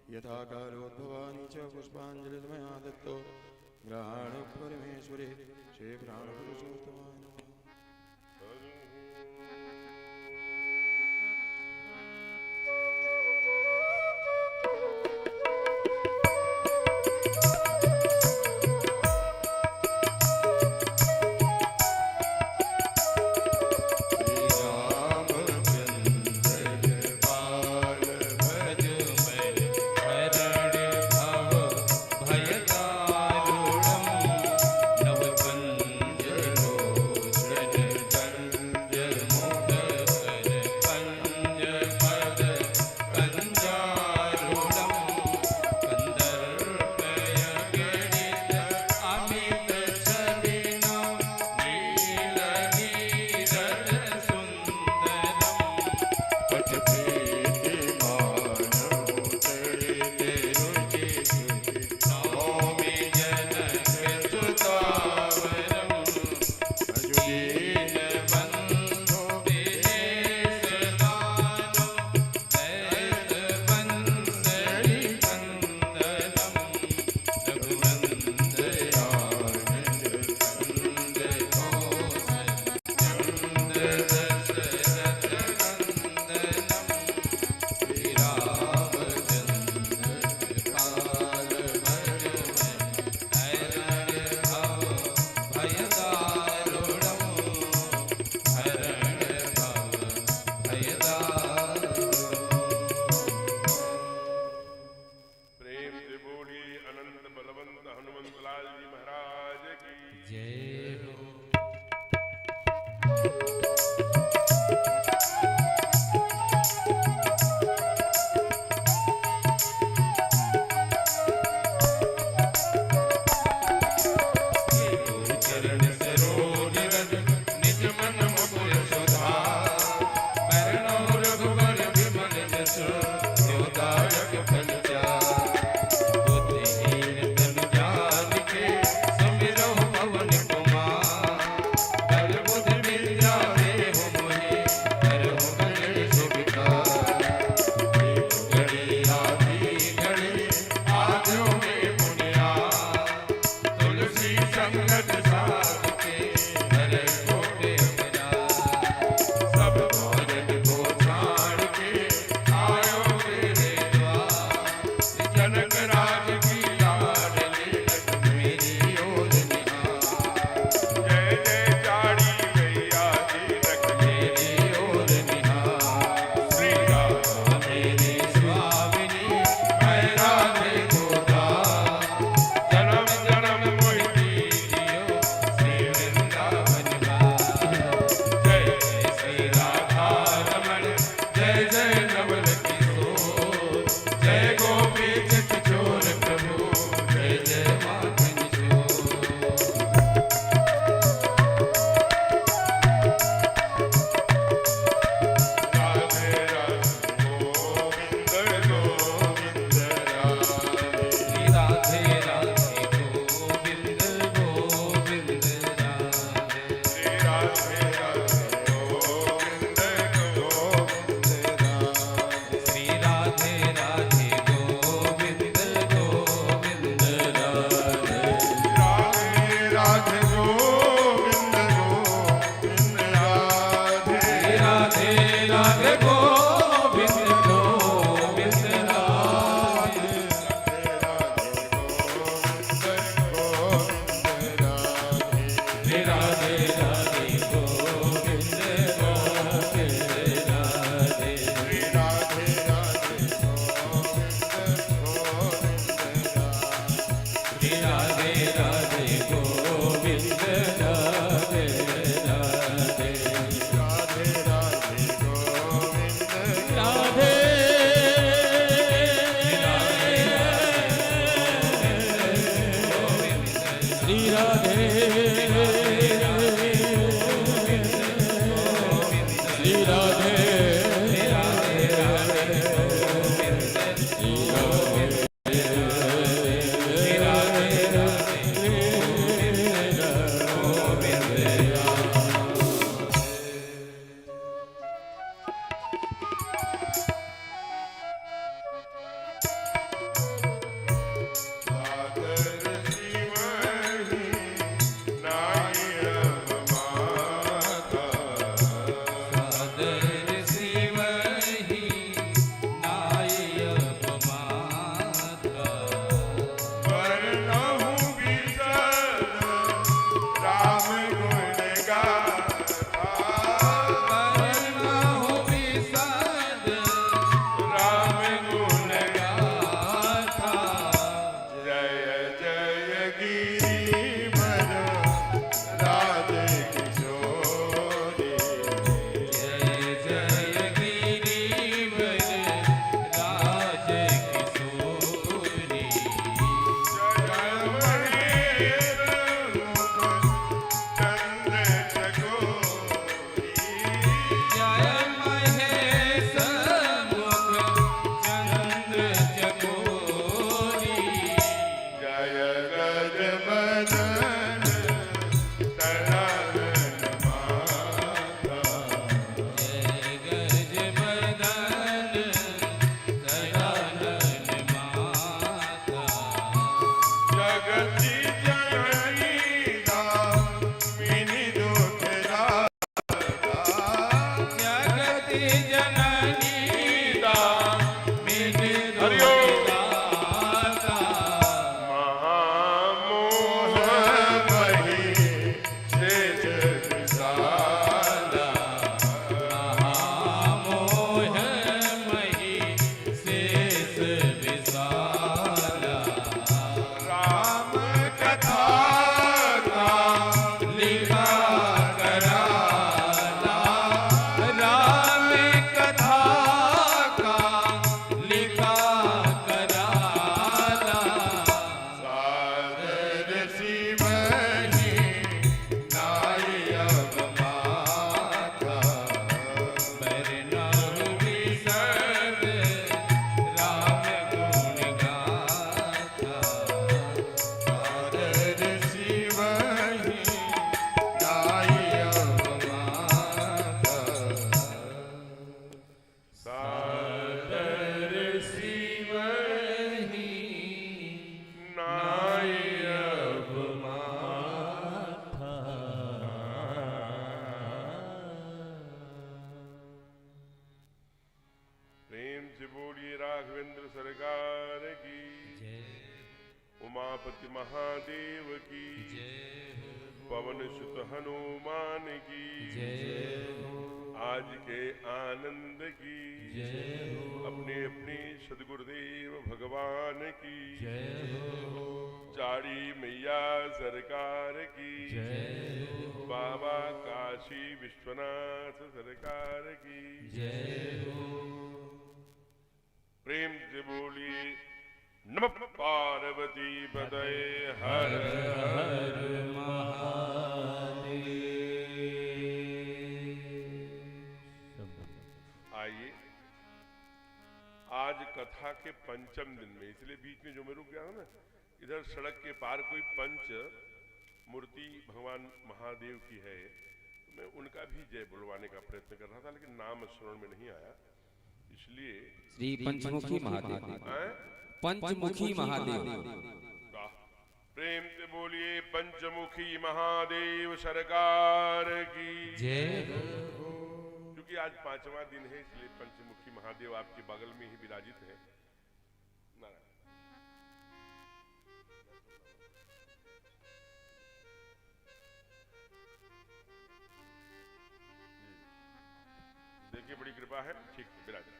यथाकारोद्भवानि च पुष्पाञ्जलिर्मया दत्तो ग्रहाणो परमेश्वरे श्री प्राणपुरुषोत्तमाय नमः। भयदारुणं नवकञ्जरो उमापति महादेव की पवन सुत हनुमान की आज के आनंद की अपने अपने सदगुरुदेव भगवान की चारी मैया सरकार की बाबा काशी विश्वनाथ सरकार की प्रेम से बोलिए नमः पार्वती पतये हर हर महादेव। आइए आज कथा के पंचम दिन में, इसलिए बीच में जो मैं रुक गया हूं ना, इधर सड़क के पार कोई पंच मूर्ति भगवान महादेव की है, तो मैं उनका भी जय बुलवाने का प्रयत्न कर रहा था, लेकिन नाम स्मरण में नहीं आया, इसलिए श्री पंचमुखी महादेव, पंचमुखी महादेव। प्रेम से बोलिए पंचमुखी महादेव सरकार की जय। क्योंकि आज पांचवा दिन है, इसलिए पंचमुखी महादेव आपके बगल में ही विराजित है। देखिए बड़ी कृपा है, ठीक विराजित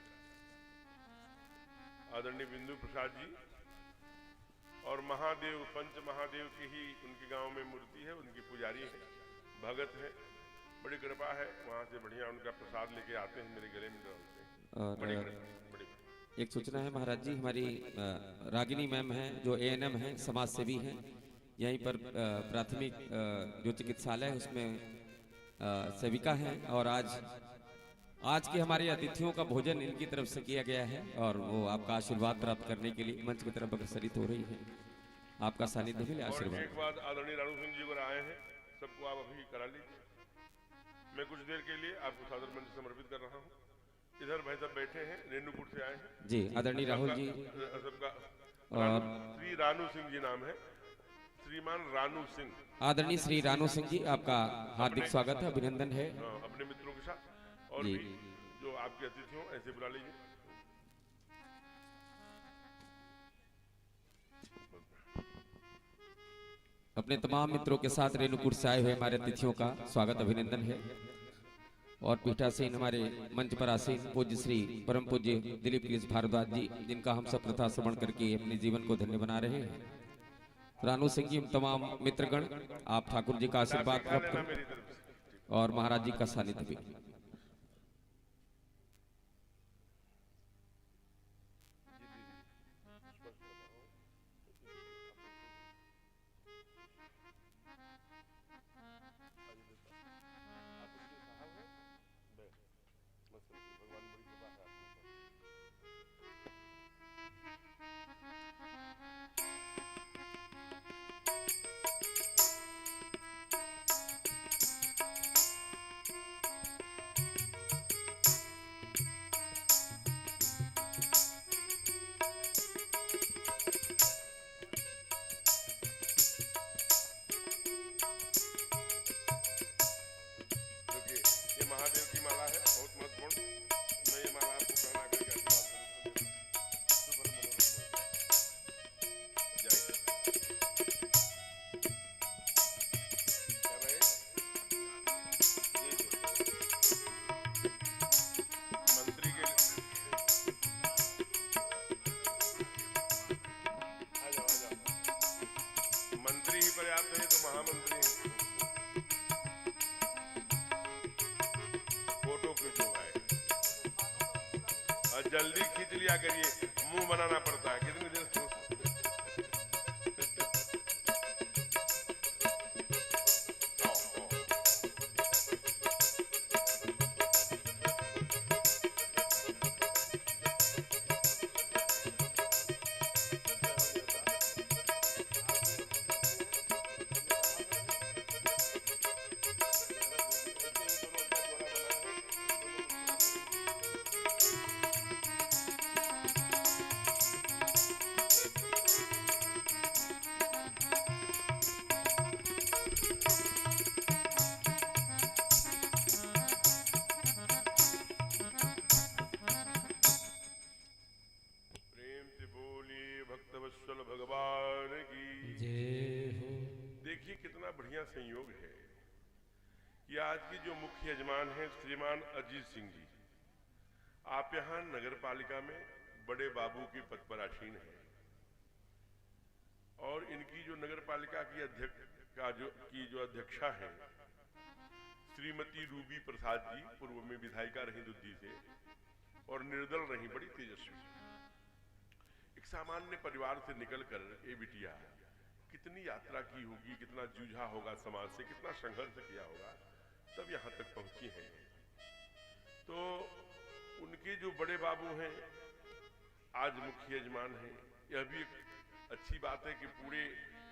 आदरणीय बिंदु प्रसाद जी और महादेव, पंच महादेव की ही उनके गांव में मूर्ति है, उनकी पुजारी है, भगत है, बड़ी कृपा है। वहां से बढ़िया उनका प्रसाद लेके आते हैं, मेरे गले में डालते हैं। बड़ी एक सूचना है महाराज जी, हमारी रागिनी मैम है जो ANM है, समाज सेवी है, यहीं पर प्राथमिक जो चिकित्सालय है उसमें सेविका है, और आज आज के हमारे अतिथियों का भोजन इनकी तरफ से किया गया है और वो आपका आशीर्वाद प्राप्त करने के लिए मंच की तरफ अग्रसरित हो रही है। आपका सानिध्य मिले, और आशीर्वाद। एक बात, आदरणीय रानू सिंह जी अगर आए हैं, सबको आप अभी करा लीजिए। मैं कुछ देर के लिए आपको सादर मंच समर्पित कर रहा हूँ। इधर भाई साहब बैठे हैं, रेणुकूट से आए हैं जी, आदरणीय राहुल जी सबका और श्री रानू सिंह जी नाम है, श्रीमान रानू सिंह। आदरणीय श्री रानू सिंह जी, आपका हार्दिक स्वागत है, अभिनंदन है। अपने मित्रों के साथ और जी। भी जो आपके अतिथि हों ऐसे बुला लीजिए। अपने तमाम मित्रों के साथ रेणुकूट से आए हुए हमारे अतिथियों का स्वागत अभिनंदन है। और पीठासीन हमारे मंच पर आसीन पूज्य श्री परम पूज्य दिलीप कृष्ण भारद्वाज जी, जिनका हम सब प्रथा श्रवण करके अपने जीवन को धन्य बना रहे हैं। रानू सिंह जी, तमाम मित्रगण, आप ठाकुर जी का आशीर्वाद प्राप्त करें और महाराज जी का सानिध्य भी। जल्दी खींच लिया करिए, मुंह बनाना पड़ता है कितनी देर से। भगवान की जय हो। देखिए कितना बढ़िया संयोग है कि आज की जो मुख्य यजमान हैं श्रीमान अजीत सिंह जी, आप यहाँ नगर पालिका में बड़े बाबू के पद पर आसीन हैं और इनकी जो नगर पालिका की जो अध्यक्षा है श्रीमती रूबी प्रसाद जी, पूर्व में विधायिका रही दुद्दी से और निर्दल रही, बड़ी तेजस्वी, एक सामान्य परिवार से निकलकर ये बिटिया कितनी यात्रा की होगी, कितना जूझा होगा समाज से, कितना संघर्ष किया होगा, तब यहाँ तक पहुंची हैं। तो उनके जो बड़े बाबू हैं आज मुख्य यजमान हैं, यह भी एक अच्छी बात है कि पूरे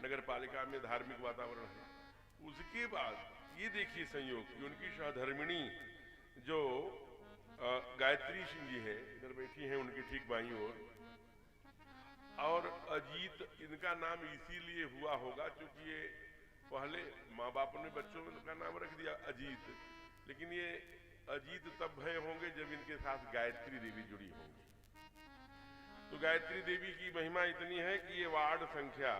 नगर पालिका में धार्मिक वातावरण है। उसके बाद ये देखिए संयोग कि उनकी सहधर्मिणी जो गायत्री सिंह जी है, इधर बैठी हैं उनकी ठीक बाईं ओर, और अजीत इनका नाम इसीलिए हुआ होगा क्योंकि ये पहले माँ बाप ने बच्चों का नाम रख दिया अजीत, लेकिन ये अजीत तब भय होंगे जब इनके साथ गायत्री देवी जुड़ी होंगी। तो गायत्री देवी की महिमा इतनी है कि ये वार्ड संख्या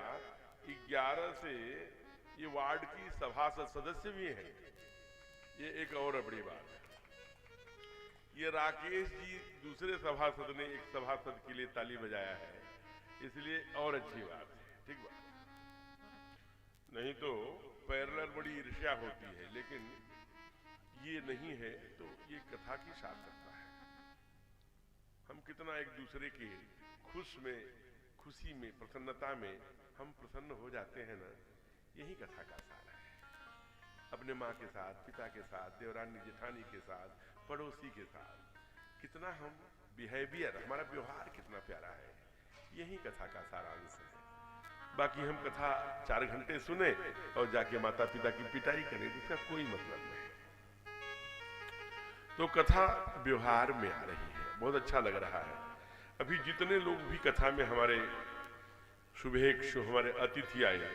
11 से ये वार्ड की सभासद सदस्य भी हैं। ये एक और बड़ी बात है। ये राकेश जी दूसरे सभासद ने एक सभासद के लिए ताली बजाया है, इसलिए और अच्छी बात है, ठीक बात। नहीं तो पैरेलल बड़ी ईर्ष्या होती है, लेकिन ये नहीं है तो ये कथा की सार्थकता है। हम कितना एक दूसरे के खुशी में, प्रसन्नता में हम प्रसन्न हो जाते हैं ना, यही कथा का सार है। अपने माँ के साथ, पिता के साथ, देवरानी जेठानी के साथ, पड़ोसी के साथ कितना हम बिहेवियर, हमारा व्यवहार कितना प्यारा है, यही कथा का सारांश है। बाकी हम कथा 4 घंटे सुने और जाके माता पिता की पिटाई करें, इसका कोई मतलब नहीं। तो कथा व्यवहार में आ रही है, बहुत अच्छा लग रहा है। अभी जितने लोग भी कथा में हमारे शुभेक्षु, हमारे अतिथि आए,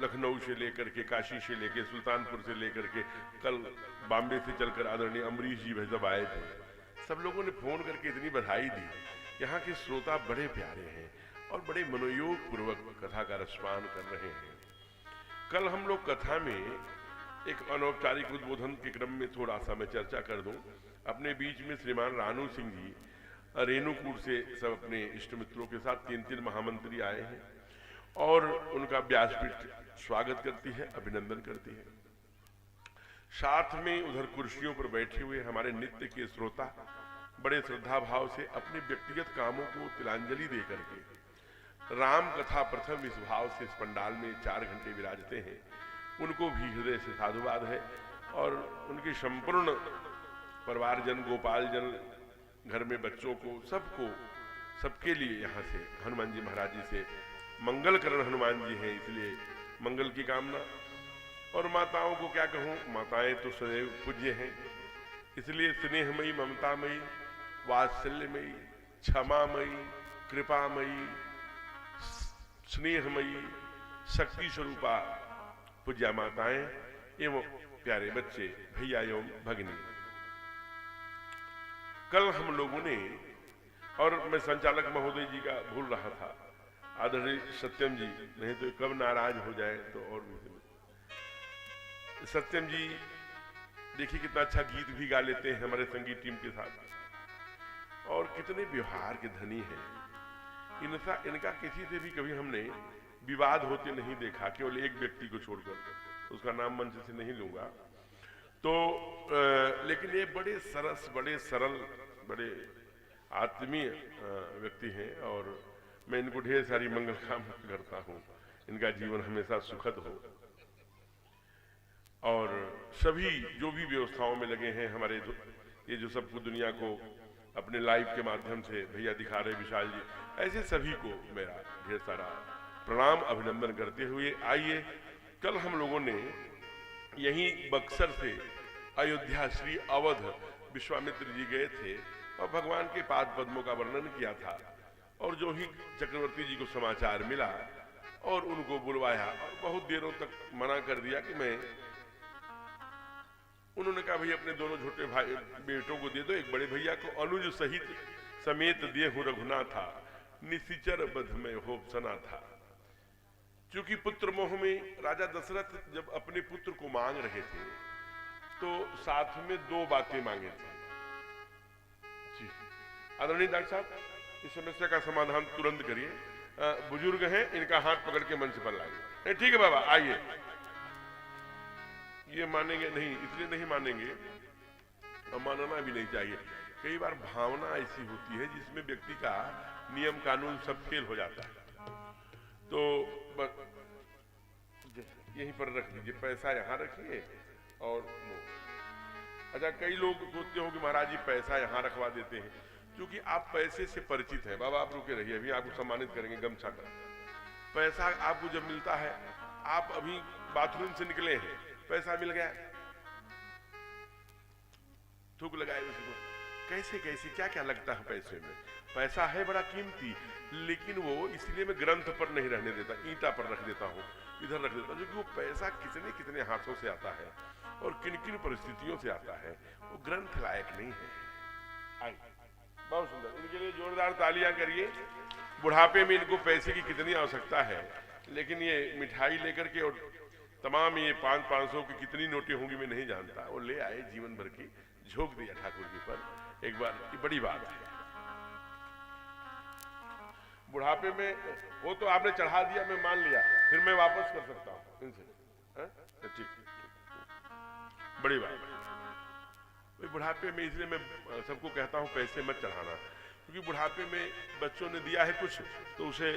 लखनऊ से लेकर के, काशी से लेकर, सुल्तानपुर से लेकर के, कल बॉम्बे से चलकर आदरणीय अमरीश जी भाई सब आए थे, सब लोगों ने फोन करके इतनी बधाई दी। यहाँ के श्रोता बड़े प्यारे हैं और बड़े मनोयोग पूर्वक कथा का रसपान कर रहे हैं। कल हम लोग कथा में एक अनौपचारिक उद्बोधन के क्रम में थोड़ा सा मैं चर्चा कर दूं। अपने बीच में श्रीमान रानू सिंह जी रेणुकूट से सब अपने इष्ट मित्रों के साथ 3 महामंत्री आए हैं और उनका व्यासपीठ स्वागत करती है, अभिनंदन करती है। साथ में उधर कुर्सियों पर बैठे हुए हमारे नित्य के श्रोता बड़े श्रद्धा भाव से अपने व्यक्तिगत कामों को तिलांजलि दे करके राम कथा प्रथम इस भाव से इस पंडाल में 4 घंटे विराजते हैं, उनको भी हृदय से साधुवाद है। और उनके संपूर्ण परिवारजन, गोपालजन, घर में बच्चों को, सबको, सबके लिए यहाँ से हनुमान जी महाराज जी से मंगलकरण हनुमान जी हैं, इसलिए मंगल की कामना। और माताओं को क्या कहूँ, माताएं तो सदैव पूज्य हैं, इसलिए स्नेहमयी, ममतामयी, वात्सल्यमयी, क्षमामयी, कृपामयी, स्नेहमयी, शक्ति स्वरूपा पूज्या माताएं एवं प्यारे बच्चे, भैया एवं भगिनी। कल हम लोगों ने, और मैं संचालक महोदय जी का भूल रहा था, आदरणीय सत्यम जी, नहीं तो कब नाराज हो जाए तो और भी। सत्यम जी देखिए कितना अच्छा गीत भी गा लेते हैं हमारे संगीत टीम के साथ, और कितने व्यवहार के धनी हैं। इनका किसी से भी कभी हमने विवाद होते नहीं देखा, केवल एक व्यक्ति को छोड़कर, उसका नाम मंच से नहीं लूंगा। तो लेकिन ये बड़े सरस, बड़े सरल, बड़े आत्मीय व्यक्ति हैं और मैं इनको ढेर सारी मंगल कामना करता हूँ, इनका जीवन हमेशा सुखद हो। और सभी जो भी व्यवस्थाओं में लगे हैं हमारे, ये जो सबको दुनिया को अपने लाइव के माध्यम से भैया दिखा रहे विशाल जी, ऐसे सभी को मेरा ढेर सारा प्रणाम, अभिनंदन करते हुए आइए, कल हम लोगों ने यहीं बक्सर से अयोध्या श्री अवध विश्वामित्र जी गए थे और भगवान के पाद पद्मों का वर्णन किया था। और जो ही चक्रवर्ती जी को समाचार मिला और उनको बुलवाया और बहुत देरों तक मना कर दिया कि मैं, उन्होंने कहा भाई अपने दोनों छोटे भाई बेटों को दे दो, एक बड़े भैया को अनुज सहित समेत दिए हूं रघुनाथा, निशिचर बध में हो सना था। क्योंकि पुत्र मोह में राजा दशरथ जब अपने पुत्र को मांग रहे थे तो साथ में 2 बातें मांगे थे। जी आदरणीय डॉक्टर साहब, इस समस्या का समाधान तुरंत करिए, बुजुर्ग हैं, इनका हाथ पकड़ के मंच पर लाइए। ठीक है बाबा आइए। ये मानेंगे नहीं, इसलिए नहीं मानेंगे और मानना भी नहीं चाहिए। कई बार भावना ऐसी होती है जिसमें व्यक्ति का नियम कानून सब फेल हो जाता है। तो यहीं पर रख दीजिए, पैसा यहाँ रखिए और अच्छा, कई लोग सोचते हो कि महाराज जी पैसा यहाँ रखवा देते हैं, क्योंकि आप पैसे से परिचित हैं। बाबा आप रुके रहिए, अभी आपको सम्मानित करेंगे गमछा कर। पैसा आपको जब मिलता है, आप अभी बाथरूम से निकले हैं, पैसा मिल गया, थूक लगाए उसी को, कैसे कैसे क्या क्या लगता है पैसे में। पैसा है बड़ा कीमती, लेकिन वो इसलिए मैं ग्रंथ पर नहीं रहने देता, ईंटा पर रख देता हूँ, इधर रख देता हूँ, क्योंकि वो पैसा कितने कितने हाथों से आता है और किन किन परिस्थितियों से आता है, वो ग्रंथ लायक नहीं है। आइए, बहुत सुंदर, इनके लिए जोरदार तालियां करिए। बुढ़ापे में इनको पैसे की कितनी आवश्यकता है, लेकिन ये मिठाई लेकर के और तमाम ये 500 की कितनी नोटें होंगी मैं नहीं जानता, वो ले आए, जीवन भर की झोंक दिया ठाकुर जी पर एक बार, ये बड़ी बात है। बुढ़ापे में वो तो आपने चढ़ा दिया, मैं मान लिया, फिर मैं वापस कर सकता हूँ इनसे, ठीक, बड़ी बात है। बुढ़ापे में इसलिए मैं सबको कहता हूँ पैसे मत चढ़ाना, क्योंकि बुढ़ापे में बच्चों ने दिया है कुछ तो उसे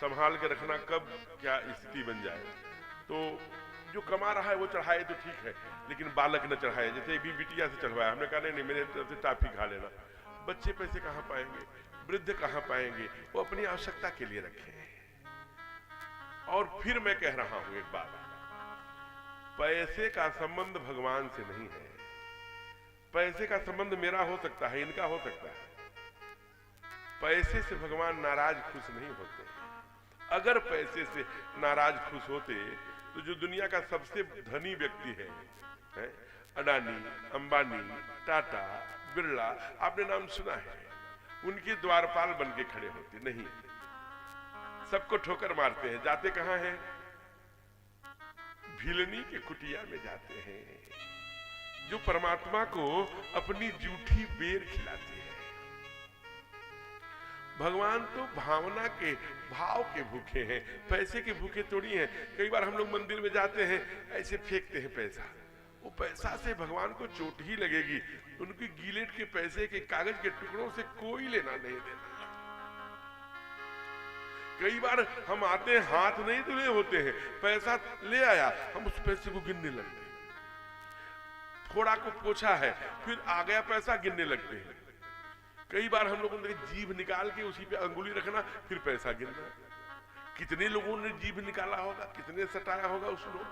संभाल के रखना, कब क्या स्थिति बन जाए। तो जो कमा रहा है वो चढ़ाए तो ठीक है, लेकिन बालक न चढ़ाए। जैसे एक भी बिटिया से चढ़वाया, हमने कहा नहीं मेरे तरफ से टाफी खा लेना। बच्चे पैसे कहाँ पाएंगे, वृद्ध कहाँ पाएंगे, वो अपनी आवश्यकता के लिए रखे। और फिर मैं कह रहा हूं एक बात, पैसे का संबंध भगवान से नहीं है। पैसे का संबंध मेरा हो सकता है, इनका हो सकता है। पैसे से भगवान नाराज खुश नहीं होते। अगर पैसे से नाराज खुश होते तो जो दुनिया का सबसे धनी व्यक्ति है, अडानी, अंबानी, टाटा, बिरला, आपने नाम सुना है, उनके द्वारपाल बन के खड़े होते नहीं, सबको ठोकर मारते हैं। जाते कहां हैं? भिलनी के कुटिया में जाते हैं, जो परमात्मा को अपनी जूठी बेर खिलाते हैं। भगवान तो भावना के, भाव के भूखे हैं, पैसे के भूखे थोड़ी हैं। कई बार हम लोग मंदिर में जाते हैं, ऐसे फेंकते हैं पैसा, वो पैसा से भगवान को चोट ही लगेगी। उनकी गिलेट के पैसे के कागज के टुकड़ों से कोई लेना नहीं देना। कई बार हम आते हैं, हाथ नहीं धुले होते हैं, पैसा ले आया, हम उस पैसे को गिनने लगते हैं। थोड़ा को पोछा है, फिर आ गया पैसा, गिनने लगते हैं। कई बार हम लोगों ने जीभ निकाल के उसी पे अंगुली रखना, फिर पैसा गिनना। कितने लोगों ने जीभ निकाला होगा, कितने सटाया होगा उस नोट,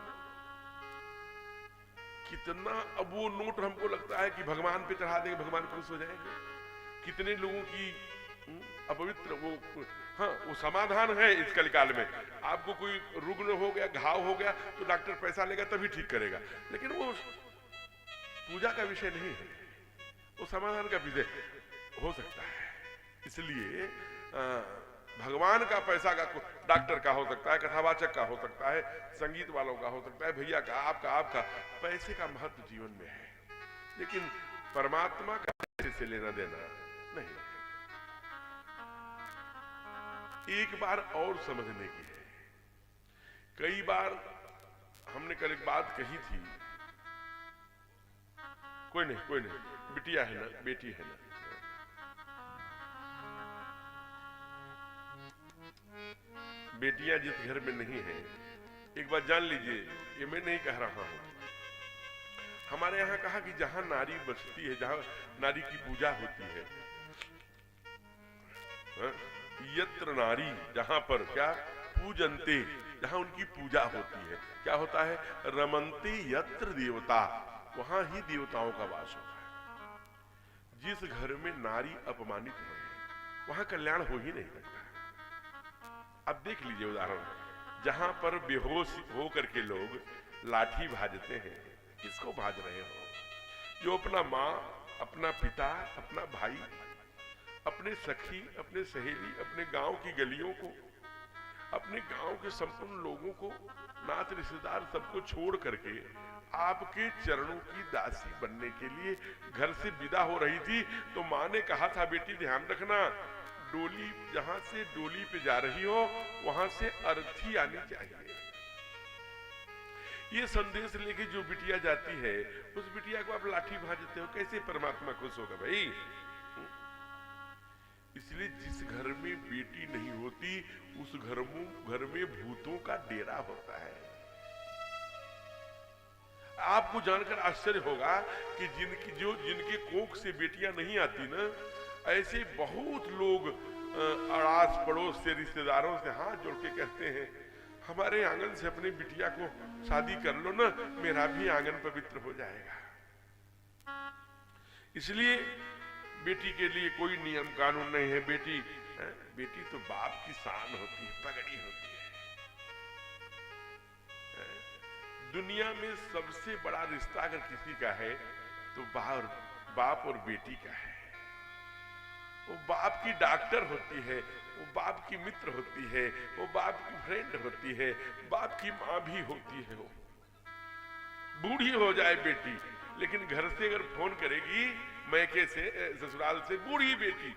कितना। अब वो नोट हमको लगता है कि भगवान पे चढ़ा देंगे, भगवान खुश हो जाएंगे। कितने लोगों की अपवित्र वो, हाँ, वो समाधान है इस कलिकाल में। आपको कोई रुग्ण हो गया, घाव हो गया, तो डॉक्टर पैसा लेगा तभी ठीक करेगा, लेकिन वो पूजा का विषय नहीं है, वो समाधान का विषय हो सकता है। इसलिए भगवान का पैसा का, डॉक्टर का हो सकता है, कथावाचक का हो सकता है, संगीत वालों का हो सकता है, भैया का, आपका पैसे का महत्व जीवन में है, लेकिन परमात्मा का पैसे से लेना देना नहीं। एक बार और समझने की है। कई बार हमने कल एक बात कही थी, कोई नहीं, बिटिया है ना, बेटी है ना, बेटियां जिस घर में नहीं है, एक बात जान लीजिए, ये मैं नहीं कह रहा हूं। हमारे यहां कहा कि जहां नारी बसती है, जहां नारी की पूजा होती है, यत्र नारी, जहां पर क्या पूजन्ते, जहां उनकी पूजा होती है, क्या होता है? रमन्ते यत्र देवता, वहां ही देवताओं का वास होता है। जिस घर में नारी अपमानित है, वहां कल्याण हो ही नहीं सकता। अब देख लीजिए उदाहरण, जहां पर बेहोश हो करके लोग लाठी भाजते हैं, किसको भाज रहे हो? जो अपना माँ, अपना पिता, अपना भाई, अपने सखी, अपने सहेली, अपने गांव की गलियों को, अपने गांव के संपूर्ण लोगों को, नात रिश्तेदार सबको छोड़ करके आपके चरणों की दासी बनने के लिए घर से विदा हो रही थी, तो माँ ने कहा था, बेटी ध्यान रखना, डोली, जहां से डोली पे जा रही हो वहां से अर्थी आनी चाहिए। ये संदेश लेके जो बिटिया जाती है, उस बिटिया को आप लाठी भाजते हो, कैसे परमात्मा खुश होगा भाई? इसलिए जिस घर में बेटी नहीं होती, उस घर में भूतों का डेरा होता है। आपको जानकर आश्चर्य होगा कि जिनके कोख से बेटियां नहीं आती ना, ऐसे बहुत लोग अड़ास पड़ोस से, रिश्तेदारों से हाथ जोड़ के कहते हैं, हमारे आंगन से अपनी बिटिया को शादी कर लो ना, मेरा भी आंगन पवित्र हो जाएगा। इसलिए बेटी के लिए कोई नियम कानून नहीं है। बेटी तो बाप की शान होती है, पगड़ी होती है। दुनिया में सबसे बड़ा रिश्ता अगर किसी का है तो बाप और बेटी का है। वो बाप की डॉक्टर होती है, वो बाप की मित्र होती है, वो बाप की फ्रेंड होती है, बाप की माँ भी होती है। वो बूढ़ी हो जाए बेटी, लेकिन घर से अगर फोन करेगी मैके से, ससुराल से, बूढ़ी बेटी,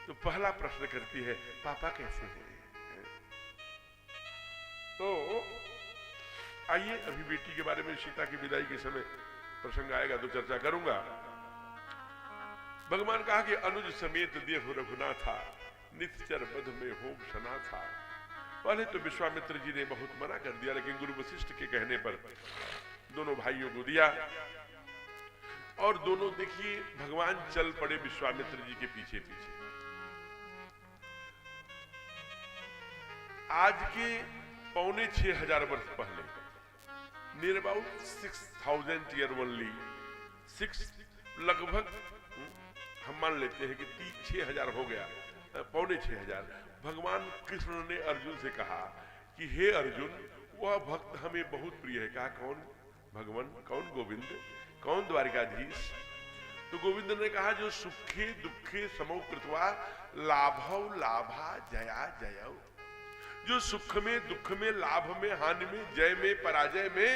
तो पहला प्रश्न करती है, पापा कैसे हैं? तो आइए, अभी बेटी के बारे में सीता की विदाई के समय प्रसंग आएगा तो चर्चा करूंगा। भगवान कहा कि अनुज समेत देह रघुनाथा, निश्चर बध में होम सना था। पहले तो विश्वामित्र जी ने बहुत मना कर दिया, लेकिन गुरु वशिष्ठ के कहने पर दोनों भाइयों को दिया और दोनों देखिए भगवान चल पड़े विश्वामित्र जी के पीछे पीछे। आज के 5,600 वर्ष पहले, नियर अबाउट 6,000 ईयर ओनली, 6 लगभग हम मान लेते हैं कि 6,000 हो गया, 5,600, भगवान कृष्ण ने अर्जुन से कहा कि हे अर्जुन, वह भक्त हमें बहुत प्रिय है। कहा कौन? भगवान। कौन? गोविंद। कौन? द्वारिकाधीश। तो गोविंद ने कहा जो सुखे दुखे समौ कृत्वा लाभौ लाभा जया जयौ, जो सुख में दुख में लाभ में हानि में जय में पराजय में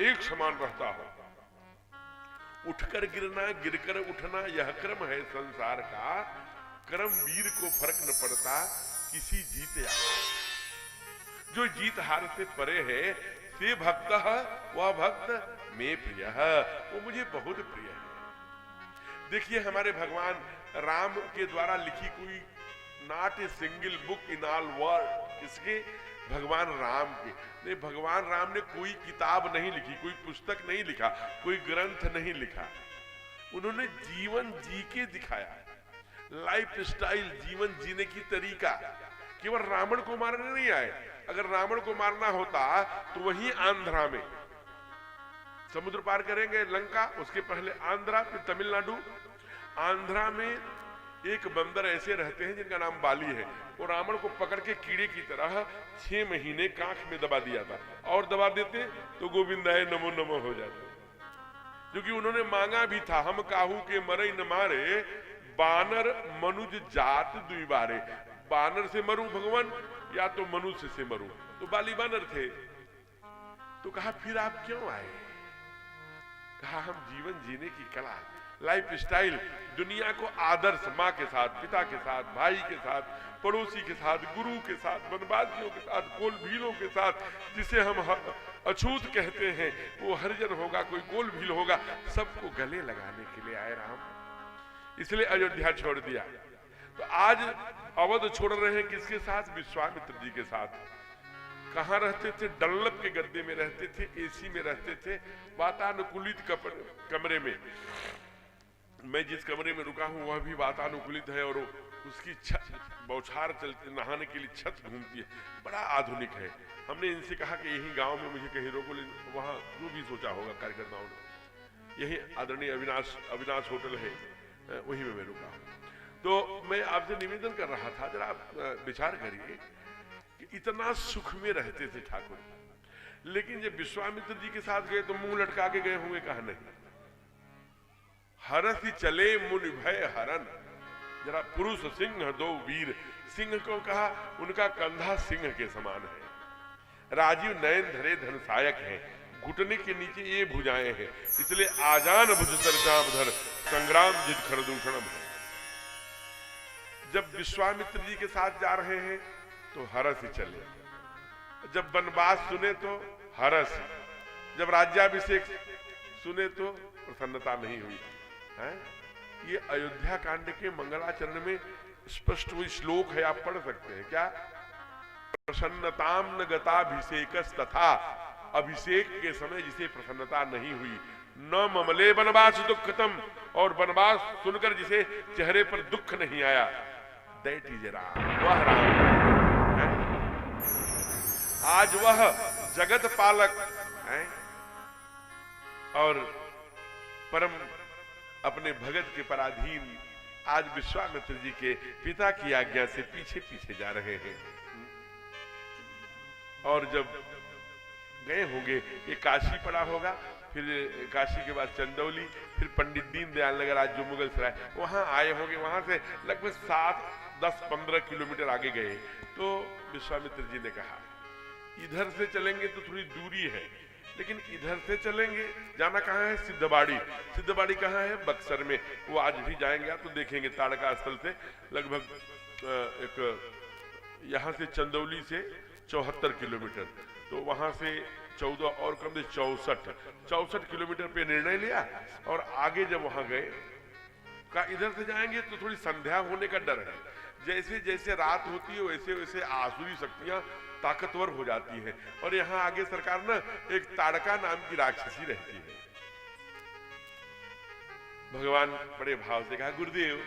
एक समान रहता हो। उठकर गिरना गिरकर उठना यह क्रम है संसार का, कर्म वीर को फर्क न पड़ता किसी जीत या। जो जीत हार से परे है से भक्त, वह भक्त में प्रिय है, वो मुझे बहुत प्रिय है। देखिए हमारे भगवान राम के द्वारा लिखी कोई not a single book in all world, किसके? भगवान राम के। नहीं, भगवान राम ने कोई किताब नहीं लिखी, कोई पुस्तक नहीं लिखा, कोई ग्रंथ नहीं लिखा, उन्होंने जीवन जी के दिखाया, लाइफ स्टाइल, जीवन जीने की तरीका। केवल रावण को मारने नहीं आए, अगर रावण को मारना होता तो वहीं आंध्रा में समुद्र पार करेंगे लंका, उसके पहले आंध्रा, फिर तमिलनाडु। आंध्रा में एक बंदर ऐसे रहते हैं जिनका नाम बाली है, वो रावण को पकड़ के कीड़े की तरह 6 महीने कांख में दबा दिया था, और दबा देते तो गोविंदाय नमो नमो हो जाते, क्योंकि उन्होंने मांगा भी था, हम काहू के मरे न मारे बानर मनुज जात दुईबारे, बानर से मरूं भगवान या तो मनुष्य से मरूं। तो बाली बानर थे। तो कहा फिर आप क्यों आए? कहा हम जीवन जीने की कला, लाइफ स्टाइल, दुनिया को आदर्श, माँ के साथ, पिता के साथ, भाई के साथ, पड़ोसी के साथ, गुरु के साथ, वनवासियों के साथ, कोल भीलों के साथ, जिसे हम अछूत कहते हैं, वो हरिजन होगा, कोई कोल भील होगा, सबको गले लगाने के लिए आए राम, इसलिए अयोध्या छोड़ दिया। तो आज अवध छोड़ रहे हैं किसके साथ? विश्वामित्र जी के साथ। कहां रहते थे? डल्लप के गद्दे में रहते थे, एसी में रहते थे, वातानुकूलित कमरे में। मैं जिस कमरे में रुका हूं वह भी वातानुकूलित है, और उसकी छत बौछार चलती, नहाने के लिए छत घूमती है, बड़ा आधुनिक है। हमने इनसे कहा कि यही गांव में मुझे कहीं रोको, वहां जो भी सोचा होगा कार्यकर्ताओं ने, यही आदरणीय अविनाश होटल है, वहीं में मैं रुका हूं। तो मैं आपसे निवेदन कर रहा था, जरा आप विचार करिए कि इतना सुख में रहते थे ठाकुर, लेकिन जब विश्वामित्र जी के साथ गए तो मुंह लटका के गए होंगे? कहा नहीं। हरसि चले मुनि भय हरन, जरा पुरुष सिंह दो वीर, सिंह को कहा उनका कंधा सिंह के समान है, राजीव नयन धरे धन सायक है, घुटने के नीचे ये भुजाएं हैं, इसलिए आजान भुज सरचामधर संग्राम जित खरदूषणम है। जब विश्वामित्र जी के साथ जा रहे हैं तो हरस ही चले, जब वनवास सुने तो हरस, जब राज्याभिषेक सुने तो प्रसन्नता नहीं हुई है। ये अयोध्या कांड के मंगलाचरण में स्पष्ट हुई श्लोक है, आप पढ़ सकते हैं। क्या? प्रसन्नताम न गताभिषेकस तथा, अभिषेक के समय जिसे प्रसन्नता नहीं हुई, न ममले वनवास दुखतम, और वनवास सुनकर जिसे चेहरे पर दुख नहीं आया, दैट इज राम, वह राम है। आज वह जगत पालक है और परम अपने भगत के पराधीन आज विश्वामित्र जी के पिता की आज्ञा से पीछे पीछे जा रहे हैं। और जब गए होंगे, ये काशी पड़ा होगा, फिर काशी के बाद चंदौली, फिर पंडित दीनदयाल नगर आज जो मुगल सराय, वहां आए होंगे। वहां से लगभग 7, 10, 15 किलोमीटर आगे गए तो विश्वामित्र जी ने कहा इधर से चलेंगे तो थोड़ी दूरी है, लेकिन इधर से चलेंगे, जाना कहाँ है? सिद्धबाड़ी। सिद्धबाड़ी कहाँ है? बक्सर में। वो आज भी जाएंगे आप तो देखेंगे, ताड़का स्थल से लगभग एक यहाँ से चंदौली से 74 किलोमीटर, तो वहां से 14 और कम से 64 किलोमीटर पे निर्णय लिया। और आगे जब वहां गए का इधर से जाएंगे तो थोड़ी संध्या होने का डर है, जैसे जैसे रात होती है वैसे वैसे आसुरी शक्तियां ताकतवर हो जाती है। और यहाँ आगे सरकार ना एक ताड़का नाम की राक्षसी रहती है। भगवान बड़े भाव से कहा, गुरुदेव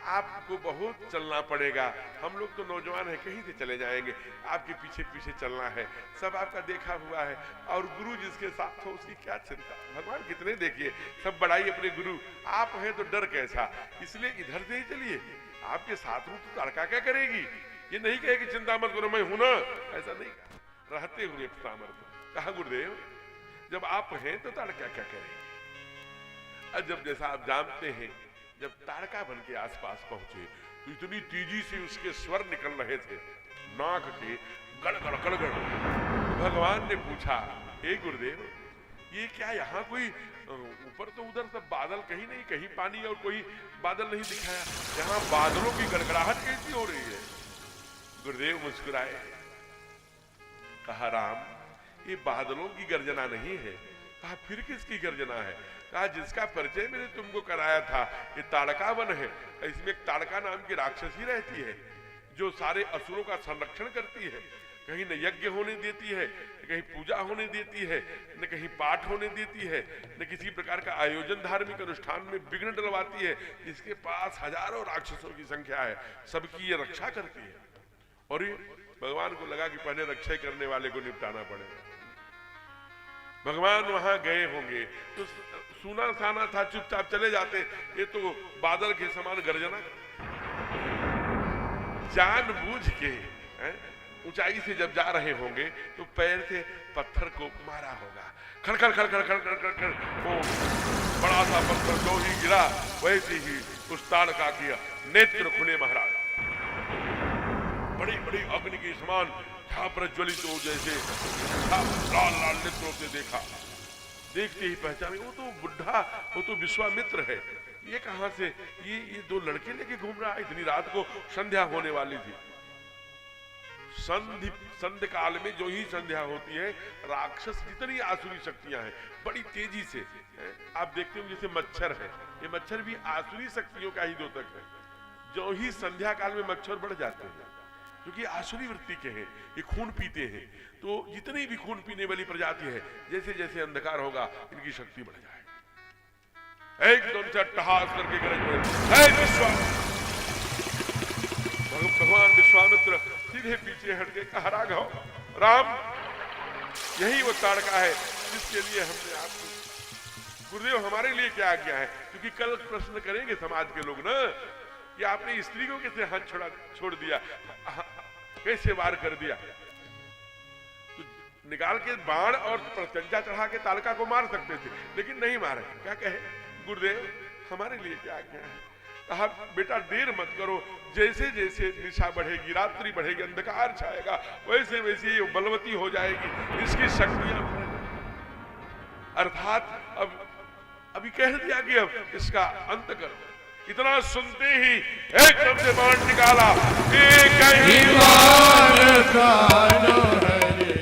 आपको बहुत चलना पड़ेगा, हम लोग तो नौजवान हैं, कहीं से चले जाएंगे, आपके पीछे पीछे चलना है, सब आपका देखा हुआ है, और गुरु जिसके साथ हो उसकी क्या चिंता। भगवान कितने देखिए सब बड़ाई अपने गुरु, आप हैं तो डर कैसा, इसलिए इधर से ही चलिए, आपके साथ हूं तो ताड़का क्या करेगी। ये नहीं कहे कि चिंता मत करो मैं हूं ना, ऐसा नहीं कहा, रहते हुए सामर्थ्य। कहा गुरुदेव जब आप हैं तो ताड़का क्या करेगी। जब जैसा आप जानते हैं जब ताड़का बन के आसपास पहुंचे तो इतनी तेजी से उसके स्वर निकल रहे थे नाक के गड़गड़ गड़गड़। भगवान ने पूछा, हे गुरुदेव ये क्या यहाँ कोई ऊपर तो उधर सब बादल कहीं नहीं, कहीं पानी और कोई बादल नहीं दिखाया, यहाँ बादलों की गड़गड़ाहट कैसी हो रही है। गुरुदेव मुस्कुराए, कहा राम ये बादलों की गर्जना नहीं है। कहा फिर किसकी गर्जना है। कहा जिसका परिचय मैंने तुमको कराया था, ये ताड़का वन है, इसमें एक ताड़का नाम की राक्षसी रहती है जो सारे असुरों का संरक्षण करती है, कहीं न यज्ञ होने देती है, न कहीं पूजा होने देती है, न कहीं पाठ होने देती है, न किसी प्रकार का आयोजन धार्मिक अनुष्ठान में विघ्न डलवाती है। इसके पास हजारों राक्षसों की संख्या है, सबकी ये रक्षा करती है। और ये भगवान को लगा कि पहले रक्षा करने वाले को निपटाना पड़ेगा। भगवान वहां गए होंगे तो सुना साना था, चुपचाप चले जाते, ये तो बादल के समान गर्जना। जानबूझ के ऊंचाई से जब जा रहे होंगे तो पैर से पत्थर को मारा होगा, खड़खड़ खड़खड़ खड़खड़ खड़खड़, वो बड़ा सा पत्थर जो ही गिरा वैसे ही उस ताड़का किया नेत्र खुले महाराज, बड़ी बड़ी अग्नि के समान प्रज्वलित हो, जैसे लाल लाल नेत्रों से देखा। देखते ही पहचाने वो तो बुढ़ा, वो तो विश्वामित्र है। ये कहां से, ये दो लड़के लेके घूम रहा है। इतनी रात को संध्या होने वाली थी। संध्या काल में जो ही संध्या होती है, राक्षस जितनी आसुरी शक्तियां हैं बड़ी तेजी से, आप देखते हो जैसे मच्छर है, ये मच्छर भी आसुरी शक्तियों का ही द्योतक है। जो ही संध्या काल में मच्छर बढ़ जाते हैं क्योंकि आसुरी वृत्ति के हैं, ये खून पीते हैं, तो जितनी भी खून पीने वाली प्रजाति है, जैसे जैसे अंधकार होगा इनकी शक्ति बढ़ जाए। एकदम से अट्टहास करके गरज पड़े, भगवान विश्वामित्र सीधे पीछे हट के कहा, राघव राम यही वो ताड़का है जिसके लिए हमने आपको, गुरुदेव हमारे लिए क्या आज्ञा है। क्योंकि कल प्रश्न करेंगे समाज के लोग ना कि आपने स्त्री को कैसे हाथ छोड़ दिया, कैसे वार कर दिया। तो निकाल के बाण और प्रत्यंचा चढ़ा के ताड़का को मार सकते थे, लेकिन नहीं मारे। क्या कहे, गुरुदेव हमारे लिए क्या आज्ञा है। कहा बेटा देर मत करो, जैसे जैसे दिशा बढ़ेगी, रात्रि बढ़ेगी, अंधकार छाएगा, वैसे वैसे ये बलवती हो जाएगी, इसकी शक्तियां अर्थात अब अभी कह दिया कि अब इसका अंत कर। इतना सुनते ही एकदम से बाण निकाला, एक ही बाण प्राण हरे,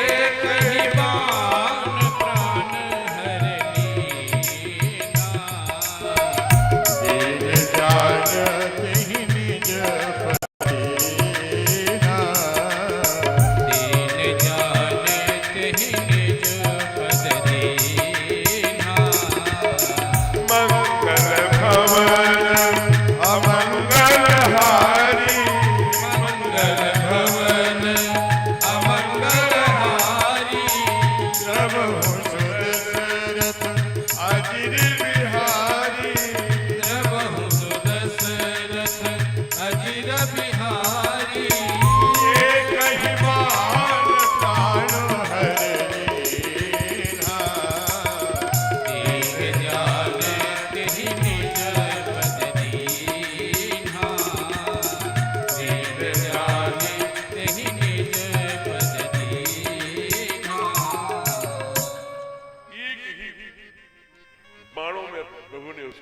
एक ही बाण प्राण हरे, दीन जानत ही निज पते, दीन जानत ही निज पते, मंगल भवन अमंगल हारी, मंगल भवन अमंगल हारी, प्रभु सुदशरथ अजिर बिहारी, प्रभु सुदशरथ अजिर बिहारी, एक ही बाण प्राण हरे,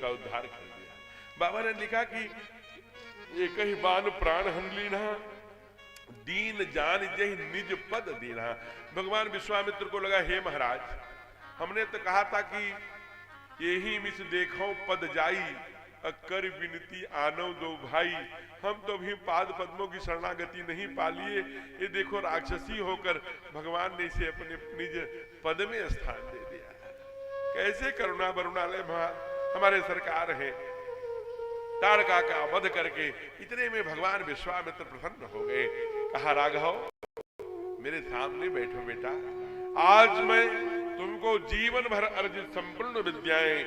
उद्धार कर दिया। बाबा ने लिखा कि एक ही बाण प्राण हन लीना, दीन जान जही निज पद दीना। भगवान विश्वामित्र को लगा, हे महाराज हमने तो कहा था कि यही मिस देखो पद जाई, कर विनती आनव दो भाई, हम तो भी पाद पद्मों की शरणागति नहीं पालिए। ये देखो राक्षसी होकर भगवान ने इसे अपने निज पद में स्थान दे दिया। कैसे करुणा वरुणालय हमारे सरकार है। ताड़का का वध करके इतने में भगवान विश्वामित्र प्रसन्न हो गए। कहा राघव मेरे सामने बैठो बेटा, आज मैं तुमको जीवन भर अर्जित संपूर्ण विद्याएं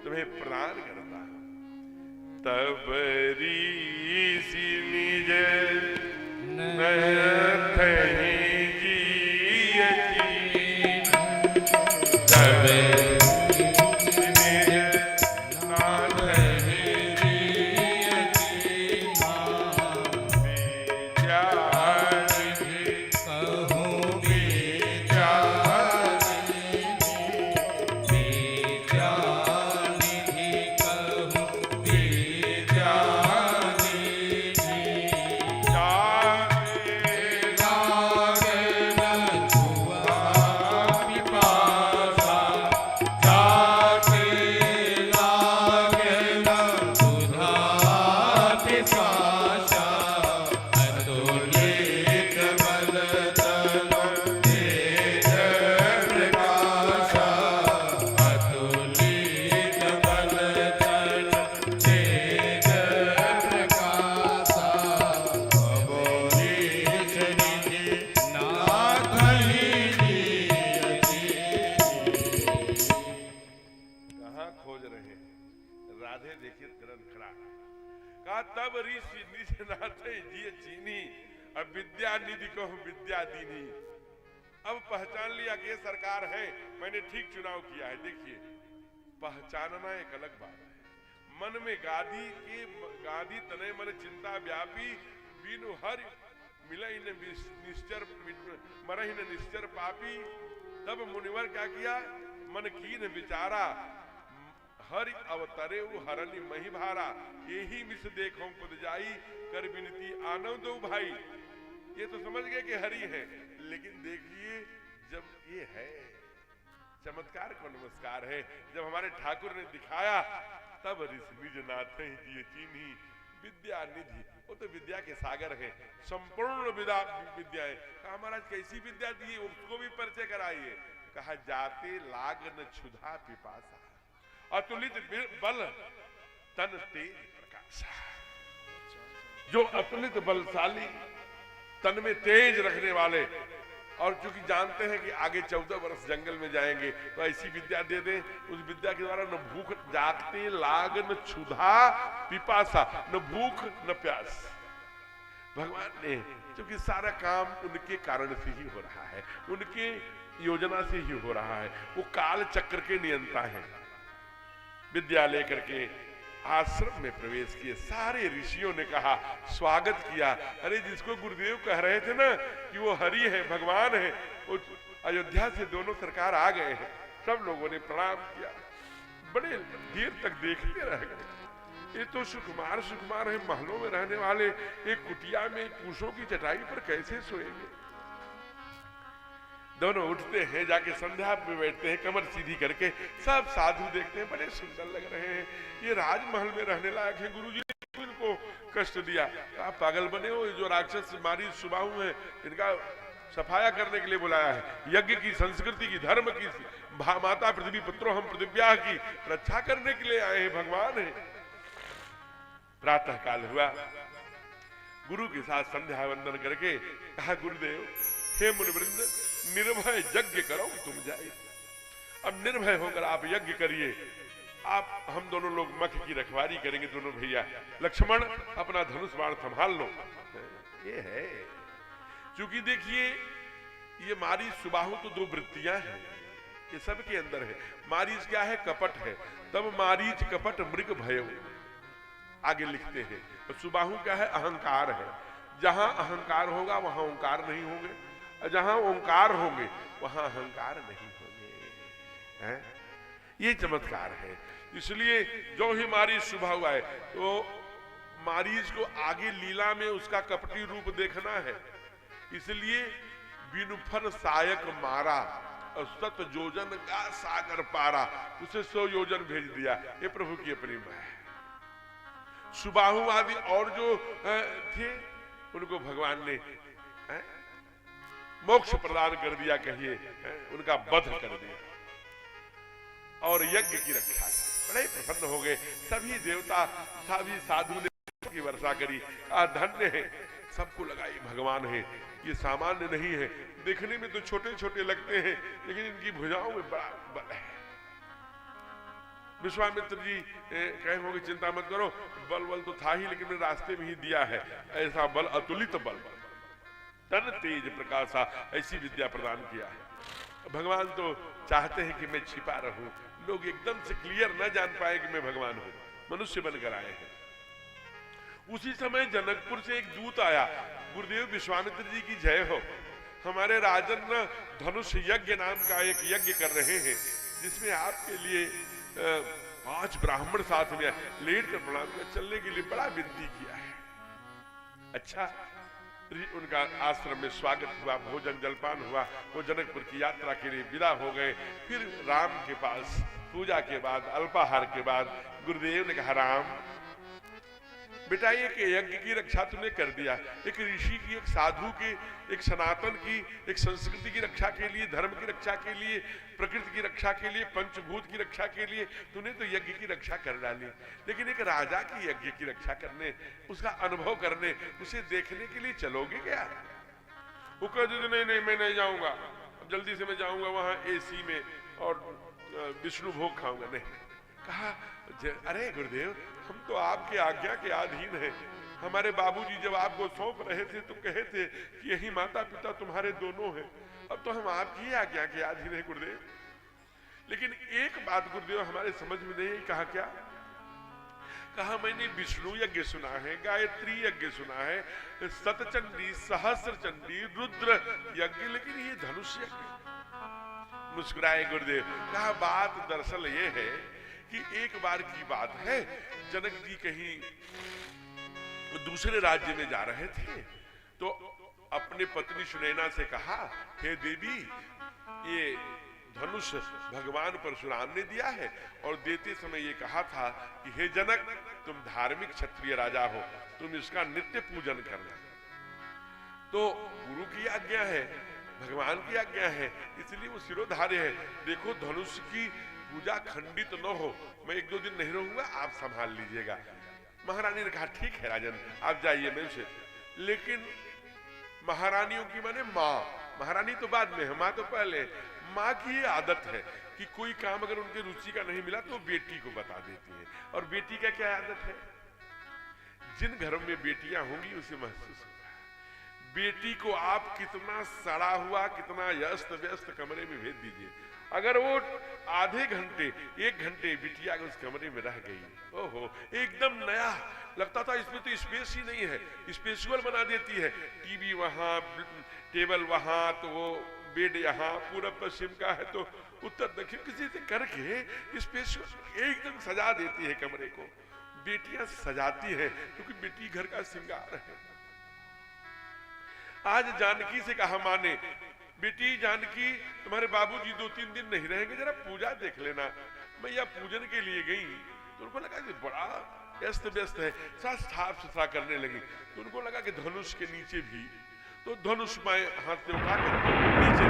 तुम्हें प्रदान करता हूं। तब ऋषि निज नयथहि जियति, तब अब पहचान लिया कि ये सरकार है, मैंने ठीक चुनाव किया है। देखिए पहचानना एक अलग बात है। मन में गादी तने मन चिंता व्यापी, बिनु हरि मिलई न निश्चर मरहि न निश्चर पापी। तब मुनिवर क्या किया, मन कीन विचारा, हरि अवतरे हरनि मही भारा। यही मिस देखो खुद जाई, कर विनती आनव दो भाई। ये तो समझ गए कि हरि है, लेकिन देखिए जब ये है चमत्कार को नमस्कार है, जब हमारे ठाकुर ने दिखाया तब ऋषि नाथ जी चीनी विद्या निधि। वो तो विद्या के सागर है, संपूर्ण विद्या है। कहा महाराज कैसी विद्या दी, उसको भी परिचय कराइए। कहा जाते लागन क्षुधा पिपासा, अतुलित बल तन तेज प्रकाशा। जो अतुलित बलशाली, तन में तेज रखने वाले, और चूंकि जानते हैं कि आगे 14 वर्ष जंगल में जाएंगे, तो ऐसी विद्या दे दें। उस विद्या के द्वारा न भूख जागते लाग न क्षुधा पिपासा, न भूख न प्यास। भगवान ने क्योंकि सारा काम उनके कारण से ही हो रहा है, उनके योजना से ही हो रहा है। वो काल चक्र के नियंता है। विद्या लेकर के आश्रम में प्रवेश किए। सारे ऋषियों ने कहा, स्वागत किया। अरे जिसको गुरुदेव कह रहे थे ना कि वो हरि है, भगवान है, वो अयोध्या से दोनों सरकार आ गए हैं। सब लोगों ने प्रणाम किया, बड़े देर तक देखते रह गए। ये तो सुकुमार है, महलों में रहने वाले एक कुटिया में पूछों की चटाई पर कैसे सोएंगे। दोनों उठते हैं, जाके संध्या में बैठते हैं कमर सीधी करके। सब साधु देखते हैं, बड़े सुंदर लग रहे हैं, ये राजमहल में रहने लायक है। गुरुजी ने इनको कष्ट दिया। आप पागल बने हो, जो राक्षस मारी सुबाहु है, इनका सफाया करने के लिए बुलाया है। यज्ञ की, संस्कृति की, धर्म की, माता पृथ्वी पुत्रों हम पृथिव्या की रक्षा करने के लिए आए हैं, भगवान है। प्रातः काल हुआ, गुरु के साथ संध्या वंदन करके कहा, गुरुदेव हे मुनिवृंद, निर्भय यज्ञ करो तुम जाए। अब निर्भय होकर आप यज्ञ करिए। आप हम दोनों लोग मख की रखवारी करेंगे, दोनों भैया। लक्ष्मण अपना धनुष बाण संभाल लो। ये है, क्योंकि देखिए ये मारीच सुबाहु तो दो वृत्तियां हैं, ये सबके अंदर है। मारीच क्या है, कपट है। तब मारीच कपट मृग भयो, आगे लिखते हैं। और सुबाहु क्या है, अहंकार है। जहां अहंकार होगा वहां ओंकार नहीं होंगे, जहां ओंकार होंगे वहां अहंकार नहीं होंगे। ये चमत्कार है। इसलिए जो ही मारीच सुबह हुआ है, तो मारीच को आगे लीला में उसका कपटी रूप देखना है। इसलिए बिनुफर सायक मारा और 7 योजन का सागर पारा, उसे 100 योजन भेज दिया। ये प्रभु की अपनी माया है। सुबाहु आदि और जो थे उनको भगवान ने मोक्ष प्रदान कर दिया, कहिए उनका वध कर दिया और यज्ञ की रक्षा की। बड़े प्रसन्न हो गए सभी देवता, सभी साधु ने की वर्षा करी। धन्य है, सबको लगा ये भगवान है, ये सामान्य नहीं है। देखने में तो छोटे छोटे लगते हैं लेकिन इनकी भुजाओं में बड़ा बल है। विश्वामित्र जी कहे होंगे चिंता मत करो, बल तो था ही लेकिन मैंने रास्ते में ही दिया है, ऐसा बल, अतुलित बल, तन तेज प्रकाशा, ऐसी विद्या प्रदान किया है। भगवान तो चाहते हैं कि मैं छिपा रहूं, लोग एकदम से क्लियर न जान पाए कि मैं भगवान हूं, मनुष्य बनकर आए हैं। उसी समय जनकपुर से एक दूत आया, गुरुदेव विश्वामित्र जी की जय हो, हमारे राजन न धनुष यज्ञ नाम का एक यज्ञ कर रहे हैं जिसमें आपके लिए 5 ब्राह्मण साथ में लेट कर प्रणाम कर चलने के लिए बड़ा विनती किया है। अच्छा, उनका आश्रम में स्वागत हुआ, भोजन जलपान हुआ, वो जनकपुर की यात्रा के लिए विदा हो गए। फिर राम के पास पूजा के बाद, अल्पाहार के बाद गुरुदेव ने कहा, राम बेटा एक यज्ञ की रक्षा तूने कर दिया, एक ऋषि की, एक साधु की, एक सनातन की, एक संस्कृति की रक्षा के लिए, धर्म की रक्षा के लिए, प्रकृति की रक्षा के लिए, पंचभूत की रक्षा के लिए तूने तो यज्ञ की रक्षा कर डाली, लेकिन एक राजा की यज्ञ की रक्षा करने, उसका अनुभव करने, उसे देखने के लिए चलोगे क्या? वो कहते नहीं नहीं मैं नहीं जाऊंगा, अब जल्दी से मैं जाऊंगा वहां एसी में और विष्णु भोग खाऊंगा। नहीं, कहा अरे गुरुदेव हम तो आपके आज्ञा के अधीन हैं, हमारे बाबूजी जब आपको सौंप रहे थे तो कहे थे कि यही माता पिता तुम्हारे दोनों हैं, अब तो हम आपकी आज्ञा के अधीन हैं गुरुदेव। लेकिन एक बात गुरुदेव हमारे समझ में नहीं, कहा क्या? कहा मैंने विष्णु यज्ञ सुना है, गायत्री यज्ञ सुना है, सतचंडी, सहस्र चंडी, रुद्र यज्ञ, लेकिन ये धनुष यज्ञ। मुस्कुराए गुरुदेव, कहा बात दरअसल ये है कि एक बार की बात है, जनक जी कहीं दूसरे राज्य में जा रहे थे तो अपने पत्नी सुनैना से कहा, हे देवी ये धनुष भगवान परशुराम ने दिया है और देते समय ये कहा था कि हे जनक तुम धार्मिक क्षत्रिय राजा हो, तुम इसका नित्य पूजन करना। तो गुरु की आज्ञा है, भगवान की आज्ञा है, इसलिए वो सिरोधार्य है। देखो धनुष की पूजा खंडित न हो, मैं 1-2 दिन नहीं रहूंगा, आप संभाल लीजिएगा। महारानी ने कहा ठीक है राजन आप जाइए, मैं उसे, लेकिन महारानियों की माने माँ, महारानी तो बाद में है, माँ तो पहले। माँ की ये आदत है कि कोई काम अगर उनके रुचि का नहीं मिला तो बेटी को बता देती है। और बेटी का क्या आदत है, जिन घरों में बेटियां होंगी उसे महसूस होगा। बेटी को आप कितना सड़ा हुआ, कितना व्यस्त व्यस्त कमरे में भेज दीजिए, अगर वो आधे घंटे 1 घंटे बिटिया उस कमरे में रह गई, ओहो एकदम नया लगता था, इसमें तो स्पेस ही नहीं है, स्पेशल बना देती है। टीवी वहां, टेबल वहां, तो वो बेड यहाँ, पूरब पश्चिम का है तो उत्तर दक्षिण, किसी से करके स्पेशल एकदम सजा देती है कमरे को। बेटियां सजाती है क्योंकि बेटी घर का श्रृंगार है। आज जानकी से कहा माने, बेटी जानकी तुम्हारे बाबूजी 2-3 दिन नहीं रहेंगे, जरा पूजा देख लेना। मैया पूजन के लिए गई तो उनको लगा कि बड़ा व्यस्त व्यस्त है, साफ सुथरा करने लगी तो उनको लगा कि धनुष के नीचे भी, तो धनुष मैं हाथ में उठा कर नीचे।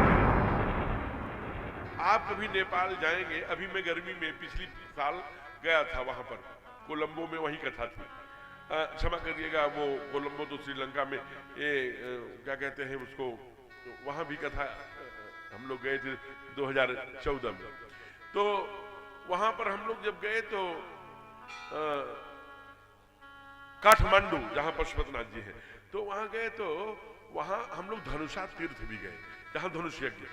आप कभी नेपाल जाएंगे, अभी मैं गर्मी में पिछली साल गया था वहां पर, कोलंबो में वही कथा थी, क्षमा करिएगा वो कोलंबो तो श्रीलंका में, ये क्या कहते हैं उसको, वहां भी कथा हम लोग गए थे 2014 में। तो वहां पर हम लोग जब गए तो काठमांडू जहां पशुपतिनाथ जी हैं, तो वहां गए तो वहां हम लोग धनुषा तीर्थ भी गए जहां धनुष यज्ञ।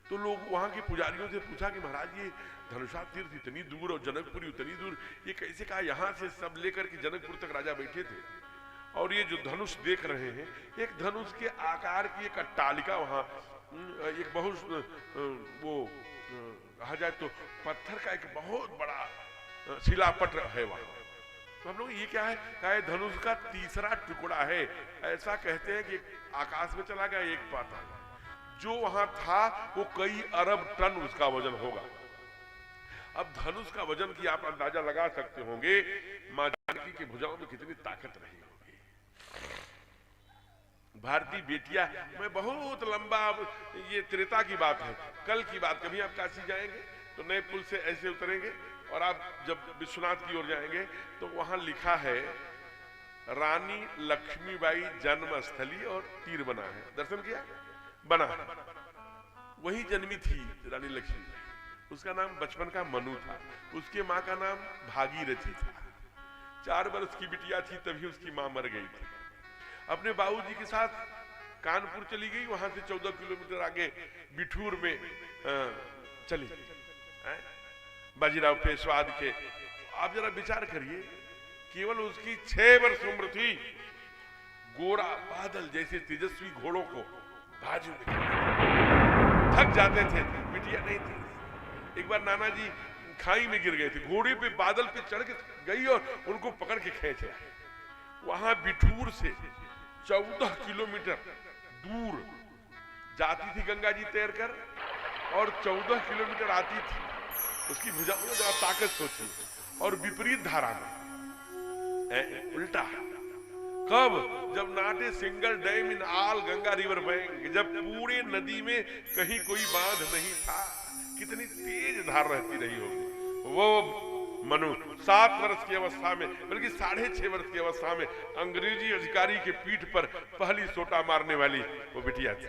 तो लोग वहां के पुजारियों से पूछा कि महाराज ये धनुषा तीर्थ इतनी दूर और जनकपुरी उतनी दूर, ये कैसे? कहा यहाँ से सब लेकर के जनकपुर तक राजा बैठे थे और ये जो धनुष देख रहे हैं, एक धनुष के आकार की एक अट्टालिका वहां, एक बहुत वो कहा जाए तो पत्थर का एक बहुत बड़ा शिलापट है वहां। तो हम लोग ये क्या है, कहा धनुष का तीसरा टुकड़ा है, ऐसा कहते हैं कि आकाश में चला गया एक पाता, जो वहां था वो कई अरब टन उसका वजन होगा। अब धनुष का वजन की आप अंदाजा लगा सकते होंगे, माँ जानकी की भुजाओं में कितनी ताकत रही होगी। भारतीय बेटियां, मैं बहुत लंबा, ये त्रेता की बात है, कल की बात, कभी आप काशी जाएंगे तो नए पुल से ऐसे उतरेंगे और आप जब विश्वनाथ की ओर जाएंगे तो वहां लिखा है रानी लक्ष्मीबाई जन्म स्थली और तीर बना है, दर्शन किया, बना है, वही जन्मी थी रानी लक्ष्मीबाई। उसका नाम बचपन का मनु था, उसके माँ का नाम भागीरथी था। 4 वर्ष की बिटिया थी तभी उसकी माँ मर गई थी। अपने बाबूजी के साथ कानपुर चली गई, वहां से 14 किलोमीटर आगे बिठूर में चली बाजीराव पेशवा के। आप जरा विचार करिए, केवल उसकी 6 वर्ष उम्र थी, गोरा बादल जैसे तेजस्वी घोड़ों को बाजू में थक जाते थे, बिटिया नहीं थी। एक बार नाना जी खाई में गिर गए थे, घोड़े पे बादल पे चढ़ के गई और उनको पकड़ के खींच लाए। वहां बिठूर से 14 किलोमीटर दूर जाती थी गंगा जी तैर कर और 14 किलोमीटर आती थी। उसकी भुजाओं में जरा ताकत सोची, और विपरीत धारा में, उल्टा। कब? जब not a single dam in all Ganga river bank, जब पूरे नदी में कहीं कोई बांध नहीं था। कितनी तेज धार रहती रही होगी। वो मनु 7 वर्ष की अवस्था में, बल्कि 6.5 वर्ष की अवस्था में अंग्रेजी अधिकारी के पीठ पर पहली सोटा मारने वाली वो बिटिया थी।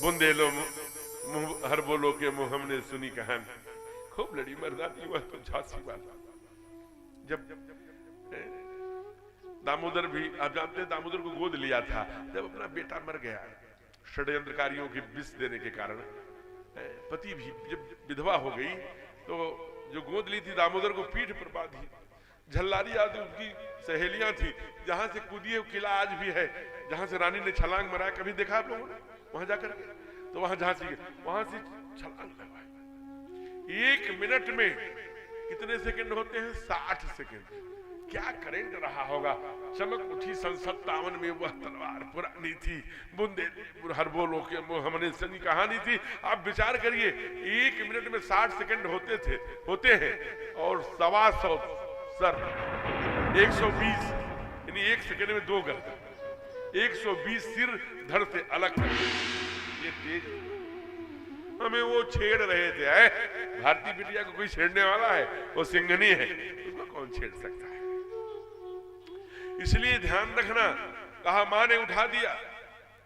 बुंदेलो हर बोलो के मुंह हमने सुनी कहानी, खूब लड़ी मर्दानी वह तो झांसी वाला। जब दामोदर भी, आप जानते हैं दामोदर को गोद लिया था, जब अपना बेटा मर गया षड्यंत्रकारियों की विष देने के कारण, पति भी जब विधवा हो गई तो जो गोद ली थी दामोदर को पीठ पर बांधी। झल्लारी आदि उनकी सहेलियां थी, जहां से कूदी है किला आज भी है, जहां से रानी ने छलांग मारा, कभी देखा आप लोगों ने? वहां जाकर तो वहां झांसी वहां से छलांग लगाई। 1 मिनट में कितने सेकंड होते हैं? 60 सेकंड। क्या करंट रहा होगा। चमक उठी संसद तावन में वह तलवार पुरानी थी, बुंदे हर बोलो के मुंह हमने सुनी कहानी थी। आप विचार करिए, 1 मिनट में 60 सेकंड होते हैं और 125 सर 120, यानी 1 सेकंड में 2 गर्दन, 120 सिर धड़ से अलग। ये तेज हमें वो छेड़ रहे थे। भारतीय बिटिया को कोई छेड़ने वाला है? वो सिंघनी है, उसको कौन छेड़ सकता है? इसलिए ध्यान रखना। कहा मां ने उठा दिया।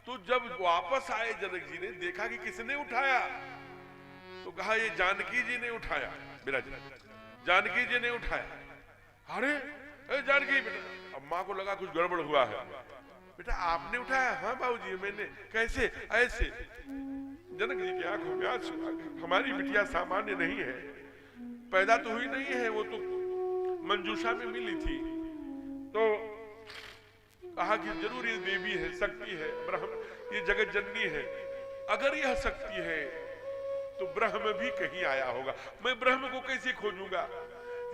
तो जब वापस आए जनक जी ने देखा कि किसने उठाया, तो कहा ये जानकी जी ने उठाया। जानकी जी ने उठाया। अरे जानकी बेटा, अब मां को लगा कुछ गड़बड़ हुआ है। बेटा आपने उठाया? हाँ बाबूजी मैंने। कैसे? ऐसे। जनक जी की आंखों में आंसू आ गए। हमारी बिटिया सामान्य नहीं है, पैदा तो हुई नहीं है, वो तो मंजूषा में मिली थी। तो कहा कि जरूर ये देवी है, शक्ति है, ब्रह्म, ये जगत जननी है। अगर यह शक्ति है तो ब्रह्म भी कहीं आया होगा, मैं ब्रह्म को कैसे खोजूंगा?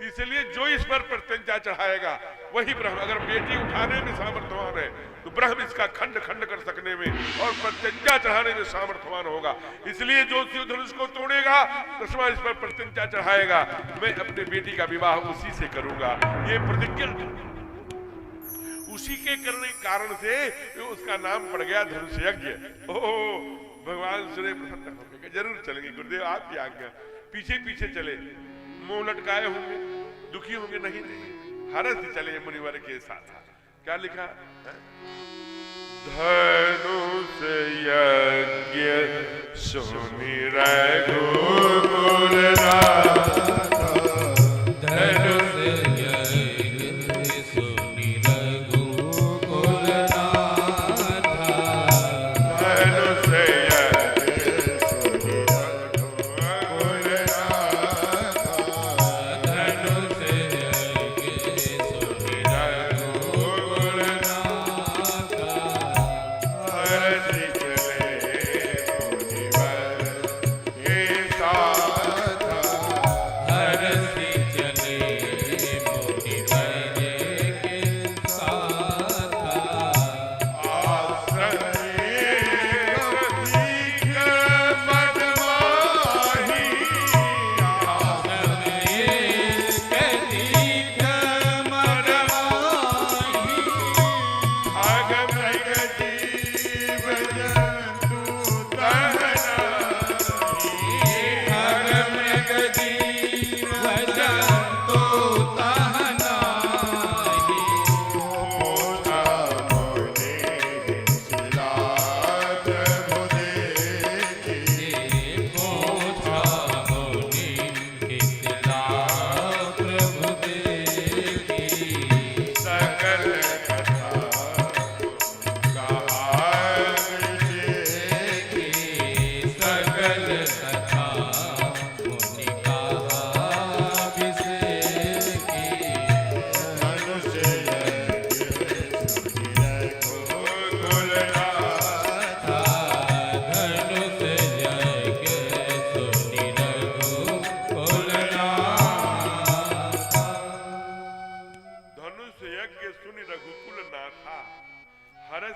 इसलिए जो इस पर प्रत्यंचा चढ़ाएगा वही ब्रह्म। अगर बेटी उठाने में सामर्थ्यवान है तो ब्रह्म इसका खंड खंड कर सकने में और प्रत्यंचा चढ़ाने में सामर्थ्यवान होगा। इसलिए जो शिव धनुष को तोड़ेगा, दसवां इस पर प्रत्यंचा चढ़ाएगा, मैं अपने बेटी का विवाह उसी से करूंगा। ये प्रतिज्ञा उसी के करने कारण से उसका नाम पड़ गया धनुष यज्ञ। ओह भगवान सुने प्रसन्न हो गए। जरूर चलेंगे गुरुदेव, आपकी आज्ञा। पीछे पीछे चले, मुंह लटकाए होंगे, दुखी होंगे? नहीं नहीं, हरस चले मुनिवर के साथ। क्या लिखा? धनुष यज्ञ सुनि रघुकुलनाथ, धनुष साथ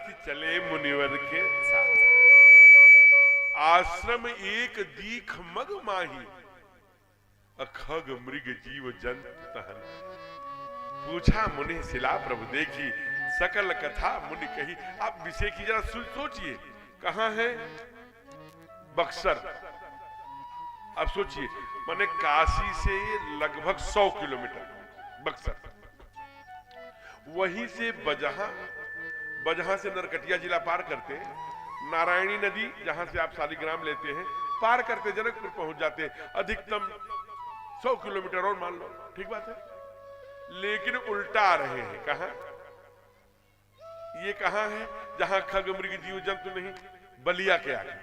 तीर्थ चले मुनिवर के साथ, आश्रम एक दीख मग माही, अखग मृग जीव जंतु तहन। पूछा मुनि शिला प्रभु देखी, सकल कथा मुनि कही। आप विषय की जरा सोचिए, कहां है? बक्सर। अब सोचिए, माने काशी से लगभग 100 किलोमीटर बक्सर, वहीं से बजहा से नरकटिया जिला पार करते, नारायणी नदी जहां से आप शालिग्राम लेते हैं पार करते जनकपुर पहुंच जाते, अधिकतम 100 किलोमीटर और मान लो, ठीक बात है। लेकिन उल्टा आ रहे हैं। कहां? ये कहां है जहां खग मृग जीव जंतु नहीं? बलिया के आगे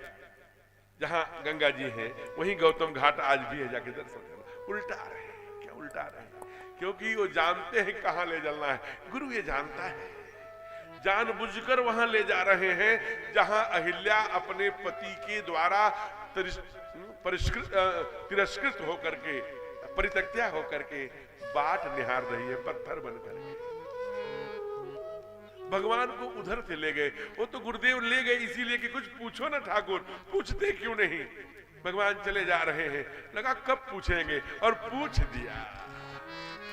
जहां गंगा जी हैं, वहीं गौतम घाट आज भी है, जाके दर्शन करना। उल्टा आ रहे हैं। क्या उल्टा आ रहे हैं? क्योंकि वो जानते हैं कहां ले जाना है। गुरु ये जानता है, जानबूझकर वहां ले जा रहे हैं जहां अहिल्या अपने पति के द्वारा तिरस्कृत होकर के, परित्यक्त्या होकर के बाट निहार रही है, पत्थर बनकर के। भगवान को उधर से ले गए, वो तो गुरुदेव ले गए इसीलिए कि कुछ पूछो ना ठाकुर, पूछते क्यों नहीं? भगवान चले जा रहे हैं, लगा कब पूछेंगे, और पूछ दिया।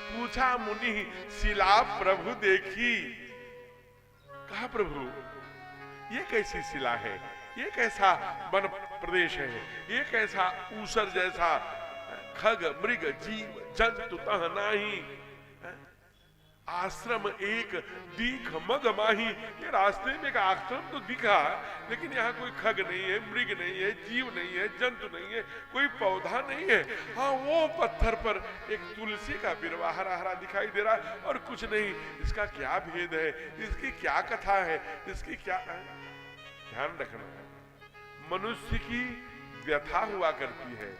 पूछा मुनि शिला प्रभु देखी, कहा प्रभु ये कैसी शिला है, ये कैसा वन प्रदेश है, ये कैसा ऊसर जैसा खग मृग जीव जंतु तह नाही, आश्रम एक दीख मग माही। ये रास्ते में एक आश्रम तो दिखा, लेकिन यहाँ कोई खग नहीं है, मृग नहीं है, जीव नहीं है, जंतु नहीं है, कोई पौधा नहीं है। हाँ, वो पत्थर पर एक तुलसी का बिरवा हरा हरा दिखाई दे रहा है, और कुछ नहीं। इसका क्या भेद है, इसकी क्या कथा है, इसकी क्या? ध्यान रखना, मनुष्य की व्यथा हुआ करती है,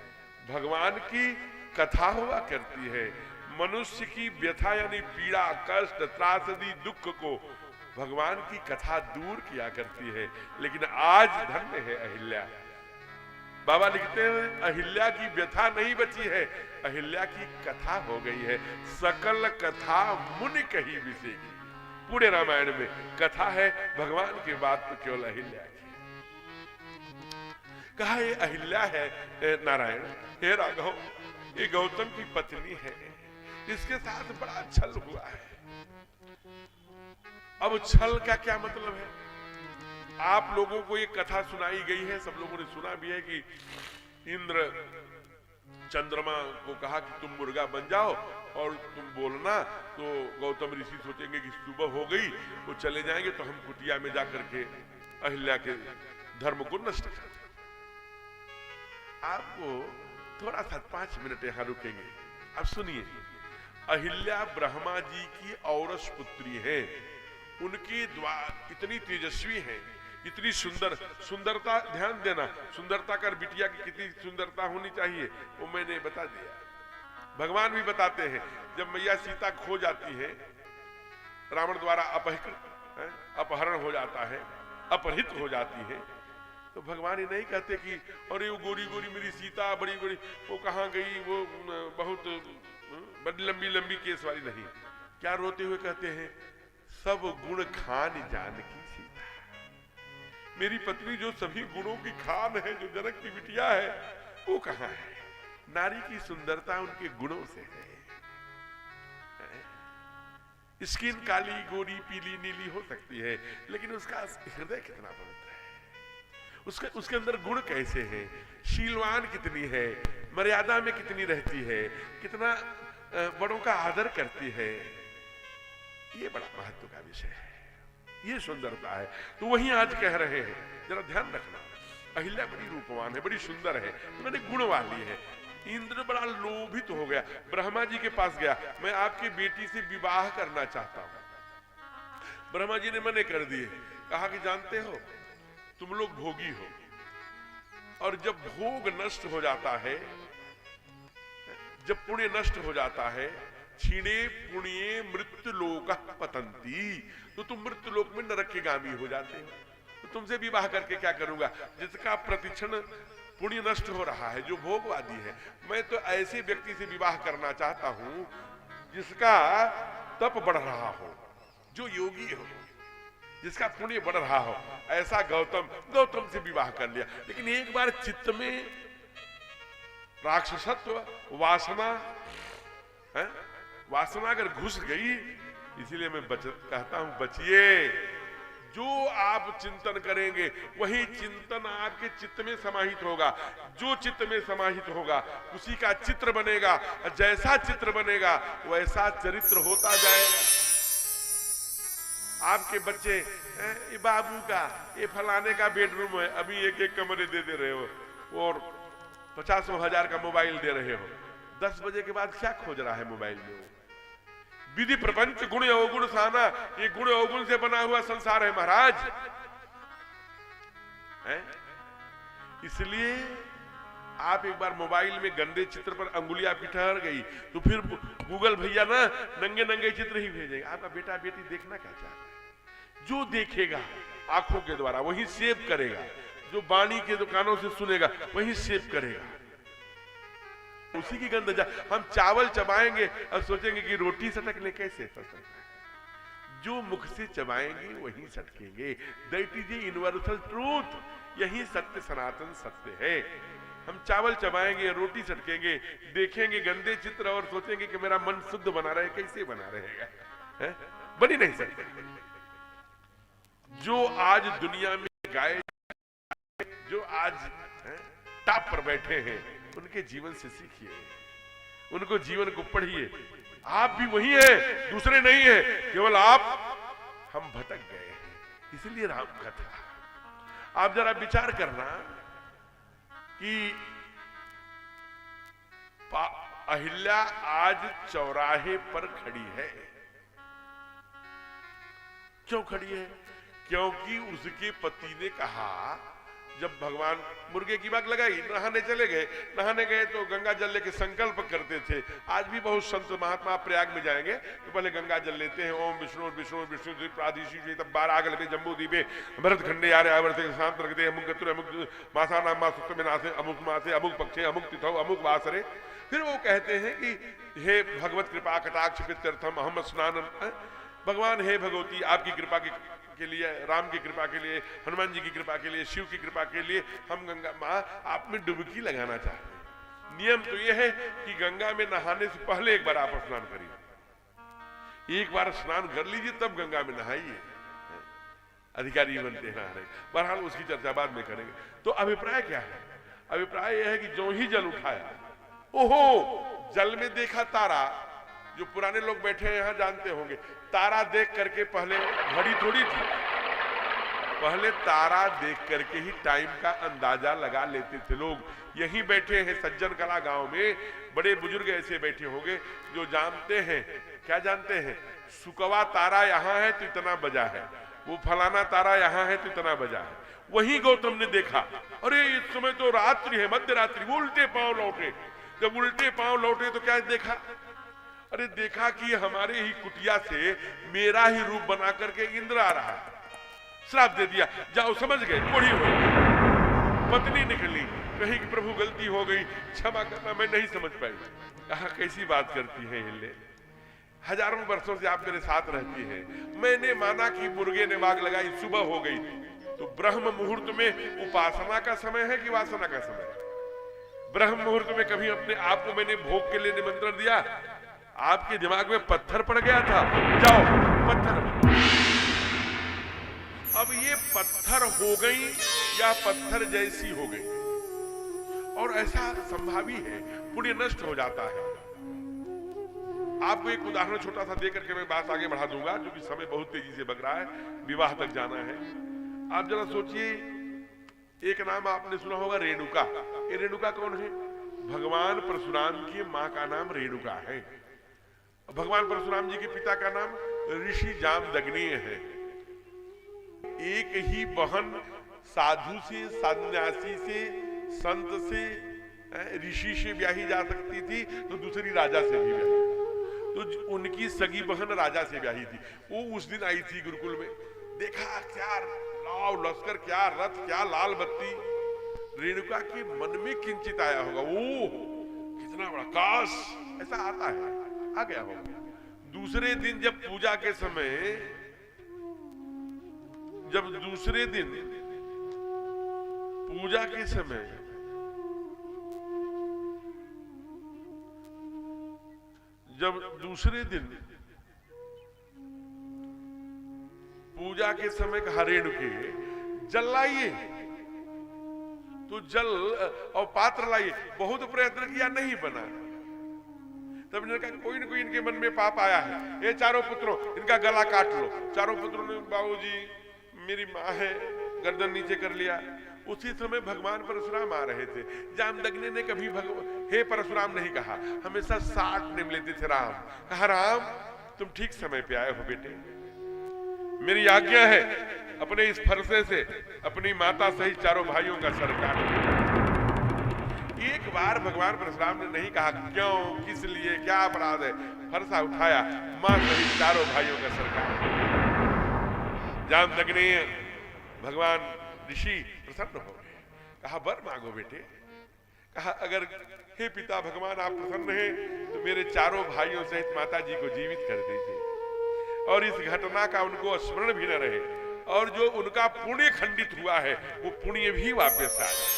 भगवान की कथा हुआ करती है। मनुष्य की व्यथा यानी पीड़ा, कष्ट, त्रासदी, दुख को भगवान की कथा दूर किया करती है। लेकिन आज धन्य है अहिल्या। बाबा लिखते हैं अहिल्या की व्यथा नहीं बची है, अहिल्या की कथा हो गई है। सकल कथा मुनि कही विषय की। पूरे रामायण में कथा है, भगवान की बात तो केवल अहिल्या की। कहा ये अहिल्या है नारायण, हे राघव, ये गौतम की पत्नी है, इसके साथ बड़ा छल हुआ है। अब छल का क्या मतलब है? आप लोगों को ये कथा सुनाई गई है, सब लोगों ने सुना भी है कि इंद्र चंद्रमा को कहा कि तुम मुर्गा बन जाओ और तुम बोलना, तो गौतम ऋषि सोचेंगे कि सुबह हो गई, वो चले जाएंगे तो हम कुटिया में जाकर के अहिल्या के धर्म को नष्ट कर दें। आपको थोड़ा सा 5 मिनट यहां रुकेंगे। अब सुनिए, अहिल्या ब्रह्मा जी की औरस पुत्री है, उनके द्वार इतनी तेजस्वी है, इतनी सुंदरता, ध्यान देना, सुंदरता कर बिटिया की कितनी सुंदरता होनी चाहिए वो मैंने बता दिया। भगवान भी बताते हैं, जब मैया सीता खो जाती है, रावण द्वारा अपहरण हो जाता है, अपहृत हो जाती है, तो भगवान ये नहीं कहते कि अरे वो गोरी गोरी मेरी सीता बड़ी बड़ी वो कहाँ गई, वो बहुत बड़ी लंबी लंबी केस वाली नहीं। क्या रोते हुए कहते हैं, सब गुण खान जानकी सीता, मेरी पत्नी जो सभी गुणों की खान है, जो जनक की बिटिया है, वो कहाँ है? नारी की सुंदरता उनके गुणों से है। स्किन काली गोरी पीली नीली हो सकती है, लेकिन उसका हृदय कितना पवित्र है, उसके अंदर गुण कैसे हैं, शीलवान कितनी है, मर्यादा में कितनी रहती है, कितना बड़ों का आदर करती है, ये बड़ा महत्व का विषय है, ये सुंदरता है। तो वही आज कह रहे हैं, जरा ध्यान रखना, अहिल्या बड़ी रूपवान है, बड़ी सुंदर है, तो मैंने गुण वाली है। इंद्र बड़ा लोभित हो गया, ब्रह्मा जी के पास गया, मैं आपकी बेटी से विवाह करना चाहता हूं। ब्रह्मा जी ने मने कर दिए, कहा कि जानते हो तुम लोग भोगी हो, और जब भोग नष्ट हो जाता है, जब पुण्य नष्ट हो जाता है, क्षीणे पुण्ये मृत्यु लोक पतंती, तो तुम मृत्यु लोक में नरक के गामी हो जाते हो। तो तुमसे विवाह करके क्या करूंगा, जिसका प्रतिक्षण पुण्य नष्ट हो रहा है, जो भोगवादी है। मैं तो ऐसे व्यक्ति से विवाह करना चाहता हूं जिसका तप बढ़ रहा हो, जो योगी हो। जिसका पुण्य बढ़ रहा हो, ऐसा गौतम से विवाह कर लिया। लेकिन एक बार चित्त में राक्षसत्व वासना अगर घुस गई, इसीलिए मैं कहता हूं बचिए। जो आप चिंतन करेंगे वही चिंतन आपके चित्त में समाहित होगा। जो चित्त में समाहित होगा उसी का चित्र बनेगा, जैसा चित्र बनेगा वैसा चरित्र होता जाएगा। आपके बच्चे ये बाबू का, ये फलाने का बेडरूम है, अभी एक एक कमरे दे रहे हो और 50,000 का मोबाइल दे रहे हो। 10 बजे के बाद क्या खोज रहा है मोबाइल में? विधि प्रपंच गुण अवगुण साना, ये गुण अवगुण से बना हुआ संसार है महाराज। इसलिए आप एक बार मोबाइल में गंदे चित्र पर अंगुली आपकी ठहर गई तो फिर गूगल भैया ना नंगे नंगे चित्र ही भेजेंगे। आपका बेटा बेटी देखना क्या चाहता है? जो देखेगा आंखों के द्वारा वही सेव करेगा, जो वाणी के दुकानों से सुनेगा वही सेव करेगा, उसी की गंध। हम चावल चबाएंगे और सोचेंगे कि रोटी सटक ले, कैसे सटक? जो मुख से चबाएंगे वही सटकेंगे। That is a universal truth. यही सत्य, सनातन सत्य है। हम चावल चबाएंगे, रोटी सटकेंगे, देखेंगे गंदे चित्र और सोचेंगे कि मेरा मन शुद्ध बना रहे, कैसे बना रहेगा? बन ही नहीं सकते। जो आज दुनिया में गाए, जो आज टॉप पर बैठे हैं, उनके जीवन से सीखिए, उनको जीवन को पढ़िए। आप भी वही हैं, दूसरे नहीं हैं, केवल आप हम भटक गए हैं। इसलिए राम कथा। आप जरा विचार करना कि अहिल्या आज चौराहे पर खड़ी है। क्यों खड़ी है? क्योंकि उसके पति ने कहा, जब भगवान मुर्गे की बाग लगाई, नहाने चले गए, नहाने गए तो गंगा जल लेके संकल्प करते थे। आज भी बहुत संत महात्मा प्रयाग में जाएंगे तो पहले गंगा जल लेते हैं। ओम विष्णु विष्णु विष्णु प्रादिशी तब 12 आग लगे जम्बू दीपे भरत खंडे यारे आवर्त शांत रखते अमुक गत्र अमुक मासा नाम मा सुक्त में नासे अमुक मासे अमुक पक्षे अमुक तिथौ अमुक वासरे। फिर वो कहते हैं कि हे भगवत कृपा कटाक्ष पित्यर्थम अहम स्नान। भगवान हे भगवती, आपकी कृपा के लिए, राम की कृपा के लिए, हनुमान जी की कृपा के लिए, शिव की कृपा के लिए हम गंगा माँ आप में डुबकी लगाना चाहते हैं। नियम तो यह है कि गंगा में नहाने से पहले एक बार आप स्नान करिए, एक बार स्नान कर लीजिए तब गंगा में नहाइए। अधिकारी बनते हैं। बहरहाल उसकी चर्चा बाद में करेंगे। तो अभिप्राय क्या है? अभिप्राय यह है कि जो ही जल उठाया, ओहो जल में देखा तारा। जो पुराने लोग बैठे हैं यहां जानते होंगे, तारा देख करके पहले घड़ी थोड़ी थी, पहले तारा देख करके ही टाइम का अंदाजा लगा लेते थे लोग। यहीं बैठे हैं सज्जन कला गांव में बड़े बुजुर्ग ऐसे बैठे होंगे जो जानते हैं। क्या जानते हैं? सुकवा तारा यहाँ है तो इतना बजा है, वो फलाना तारा यहाँ है तो इतना बजा है। वही गौतम ने देखा, अरे इस समय तो रात्रि है, मध्य रात्रि। वो उल्टे पांव लौटे। जब उल्टे पांव लौटे तो क्या देखा? अरे देखा कि हमारे ही कुटिया से मेरा ही रूप बना करके इंद्र आ रहा है। श्राप दे दिया, जाओ समझ गए, कोढ़ी हो गई। पत्नी निकली, कहीं कि प्रभु गलती हो गई, क्षमा करना, मैं नहीं समझ पाई। कहा कैसी बात करती है हिले, हजारों वर्षों से आप मेरे साथ रहती है। मैंने माना कि मुर्गे ने बाग लगाई, सुबह हो गई, तो ब्रह्म मुहूर्त में उपासना का समय है कि वासना का समय? ब्रह्म मुहूर्त में कभी अपने आप को मैंने भोग के लिए निमंत्रण दिया? आपके दिमाग में पत्थर पड़ गया था, जाओ पत्थर। अब ये पत्थर हो गई या पत्थर जैसी हो गई? और ऐसा संभावी है, पुण्य नष्ट हो जाता है। आपको एक उदाहरण छोटा सा देकर के मैं बात आगे बढ़ा दूंगा, क्योंकि समय बहुत तेजी से बग रहा है, विवाह तक जाना है। आप जरा सोचिए, एक नाम आपने सुना होगा रेणुका। ये रेणुका कौन है? भगवान परशुराम की मां का नाम रेणुका है। भगवान परशुराम जी के पिता का नाम ऋषि जामदग्नि है। एक ही बहन साधु से, सन्यासी से, संत से, ऋषि से ब्याही जा सकती थी, तो दूसरी राजा से भी ब्याही। तो उनकी सगी बहन राजा से ब्याही थी। वो उस दिन आई थी गुरुकुल में, देखा क्या लाव लश्कर, क्या रथ, क्या लाल बत्ती। रेणुका के मन में किंचित आया होगा, ओ कितना बड़ा, काश ऐसा आता है, आ गया होगा। दूसरे दिन जब पूजा के समय जब दूसरे दिन पूजा के समय पूजा के समय कहा रेणुके जल लाइए, तो जल और पात्र लाइए। बहुत प्रयत्न किया, नहीं बना। तब इन्होंने कहा कोई न कोई इनके मन में पाप आया है, ये चारों पुत्रों इनका गला काट लो। चारों पुत्रों ने बाबूजी मेरी माँ है, गर्दन नीचे कर लिया। उसी समय भगवान परशुराम आ रहे थे। जामदग्नि ने कभी हे परशुराम नहीं कहा, हमेशा 60 नेम लेते थे राम। कहा राम तुम ठीक समय पे आए हो बेटे, मेरी आज्ञा है अपने इस फरसे से अपनी माता सहित चारों भाइयों का सर काट। एक बार भगवान परशुराम ने नहीं कहा क्यों, किस लिए, क्या अपराध है। फरसा उठाया, मां सहित चारों भाइयों का सर काट। जामदग्नि भगवान ऋषि प्रसन्न हो गए। कहा वर मांगो बेटे। कहा अगर हे पिता भगवान आप प्रसन्न हैं तो मेरे चारों भाइयों सहित माता जी को जीवित कर दीजिए और इस घटना का उनको स्मरण भी न रहे, और जो उनका पुण्य खंडित हुआ है वो पुण्य भी वापस आ जाए।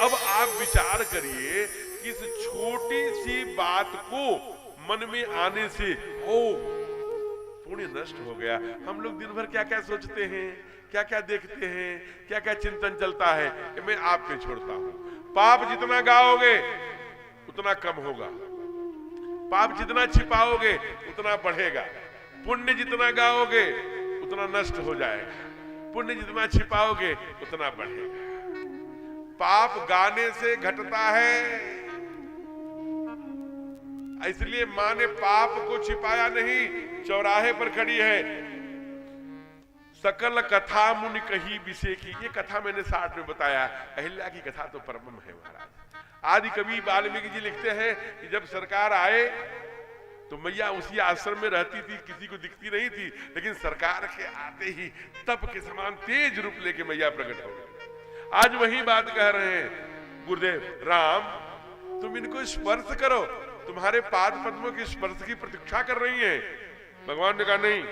अब आप विचार करिए, इस छोटी सी बात को मन में आने से ओ पुण्य नष्ट हो गया। हम लोग दिन भर क्या क्या सोचते हैं, क्या क्या देखते हैं, क्या क्या चिंतन चलता है, मैं आप पे छोड़ता हूं। पाप जितना गाओगे उतना कम होगा, पाप जितना छिपाओगे उतना बढ़ेगा। पुण्य जितना गाओगे उतना नष्ट हो जाएगा, पुण्य जितना छिपाओगे उतना बढ़ेगा। पाप गाने से घटता है, इसलिए मां ने पाप को छिपाया नहीं, चौराहे पर खड़ी है। सकल कथा मुनि कही विषय की, ये कथा मैंने 60 में बताया। अहिल्या की कथा तो परम है महाराज। आदि कवि वाल्मीकि जी लिखते हैं कि जब सरकार आए तो मैया उसी आश्रम में रहती थी, किसी को दिखती नहीं थी, लेकिन सरकार के आते ही तप के समान तेज रूप लेके मैया प्रकट हो गई। आज वही बात कह रहे हैं गुरुदेव राम, तुम इनको स्पर्श करो, तुम्हारे पाद पद्मों के स्पर्श की प्रतीक्षा कर रही हैं। भगवान ने कहा नहीं,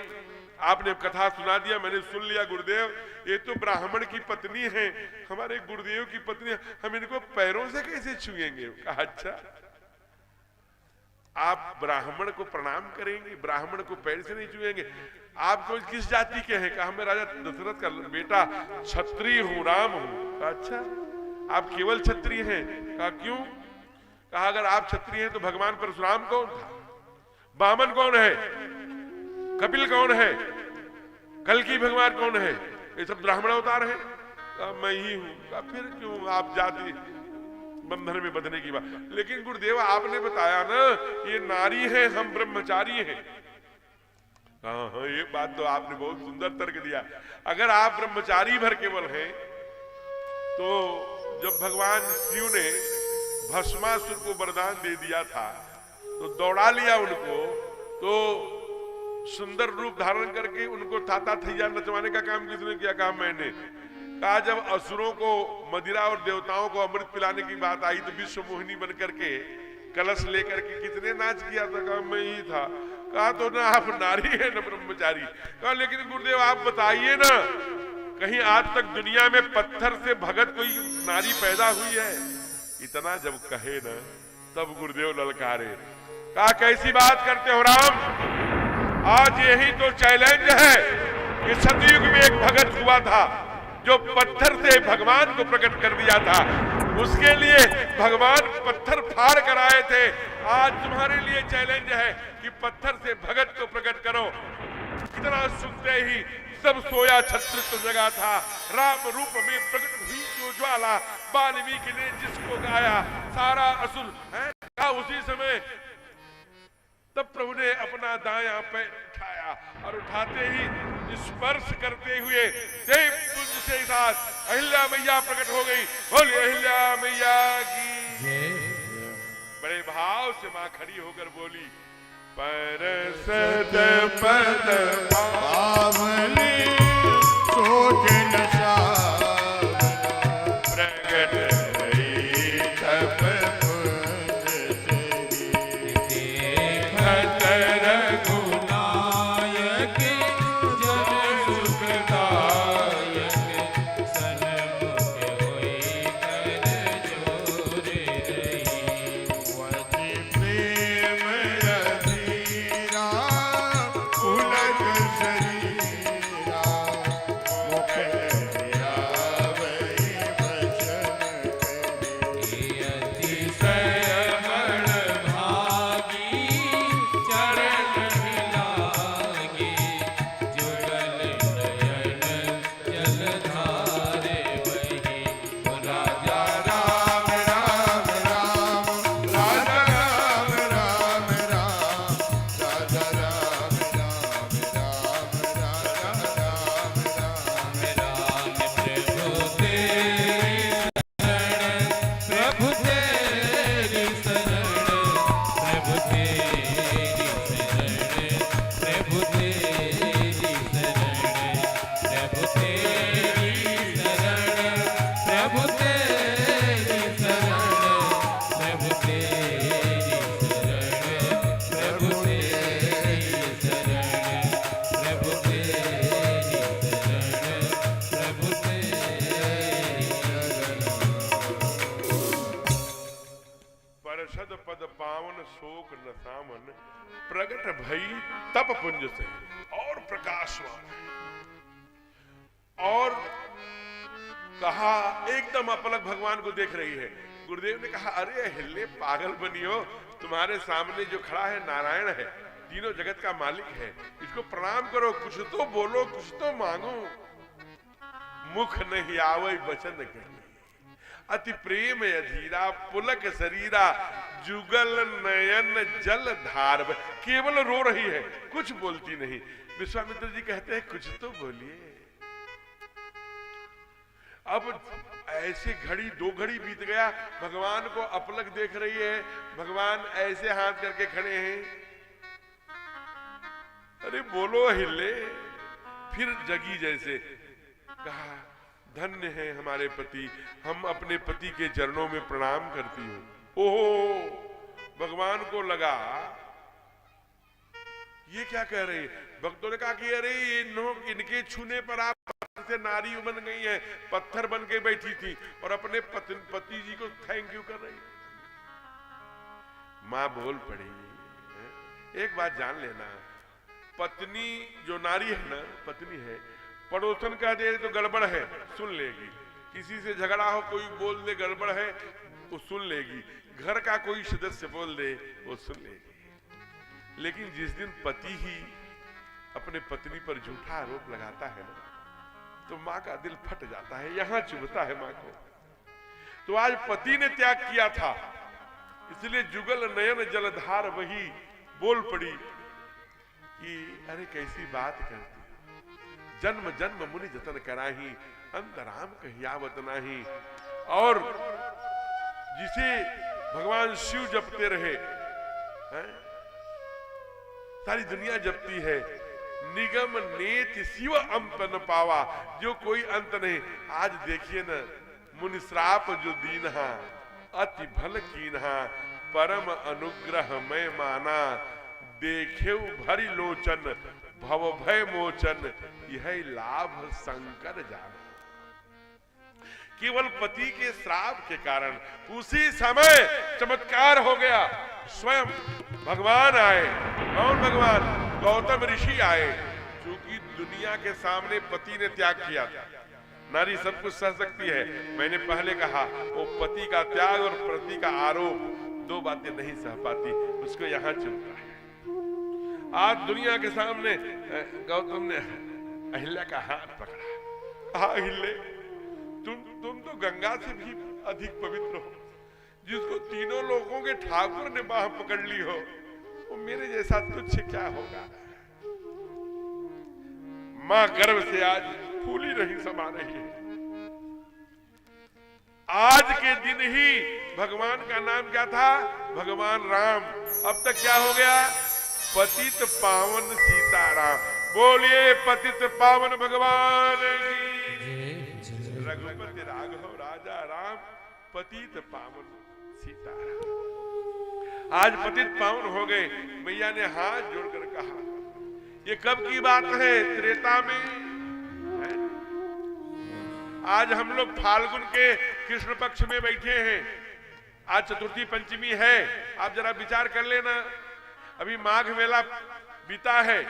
आपने कथा सुना दिया, मैंने सुन लिया गुरुदेव, ये तो ब्राह्मण की पत्नी है, हमारे गुरुदेव की पत्नी है, हम इनको पैरों से कैसे छुएंगे। कहा अच्छा आप ब्राह्मण को प्रणाम करेंगे, ब्राह्मण को पैर से नहीं छुएंगे। आप तो किस जाति के हैं। कहा मैं राजा दशरथ का बेटा क्षत्रिय हूं, राम हूं। कहा अच्छा आप केवल क्षत्रिय हैं। कहा क्यों। कहा अगर आप क्षत्रिय हैं तो भगवान परशुराम कौन था, वामन कौन है, कपिल कौन है, कल्कि भगवान कौन है, ये सब ब्राह्मण अवतार है। कहा मैं ही हूं। कहा फिर क्यों आप जाति बंधन में बंधने की बात। लेकिन गुरुदेव आपने बताया ना ये नारी है, हम ब्रह्मचारी हैं। हाँ ये बात तो आपने बहुत सुंदर तर्क दिया। अगर आप ब्रह्मचारी भर केवल हैं तो जब भगवान शिव ने भस्मासुर को वरदान दे दिया था तो दौड़ा लिया उनको, तो सुंदर रूप धारण करके उनको थाता थैया नचवाने का काम किसने किया। कहा मैंने। कहा जब असुरों को मदिरा और देवताओं को अमृत पिलाने की बात आई तो विश्व मोहिनी बन करके कलश लेकर के किसने नाच किया था। कहा मैं ही था। कहा तो ना आप नारी है न ब्रह्मचारी। कहा लेकिन गुरुदेव आप बताइए ना, कहीं आज तक दुनिया में पत्थर से भगत कोई नारी पैदा हुई है। इतना जब कहे ना तब गुरुदेव ललकारे। कहा कैसी बात करते हो राम, आज यही तो चैलेंज है कि सतयुग में एक भगत हुआ था जो पत्थर से भगवान को प्रकट कर दिया था, उसके लिए भगवान पत्थर फाड़ कर आए थे। आज तुम्हारे लिए चैलेंज है कि पत्थर से भगत को प्रकट करो। इतना सुनते ही सब सोया छत्रित जगा था, राम रूप में प्रकट हुई जो ज्वाला, वाल्मीकि ने जिसको गाया सारा असुर है। उसी समय तब प्रभु ने अपना दायां पैर उठाया और उठाते ही स्पर्श करते हुए देव पुंज से साथ अहिल्या मैया प्रकट हो गई। बोलिए अहिल्या मैया की। बड़े भाव से मां खड़ी होकर बोली, परसत पद पावनी सोच न प्रकट पद पद पावन शोक न सामन, प्रगट भई तप पुंज से और प्रकाशवान है। और कहा एकदम अपलक भगवान को देख रही है। गुरुदेव ने कहा अरे हिले पागल बनी हो, तुम्हारे सामने जो खड़ा है नारायण है, तीनों जगत का मालिक है, इसको प्रणाम करो, कुछ तो बोलो, कुछ तो मांगो। मुख नहीं आवै वचन कही, अति प्रेम अधीरा, पुलक शरीरा, जुगल नयन जल धार। केवल रो रही है, कुछ बोलती नहीं। विश्वामित्र जी कहते हैं कुछ तो बोलिए। अब ऐसे घड़ी दो घड़ी बीत गया, भगवान को अपलक देख रही है, भगवान ऐसे हाथ करके खड़े हैं। अरे बोलो हिले। फिर जगी जैसे, कहा धन्य है हमारे पति, हम अपने पति के चरणों में प्रणाम करती हूं। ओहो, भगवान को लगा ये क्या कह रही है। भक्तों ने कहा कि अरे इनके छूने पर आप से नारी बन गई है, पत्थर बन के बैठी थी और अपने पति जी को थैंक यू कर रही है। मां बोल पड़ी, एक बात जान लेना, पत्नी जो नारी है ना, पत्नी है, पड़ोसन कह दे तो गड़बड़ है सुन लेगी, किसी से झगड़ा हो कोई बोल दे गड़बड़ है वो सुन लेगी, घर का कोई सदस्य बोल दे वो सुन लेगी। लेकिन जिस दिन पति ही अपने पत्नी पर झूठा आरोप लगाता है ना, तो माँ का दिल फट जाता है, यहां चुभता है माँ को। तो आज पति ने त्याग किया था, इसलिए जुगल नयन जलधार वही बोल पड़ी कि अरे कैसी बात करती, जन्म जन्म मुनि जतन कराही, अंतराम कहियावत नाही। और जिसे भगवान शिव जपते रहे हैं? सारी दुनिया जपती है, निगम नेत शिव अंत न पावा, जो कोई अंत नहीं। आज देखिए न, मुनि श्राप जो दीनहा, अति भल कीन्हा, परम अनुग्रह मैं माना, देखे भरी लोचन भव भय मोचन, यह लाभ शंकर जाना। केवल पति के श्राप के कारण उसी समय चमत्कार हो गया, स्वयं भगवान आए। कौन भगवान? गौतम ऋषि आए, क्योंकि दुनिया के सामने पति ने त्याग किया था। नारी सब कुछ सह सकती है, मैंने पहले कहा वो पति का त्याग और पति का आरोप दो बातें नहीं सह पाती, उसको यहां चुनता है। आज दुनिया के सामने गौतम ने अहिल्या का हाथ पकड़ा। अहिल्ये, तुम तो गंगा से भी अधिक पवित्र हो, जिसको तीनों लोगों के ठाकुर ने बाह पकड़ ली हो, वो मेरे जैसा तुच्छ क्या होगा। मां गर्भ से आज फूली नहीं समा रही है। आज के दिन ही भगवान का नाम क्या था? भगवान राम। अब तक क्या हो गया? पतित पावन सीताराम। बोलिए पतित पावन भगवान की। रघुपति राघव राजा राम, पतित पावन सीताराम। आज पतित पावन हो गए। मैया ने हाथ जोड़कर कहा, ये कब की बात है? त्रेता में है? आज हम लोग फाल्गुन के कृष्ण पक्ष में बैठे हैं। आज चतुर्थी पंचमी है। आप जरा विचार कर लेना, अभी माघ मेला बीता है,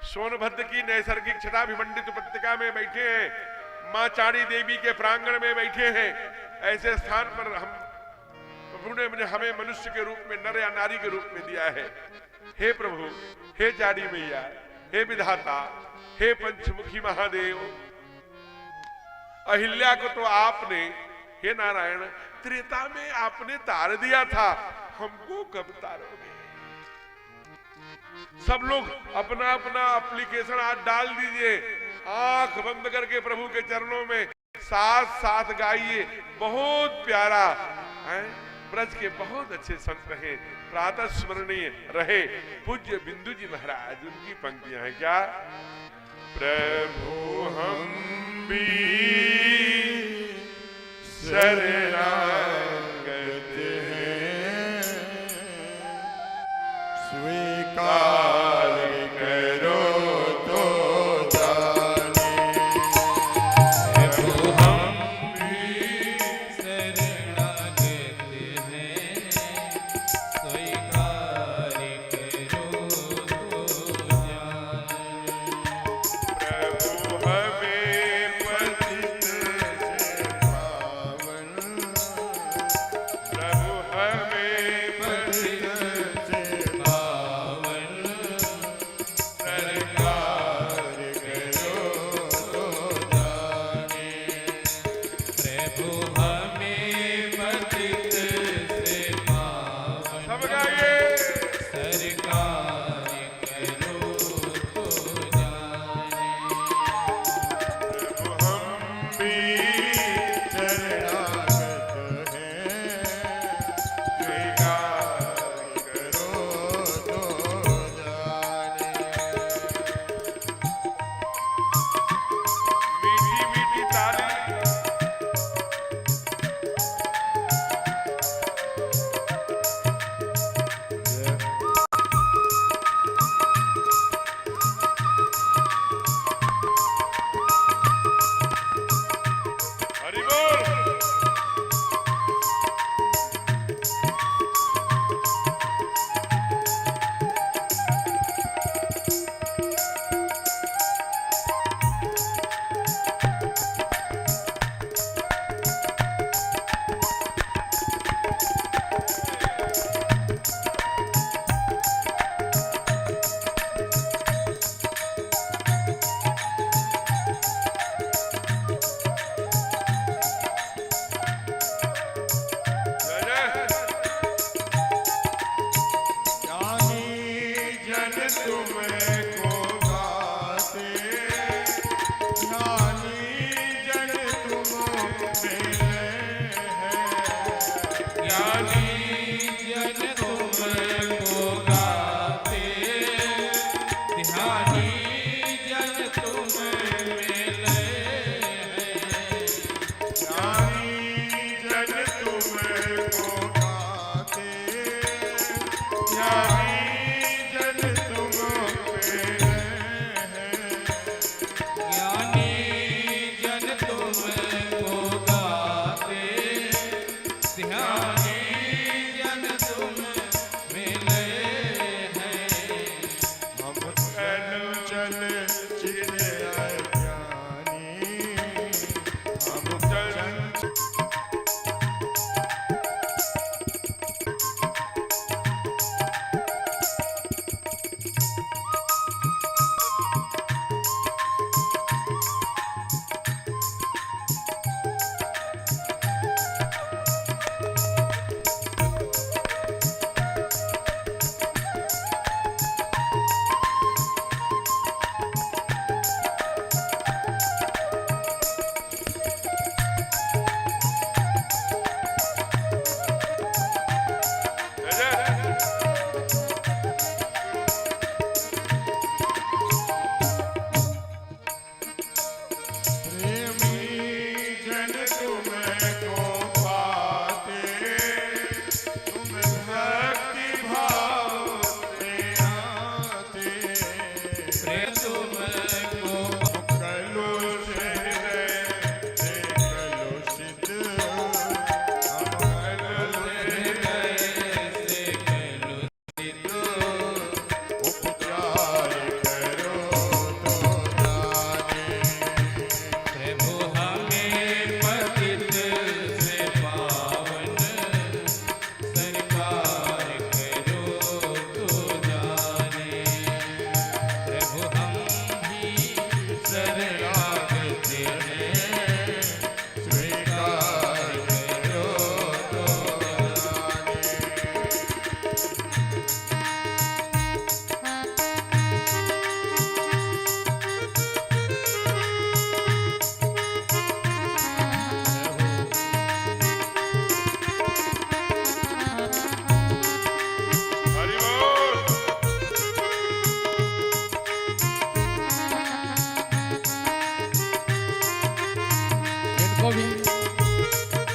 सोनभद्र की नैसर्गिक छटाभिमंडित उपत्यका में बैठे हैं, मां चाणी देवी के प्रांगण में बैठे हैं। ऐसे स्थान पर प्रभु ने हमें मनुष्य के रूप में, नर या नारी के रूप में दिया है। हे प्रभु, हे चाणी मैया, हे विधाता, हे पंचमुखी महादेव, अहिल्या को तो आपने, हे नारायण, त्रेता में आपने तार दिया था, हमको कब तारोगे? सब लोग अपना अपना एप्लीकेशन आज डाल दीजिए, आंख बंद करके प्रभु के चरणों में साथ साथ गाइए। बहुत प्यारा है, ब्रज के बहुत अच्छे संत रहे, प्रातः स्मरणीय रहे पूज्य बिंदु जी महाराज। उनकी पंक्तियां हैं क्या? प्रभु हम भी शरणागत हैं, स्वीकार करो तो जाने। प्रभु हम भी शरणागत हैं, तुमको गाते, ज्ञानी जन तुम मिले हैं, ज्ञानी जन तुमको गाते, ध्यानी जन तुम मिले हैं, ज्ञानी जन तुमको गाते, ज्ञानी जन तुम मिले हैं, ज्ञानी जन तुमको गाते, ध्यानी जन तुम मिले हैं। हम चंचल चित अज्ञानी, हम चंचल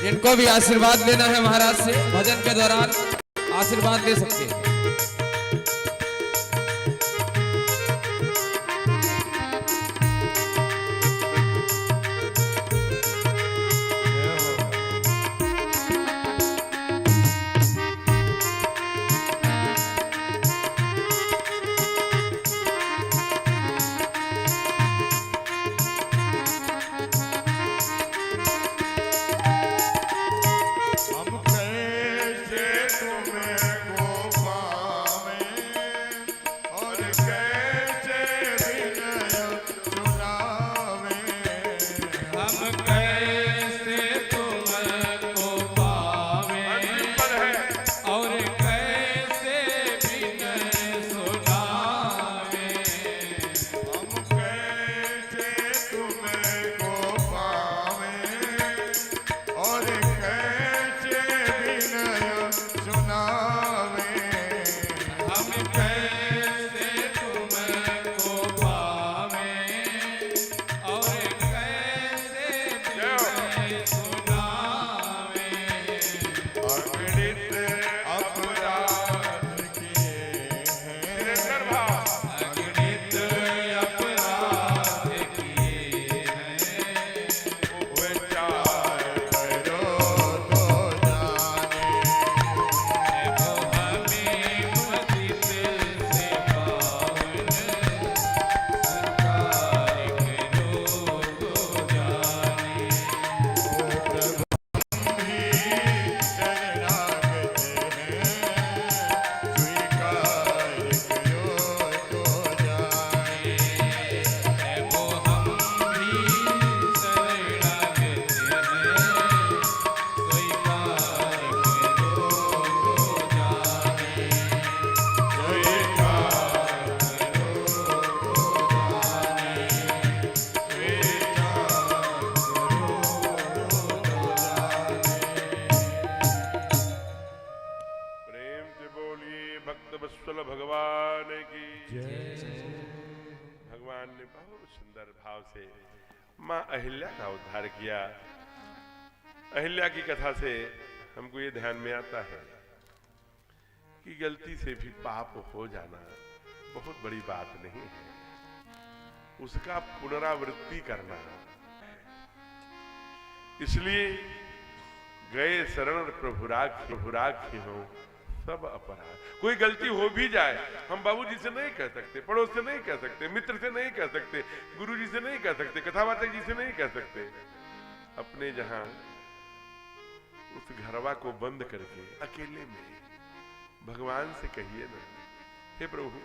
इनको भी आशीर्वाद लेना है महाराज से। भजन के दौरान आशीर्वाद ले सकते हैं। हम कैसे तुम्हें को भक्त वत्सल भगवान की भगवान ने बहुत सुंदर भाव से मां अहिल्या का उद्धार किया। अहिल्या की कथा से हमको ये ध्यान में आता है कि गलती से भी पाप हो जाना बहुत बड़ी बात नहीं है, उसका पुनरावृत्ति करना। इसलिए गए शरण प्रभु राखी हो सब अपराध। कोई गलती हो भी जाए, हम बाबूजी से नहीं कह सकते, पड़ोस से नहीं कह सकते, मित्र से नहीं कह सकते, गुरुजी से नहीं कह सकते, कथावाचक जी से नहीं कह सकते, अपने जहां उस घरवा को बंद करके अकेले में भगवान से कहिए ना, हे प्रभु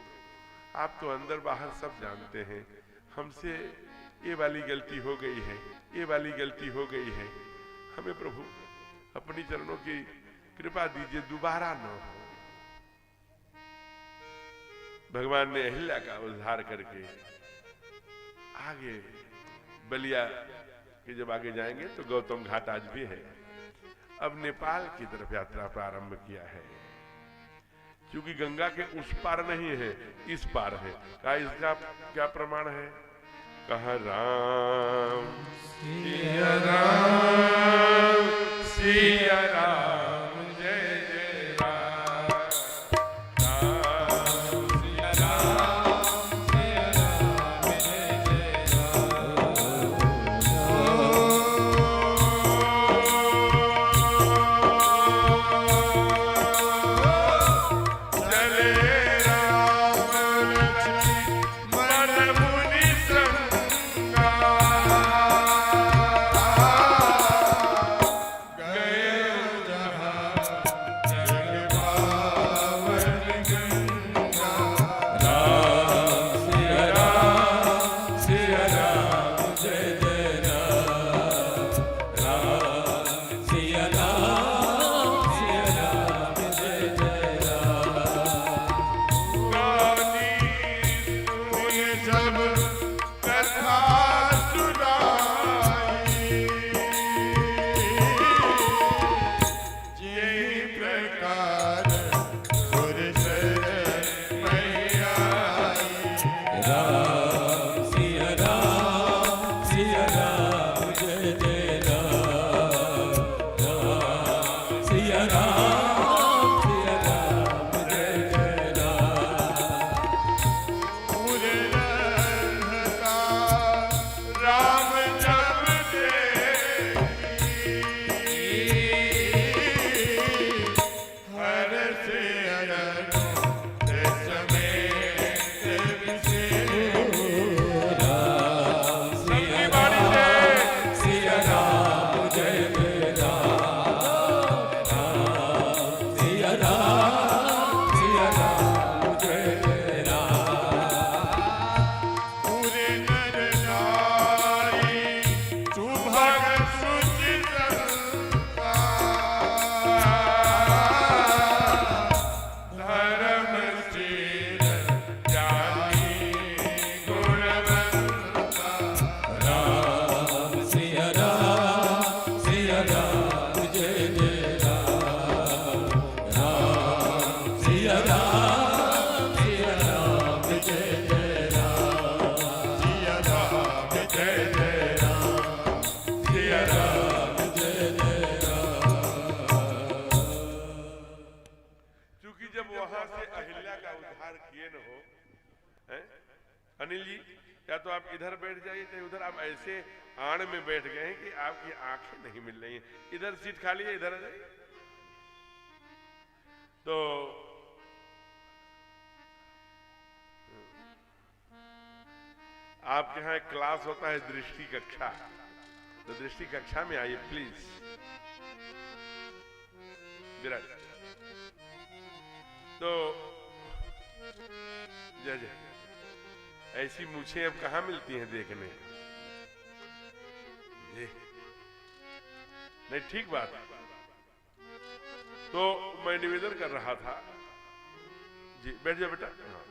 आप तो अंदर बाहर सब जानते हैं, हमसे ये वाली गलती हो गई है, ये वाली गलती हो गई है, हमें प्रभु अपनी चरणों की कृपा दीजिए, दोबारा न हो। भगवान ने अहिल्या का उद्धार करके आगे बलिया के जब आगे जाएंगे तो गौतम घाट आज भी है। अब नेपाल की तरफ यात्रा प्रारंभ किया है, क्योंकि गंगा के उस पार नहीं है, इस पार है। कहा इसका क्या प्रमाण है? कहा राम सिया राम सिया राम जय जय राम, राम सिया राम सिया राम जय जय अनिल जी, या तो आप इधर बैठ जाइए चाहे उधर। आप ऐसे आड़ में बैठ गए हैं कि आपकी आंखें नहीं मिल रही हैं। इधर सीट खाली है, इधर आ जाइए। तो आपके यहाँ एक क्लास होता है दृष्टि कक्षा, तो दृष्टि कक्षा में आइए प्लीज। विराट तो जय जय। ऐसी मूछें अब कहां मिलती हैं देखने? नहीं, ठीक बात। तो मैं निवेदन कर रहा था जी, बैठ जाओ बेटा। हाँ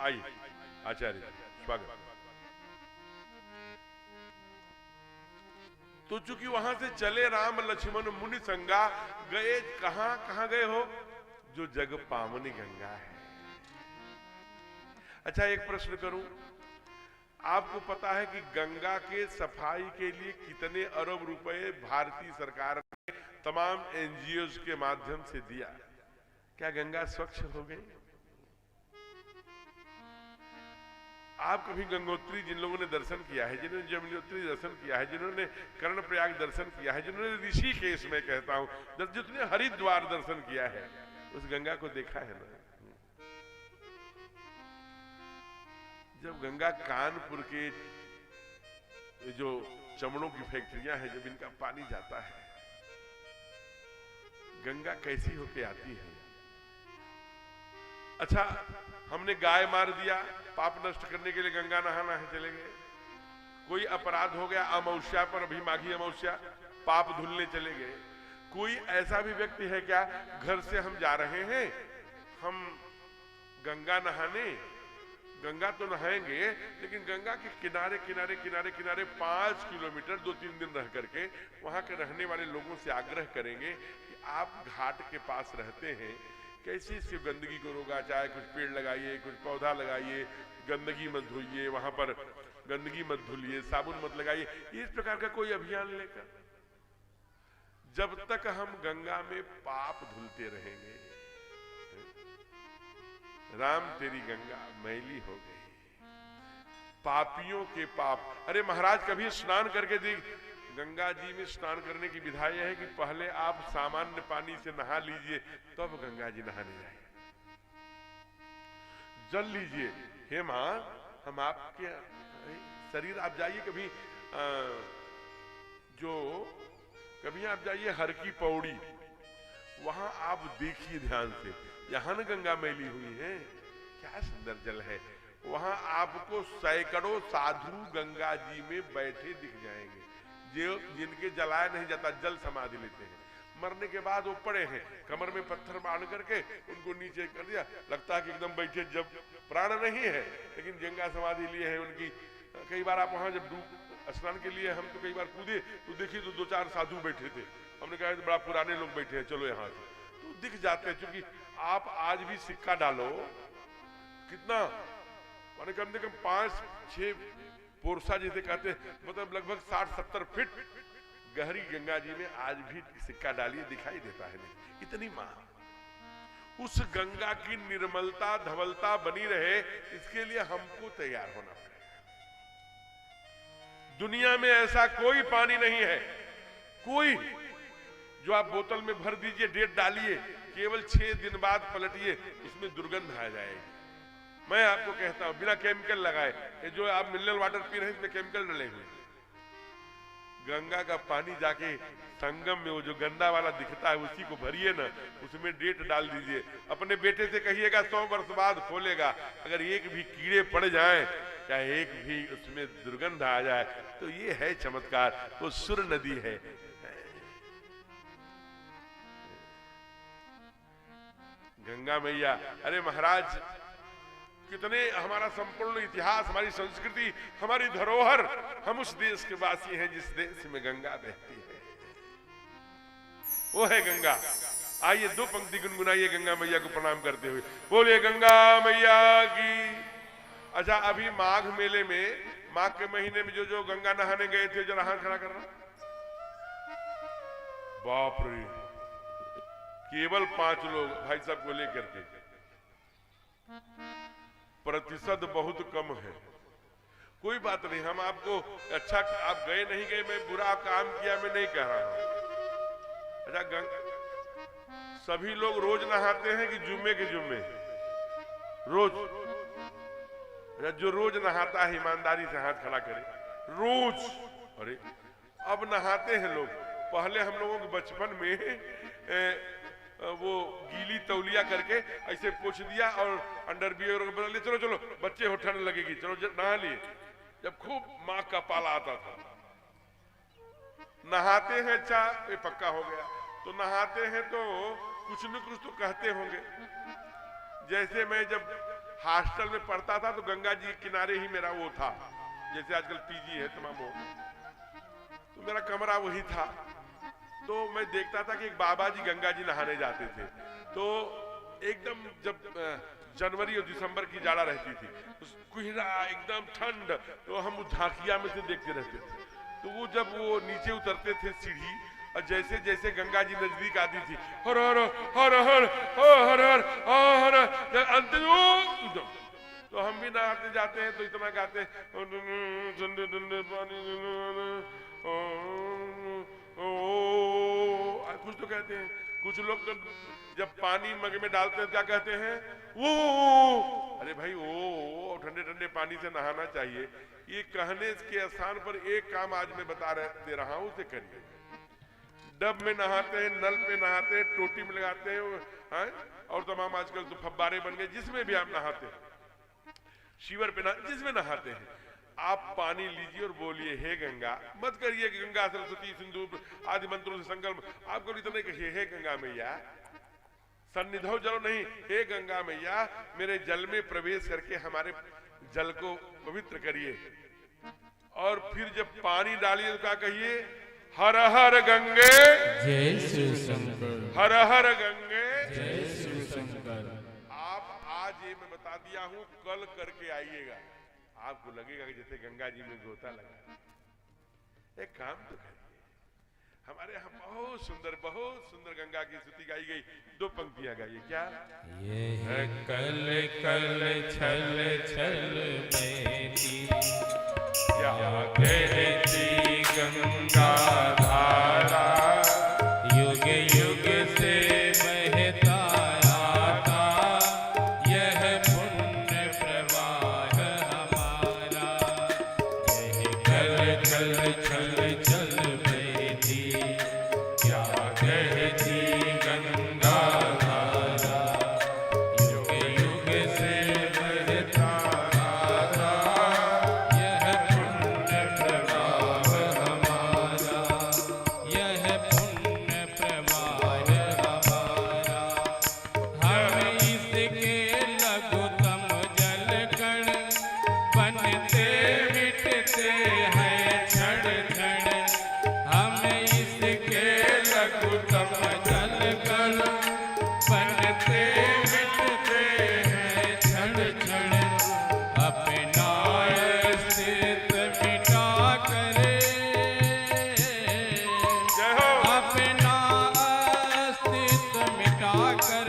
आइए आचार्य जी, स्वागत। तो चूंकि वहां से चले राम लक्ष्मण मुनि संगा, गए कहां गए हो? जो जग पावनी गंगा है। अच्छा, एक प्रश्न करूं, आपको पता है कि गंगा के सफाई के लिए कितने अरब रुपए भारतीय सरकार ने तमाम एनजीओ के माध्यम से दिया? क्या गंगा स्वच्छ हो गई? आप कभी गंगोत्री, जिन लोगों ने दर्शन किया है, जिन्होंने जमुनोत्री दर्शन किया है, जिन्होंने कर्णप्रयाग दर्शन किया है, जिन्होंने ऋषिकेश में कहता हूं, जितने हरिद्वार दर्शन किया है, उस गंगा को देखा है ना? जब गंगा कानपुर के जो चमड़ों की फैक्ट्रियां हैं, जब इनका पानी जाता है, गंगा कैसी होके आती है? अच्छा, हमने गाय मार दिया, पाप नष्ट करने के लिए गंगा नहाना है, चले गए। कोई अपराध हो गया अमावस्या पर, अभी माघी अमावस्या, पाप धुलने चले गए। कोई ऐसा भी व्यक्ति है क्या, घर से हम जा रहे हैं, हम गंगा नहाने, गंगा तो नहाएंगे, लेकिन गंगा के किनारे किनारे किनारे किनारे 5 किलोमीटर 2-3 दिन रह करके वहां के रहने वाले लोगों से आग्रह करेंगे कि आप घाट के पास रहते हैं, कैसे सिर्फ गंदगी को रोका जाए, कुछ पेड़ लगाइए, कुछ पौधा लगाइए, गंदगी मत धोइए, वहां पर गंदगी मत धुलिए, साबुन मत लगाइए, इस प्रकार का कोई अभियान लेकर जब तक हम गंगा में पाप धुलते रहेंगे, राम तेरी गंगा मैली हो गई, पापियों के पाप। अरे महाराज, कभी स्नान करके देख, गंगा जी में स्नान करने की विधा यह है कि पहले आप सामान्य पानी से नहा लीजिए, तब तो गंगा जी नहाने जाए, जल लीजिए। हे मां, हम आपके शरीर, आप जाइए कभी कभी आप जाइए हर की पौड़ी, वहां आप देखिए ध्यान से, यहां न गंगा मैली हुई है, क्या सुंदर जल है। वहां आपको सैकड़ों साधु गंगा जी में बैठे दिख जाएंगे, जो जिनके जलाया नहीं जाता, जल समाधि लेते हैं, मरने के बाद वो पड़े हैं, कमर में पत्थर बांध करके उनको नीचे कर दिया, लगता है कि एकदम बैठे, जब प्राण नहीं है, लेकिन गंगा समाधि लिए है उनकी। कई बार आप वहां जब स्नान के लिए हम तो कई बार कूदे तो देखिए तो 2-4 साधु बैठे थे, हमने कहा बड़ा पुराने लोग बैठे हैं, चलो यहाँ से, तो दिख जाते हैं। क्योंकि आप आज भी सिक्का डालो, कितना माने कम से कम 5-6 पोरसा जिसे कहते हैं, मतलब लगभग 60-70 फीट गहरी गंगा जी में आज भी सिक्का डालिए, दिखाई देता है नहीं, इतनी मां। उस गंगा की निर्मलता धवलता बनी रहे, इसके लिए हमको तैयार होना पड़ेगा। दुनिया में ऐसा कोई पानी नहीं है, कोई, जो आप बोतल में भर दीजिए, डेट डालिए, केवल 6 दिन बाद पलटिए, इसमें दुर्गंध आ जाएगी। मैं आपको कहता हूं, बिना केमिकल लगाए, जो आप मिनरल वाटर पी रहे हैं इसमें केमिकल डले हुए। गंगा का पानी जाके संगम में वो जो गंदा वाला दिखता है, उसी को भरिए ना, उसमें डेट डाल दीजिए, अपने बेटे से कहिएगा 100 वर्ष बाद खोलेगा, अगर एक भी कीड़े पड़ जाएं, चाहे एक भी उसमें दुर्गंध आ जाए, तो ये है चमत्कार, वो सुर नदी है। गंगा मैया, अरे महाराज, कितने हमारा संपूर्ण इतिहास, हमारी संस्कृति, हमारी धरोहर, हम उस देश के वासी हैं जिस देश में गंगा बहती है, वो है गंगा। आइए 2 पंक्ति गुनगुनाइए गंगा मैया को प्रणाम करते हुए, बोलिए गंगा मैया की। अच्छा, अभी माघ मेले में, माघ के महीने में जो गंगा नहाने गए थे, जरा हाथ खड़ा करना। बाप रे, केवल 5 लोग भाई साहब को लेकर के, प्रतिशत बहुत कम है। कोई बात नहीं, हम आपको अच्छा, आप गए नहीं गए, मैं बुरा काम किया मैं नहीं कह रहा हूं। अच्छा, सभी लोग रोज नहाते हैं कि जुम्मे के जुम्मे? रोज। जो रोज नहाता है ईमानदारी से हाथ खड़ा करे, रोज। अरे अब नहाते हैं लोग, पहले हम लोगों के बचपन में वो गीली तौलिया करके ऐसे पोंछ दिया और अंडरवियर बदल लिया, चलो चलो बच्चे हो, ठंड लगेगी, चलो नहा लिए। जब खूब माँ का पाला आता था, नहाते हैं, अच्छा ये पक्का हो गया, तो नहाते हैं तो कुछ न कुछ तो कहते होंगे। जैसे मैं जब हॉस्टल में पढ़ता था तो गंगा जी के किनारे ही मेरा वो था, जैसे आजकल पीजी है तमाम हो, तो मेरा कमरा वही था। तो मैं देखता था कि एक बाबा जी गंगा जी नहाने जाते थे, तो एकदम जब जनवरी और दिसंबर की जाड़ा रहती थी, कुहरा एकदम ठंड, तो हम उस झांकिया में से देखते रहते थे। तो वो जब वो नीचे उतरते थे सीढ़ी, और जैसे जैसे गंगा जी नजदीक आती थी, हर हर हर हर हर हर हर अंतिम, तो हम भी नहाते जाते हैं तो इतना गाते हैं, कुछ तो कहते हैं, कुछ लोग जब पानी मग में डालते हैं क्या कहते हैं, वो अरे भाई वो ठंडे ठंडे पानी से नहाना चाहिए। ये कहने के स्थान पर एक काम आज मैं दे रहा हूं, उसे करिए। डब में नहाते हैं, नल पे नहाते हैं, टोटी में लगाते हैं, और तमाम आजकल तो फब्बारे बन गए, जिसमें भी आप नहाते हैं, शिवर पे जिसमें नहाते हैं, आप पानी लीजिए और बोलिए हे गंगा। मत करिए कि गंगा सरस्वती सिंधु आदि मंत्रों से संकल्प, आपको इतना कहिए हे गंगा मैया, सन्निधौ जल नहीं, हे गंगा मैया मेरे जल में प्रवेश करके हमारे जल को पवित्र करिए। और फिर जब पानी डालिए तो क्या कहिए, हर हर गंगे जय शिव शंकर, हर हर गंगे जय शिव शंकर। आप आज ये मैं बता दिया हूं, कल करके आइएगा, आपको लगेगा कि जैसे गंगा जी में गोता लगा। एक काम तो करिए, हमारे यहाँ बहुत सुंदर गंगा की स्तुति गाई गई, 2 पंक्तियां गाइए। क्या ये है कल कल छल छल बहती, क्या कहती गंगा धारा, युग युग से बहता आता, यह पुण्य प्रवाह हमारा। यह कल कल छल छल बहती, क्या कहती गंगा धारा, युग युग से बहता आता, यह पुण्य प्रवाह हमारा, यह पुण्य प्रवाह हमारा। हम इसके लघुतम जल कण, बनते मिटते हैं क्षण क्षण। हम इसके लघुतम जल कण, बनते मिटते हैं क्षण क्षण। अपना अस्तित्व मिटा करे, जय हो। अपना अस्तित्व मिटा कर,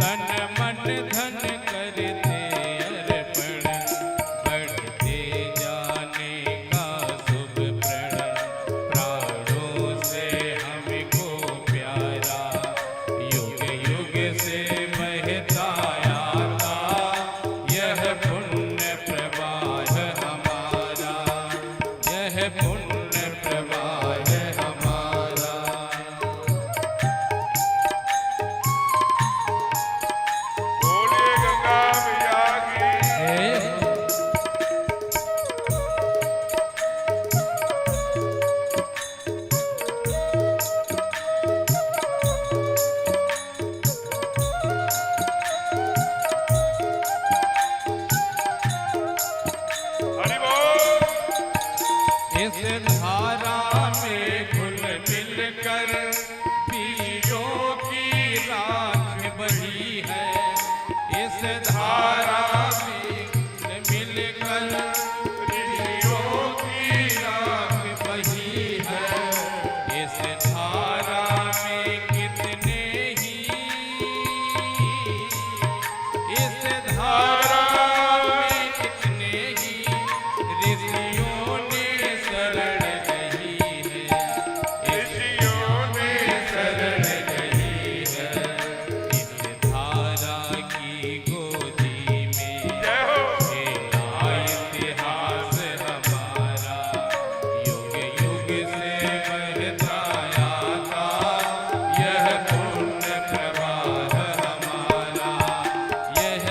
तन मन धन करते अर्पण। बढ़ते जाने का शुभ प्रण, प्राणों से हमको प्यारा, युग युग से बहता आता, यह पुण्य प्रवाह हमारा, यह पुण्य प्रवाह हमारा। बोलिए गंगा मैया की। हरि बोल। इस धारा में घुल मिल कर पीरों की राख बही है। इस धारा में घुल मिल कर पीरों की राख बही है। इस धारा में कितने ही, इस धारा में कितने ही ऋषियों ने शरण गई है, ऋषियों ने शरण गई है। इस धारा की गोदी में जय हो। खेला इतिहास हमारा, युग युग से बहता आता, यह पुण्य प्रवाह हमारा, यह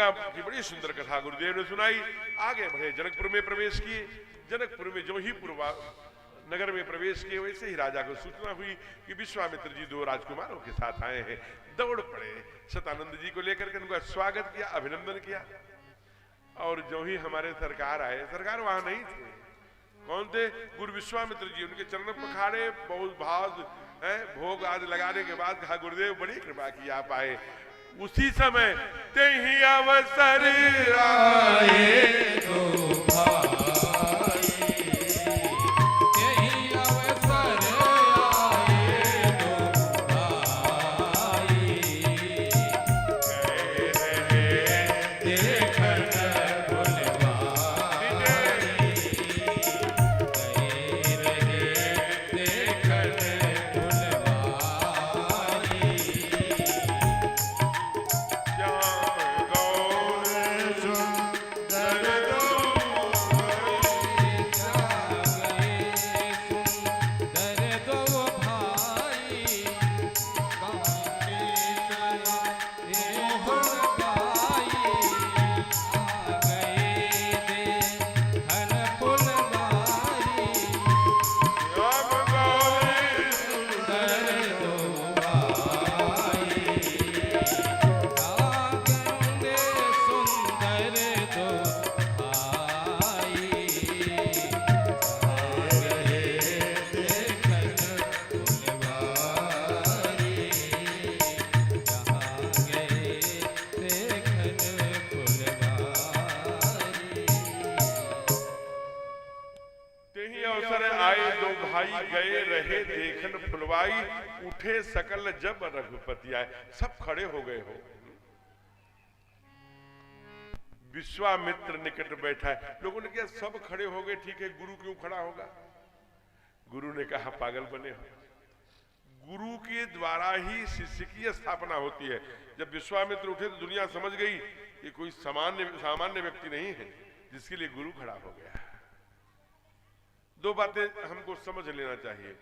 गंगा की बड़ी सुंदर कथा गुरुदेव ने सुनाई। आगे बढ़े, जनकपुर में प्रवेश किए। जनकपुर में जो ही पूर्वा नगर में प्रवेश किए, वैसे ही राजा को सूचना हुई कि विश्वामित्र जी 2 राजकुमारों के साथ आए हैं। दौड़ पड़े, शतानंद जी को लेकर के उनका स्वागत किया, अभिनंदन किया। और जो ही हमारे सरकार आए, सरकार वहां नहीं थे। कौन थे? गुरु विश्वामित्र जी। उनके चरण पखाड़े, बहुत भाव है, भोग आदि लगाने के बाद कहा गुरुदेव बड़ी कृपा की आप आए। उसी समय ते ही अवसर आए दो भाई, यही अवसर आए दो भाई, कह रहे देखन भुलवाई, कह रहे देखन भुलवाई। श्याम गौर सुंदर दो सुंदर दो भाई, श्याम गौर तेहि अवसर आए दो भाई, गए रहे देखन फुलवाई। उठे सकल जब रघुपति आए। सब खड़े हो गए हो। विश्वामित्र निकट बैठा है। लोगों ने कहा सब खड़े हो गए, ठीक है, गुरु क्यों खड़ा होगा? गुरु ने कहा पागल बने हो। गुरु के द्वारा ही शिष्य की स्थापना होती है। जब विश्वामित्र उठे तो दुनिया समझ गई कि कोई सामान्य व्यक्ति नहीं है जिसके लिए गुरु खड़ा हो गया। 2 बातें हमको समझ लेना चाहिए।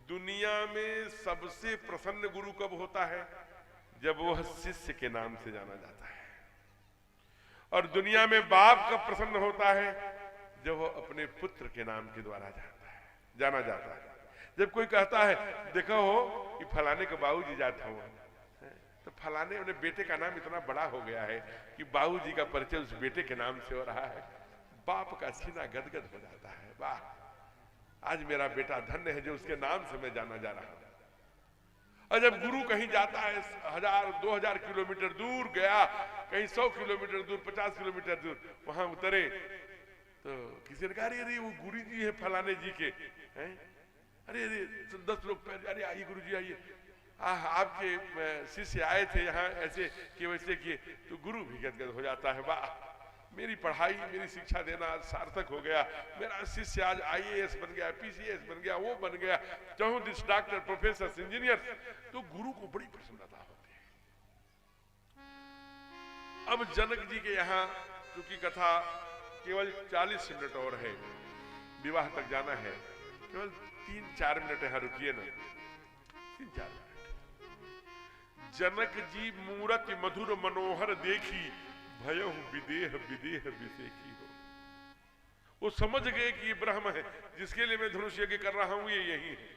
दुनिया में सबसे प्रसन्न गुरु कब होता है? जब वह शिष्य के नाम से जाना जाता है। और दुनिया में बाप कब प्रसन्न होता है? जब वह अपने पुत्र के नाम के द्वारा जाना जाता है। जब कोई कहता है देखो हो कि फलाने के बाबूजी जाता हूं, तो फलाने अपने बेटे का नाम इतना बड़ा हो गया है कि बाबूजी का परिचय उस बेटे के नाम से हो रहा है। बाप का सीना गदगद हो जाता है। वाह, आज मेरा बेटा धन्य है जो उसके नाम से मैं जाना जा रहा हूं। और जब गुरु कहीं जाता है 1000-2000 किलोमीटर दूर गया, कहीं 100 किलोमीटर दूर, 50 किलोमीटर दूर, वहां उतरे तो किसी ने कहा अरे वो गुरु जी है फलाने जी के हैं। अरे 10 लोग पैर, अरे आइए गुरु जी आइए, आपके शिष्य आए थे यहाँ ऐसे कि वैसे किए, तो गुरु भी गदगद हो जाता है। वाह, मेरी पढ़ाई, मेरी शिक्षा देना आज सार्थक हो गया। मेरा शिष्य आज IAS बन गया, PCS बन गया, वो बन गया, 34 डॉक्टर, प्रोफेसर, इंजीनियर। तो गुरु को बड़ी प्रसन्नता होती है। अब जनक जी के यहाँ क्योंकि कथा केवल 40 मिनट और है, विवाह तक जाना है, केवल 3-4 मिनट यहाँ रुकिए ना, 3-4 मिनट। जनक जी मूरत मधुर मनोहर देखी, भयहु विदेह विदेह विसेखी हो। वो समझ गए कि ये ब्रह्म है, जिसके लिए मैं धनुष यज्ञ कर रहा हूं, ये यही है।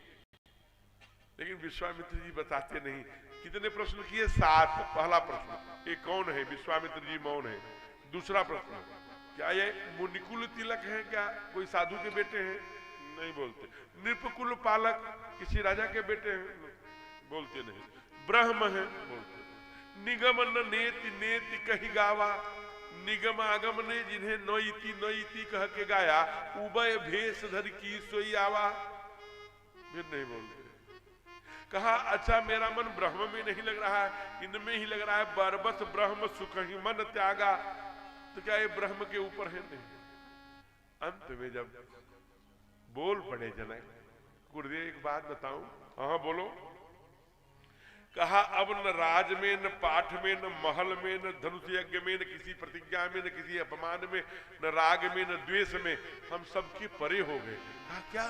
लेकिन विश्वामित्र जी बताते नहीं। कितने प्रश्न किए? 7। पहला प्रश्न, ये कौन है? विश्वामित्र जी मौन है। दूसरा प्रश्न, क्या ये मुनिकुल तिलक है? क्या कोई साधु के बेटे हैं? नहीं बोलते। नृपकुल पालक, किसी राजा के बेटे हैं? बोलते नहीं। ब्रह्म है? बोलते। निगम न नेति नेति कही गावा, निगम आगम ने जिन्हें नईति नईति कह के गाया, उभय भेष धर की सोई आवा। फिर नहीं बोलते। कहा अच्छा मेरा मन ब्रह्म में नहीं लग रहा है, इनमें ही लग रहा है। बरबस ब्रह्म सुख ही मन त्यागा, तो क्या ये ब्रह्म के ऊपर है? नहीं। अंत में जब बोल पड़े जनक, गुरुदेव एक बात बताऊं? हाँ बोलो। कहा अब न राज में, न पाठ में, न महल में, न धनुष यज्ञ में, न किसी प्रतिज्ञा में, न किसी अपमान में, न राग में, न द्वेष में, हम सबके परे हो गए। कहा क्या?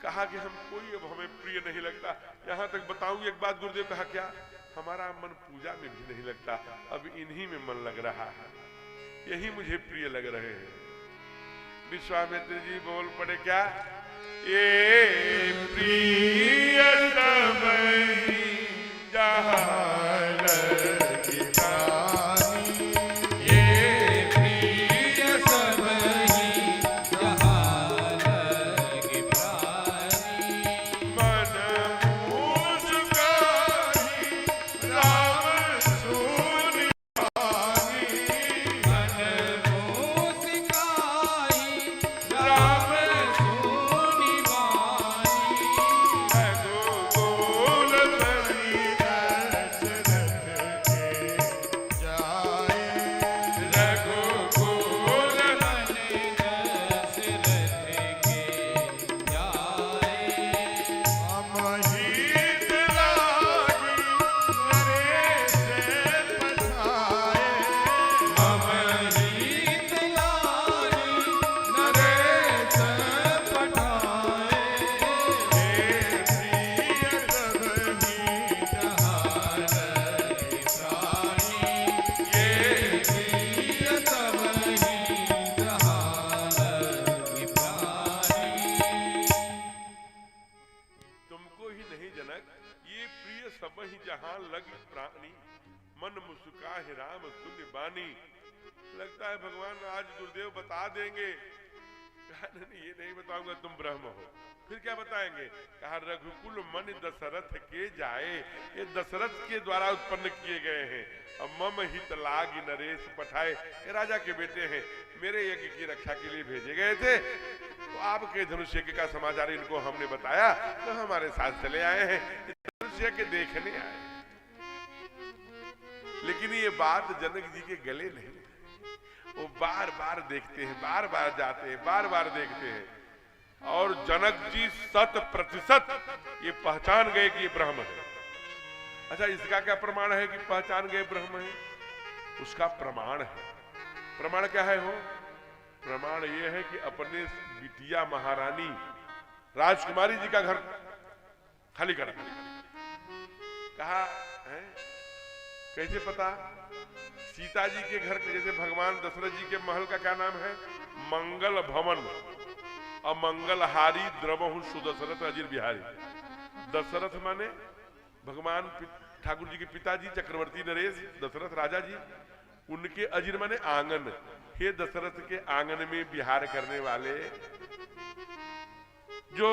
कहा कि हम कोई अब हमें प्रिय नहीं लगता। यहां तक बताऊं एक बात गुरुदेव, कहा क्या? हमारा मन पूजा में भी नहीं लगता, अब इन्हीं में मन लग रहा है, यही मुझे प्रिय लग रहे हैं। विश्वामित्र जी बोल पड़े क्या, ये प्रिय सब जहाँ लगी प्राणी, ये प्रिय सब जहाँ लगी प्राणी, मन मुस्काई राम सुनि पानी, मन मुस्काई राम सुनि वाणी, गोकुल हरि दशरथ के जाए, रघुकुल मन दशरथ के जाए, अमहित लागी नरेश पठाए, अमृत लागी नरेश पठाए, हे प्रिय सबहि जहाँ लगी प्राणी, ये प्रिय सबहि जहाँ लगी प्राणी। तुमको ही नहीं जनक, ये प्रिय सब ही जहां लगी प्राणी, मन मुस्काहि राम सुनि बानी। लगता है भगवान आज गुरुदेव बता देंगे। कहा नहीं, ये नहीं बताऊंगा, तुम ब्रह्म हो। फिर क्या बताएंगे? कहा रघुकुल मन दशरथ के जाए, ये दशरथ के द्वारा उत्पन्न किए गए हैं। अब मम हित लागी नरेश पठाए, ये राजा के बेटे हैं, मेरे यज्ञ की रक्षा के लिए भेजे गए थे, तो आपके धनुष यज्ञ का समाचार इनको हमने बताया, तो हमारे साथ चले आए हैं, धनुष यज्ञ देखने आए। लेकिन ये बात जनक जी के गले नहीं, वो बार बार देखते हैं, बार बार जाते हैं, बार बार देखते हैं, और जनक जी 100% ये पहचान गए कि ये ब्रह्म है। अच्छा, इसका क्या प्रमाण है कि पहचान गए ब्रह्म है? उसका प्रमाण है। प्रमाण क्या है हो? प्रमाण ये है कि अपने बिटिया महारानी राजकुमारी जी का घर खाली करा। कहा है, कैसे पता? सीता जी के घर, जैसे भगवान दशरथ जी के महल का क्या नाम है? मंगल भवन, अमंगलहारी द्रवहु सुदशरथ अजिर बिहारी। दशरथ माने भगवान ठाकुर जी के पिताजी चक्रवर्ती नरेश दशरथ राजा जी, उनके अजिर माने आंगन। हे दशरथ के आंगन में विहार करने वाले, जो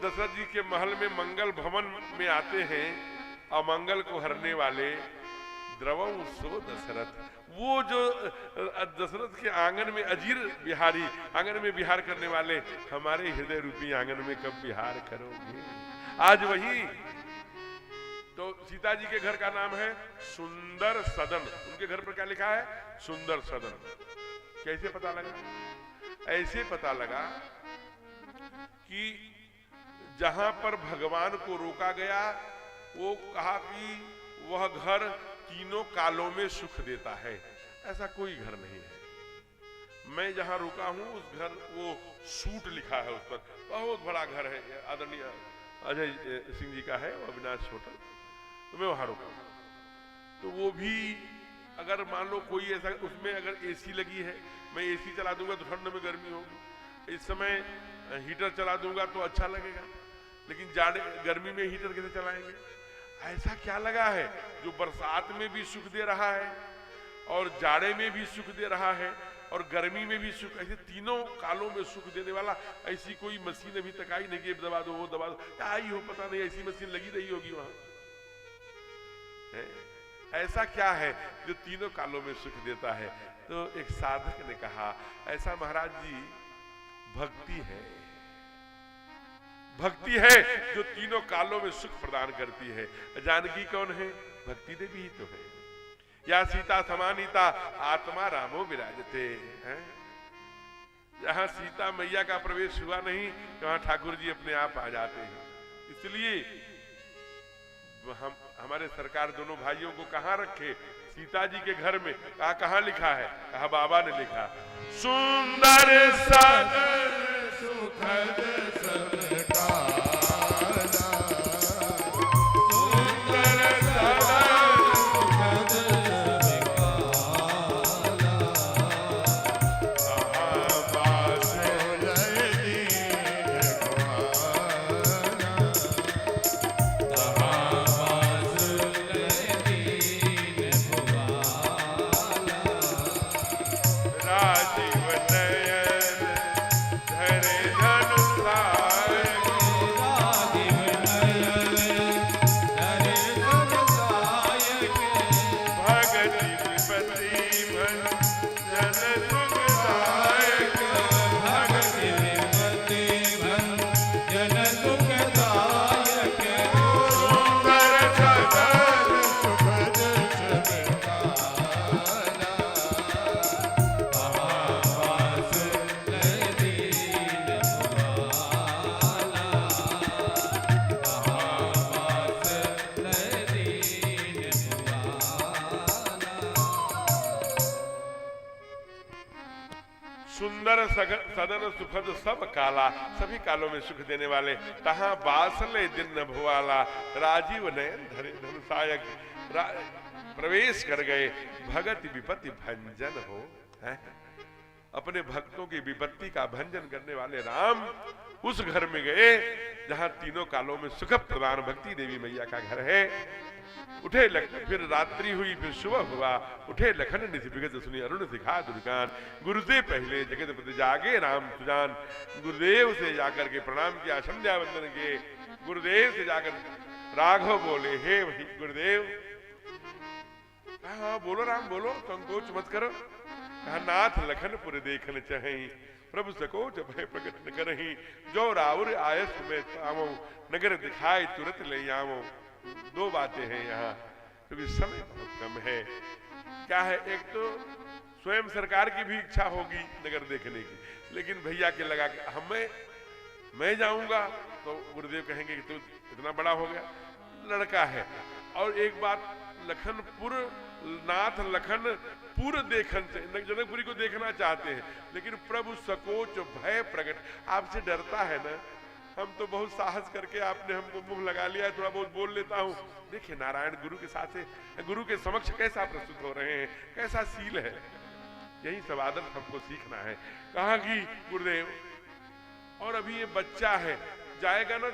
दशरथ जी के महल में मंगल भवन में आते हैं, अमंगल को हरने वाले, द्रवहु सो दशरथ, वो जो दशरथ के आंगन में अजीर बिहारी, आंगन में विहार करने वाले, हमारे हृदय रूपी आंगन में कब विहार करोगे? आज वही तो सीता जी के घर का नाम है सुंदर सदन। उनके घर पर क्या लिखा है? सुंदर सदन। कैसे पता लगा? ऐसे पता लगा कि जहां पर भगवान को रोका गया, वो कहा कि वह घर तीनों कालों में सुख देता है। ऐसा कोई घर नहीं है। मैं जहां रुका हूं उस घर, वो सूट लिखा है उस पर, बहुत बड़ा घर है, आदरणीय अजय सिंह जी का है, वो अविनाश होटल, तो मैं वहां रुका हूं। तो वो भी अगर मान लो कोई ऐसा, उसमें अगर एसी लगी है, मैं एसी चला दूंगा तो ठंड में गर्मी होगी, इस समय हीटर चला दूंगा तो अच्छा लगेगा, लेकिन जाड़े गर्मी में हीटर कैसे चलाएंगे? ऐसा क्या लगा है जो बरसात में भी सुख दे रहा है और जाड़े में भी सुख दे रहा है और गर्मी में भी सुख, ऐसे तीनों कालों में सुख देने वाला ऐसी कोई मशीन अभी तक आई नहीं कि दबा दो वो दबा दो, क्या आई हो पता नहीं, ऐसी मशीन लगी रही होगी वहां। ऐसा क्या है जो तीनों कालों में सुख देता है? तो एक साधक ने कहा, ऐसा महाराज जी भक्ति है, भक्ति है जो तीनों कालों में सुख प्रदान करती है। जानकी कौन है? भक्ति देवी ही तो है। या सीता समानीता आत्मा रामो विराजते हैं। जहां सीता मैया का प्रवेश हुआ नहीं, वहां ठाकुर जी अपने आप आ जाते हैं। इसलिए हम हमारे सरकार दोनों भाइयों को कहां रखे? सीता जी के घर में। कहा कहां लिखा है? कहा बाबा ने लिखा, सुंदर सदन सुखद सबका, सुंदर सदन सुंदर सदन सुखद सब काला, सभी कालों में सुख देने वाले, तहां बासले दिन न भुआला, राजीव नयन धरे धनुषायक, प्रवेश कर गए, भगत विपत्ति भंजन हो। है? अपने भक्तों की विपत्ति का भंजन करने वाले राम उस घर में गए जहां तीनों कालों में सुख प्रदान भक्ति देवी मैया का घर है। उठे लखन, फिर रात्रि हुई, फिर सुबह हुआ, उठे लखन निधि विगत सुनी, अरुण दिखा दुर्गान, गुरुदेव पहले जगत प्रति जागे राम सुजान। गुरुदेव से जाकर के प्रणाम किया, संध्या वंदन किए, गुरुदेव से जाकर राघव बोले, हे वही गुरुदेव। हाँ बोलो राम बोलो, संकोच मत करो। कहा नाथ लखनपुर देखन चाही, प्रभु सकोच भय प्रकट न करही, जो राउर आयस में पावो, नगर दिखाई तुरंत ले आवो। दो बातें हैं यहाँ, क्योंकि समय बहुत कम है। क्या है, एक तो स्वयं सरकार की भी इच्छा होगी नगर देखने की, लेकिन भैया के लगा कि मैं जाऊंगा तो गुरुदेव कहेंगे कि तू इतना बड़ा हो गया, लड़का है। और एक बात, लखनपुर नाथ लखनपुर देखन से, जनकपुरी को देखना चाहते हैं, लेकिन प्रभु सकोच भय प्रकट, आपसे डरता है ना। हम तो बहुत साहस करके आपने हमको मुंह लगा लिया है, थोड़ा बहुत बोल लेता हूँ। देखिए नारायण गुरु के साथ है, गुरु के समक्ष कैसा प्रस्तुत हो रहे हैं, कैसा सील है। यही सब आदत हमको सीखना है। कहा कि गुरुदेव, और अभी ये बच्चा है, जाएगा ना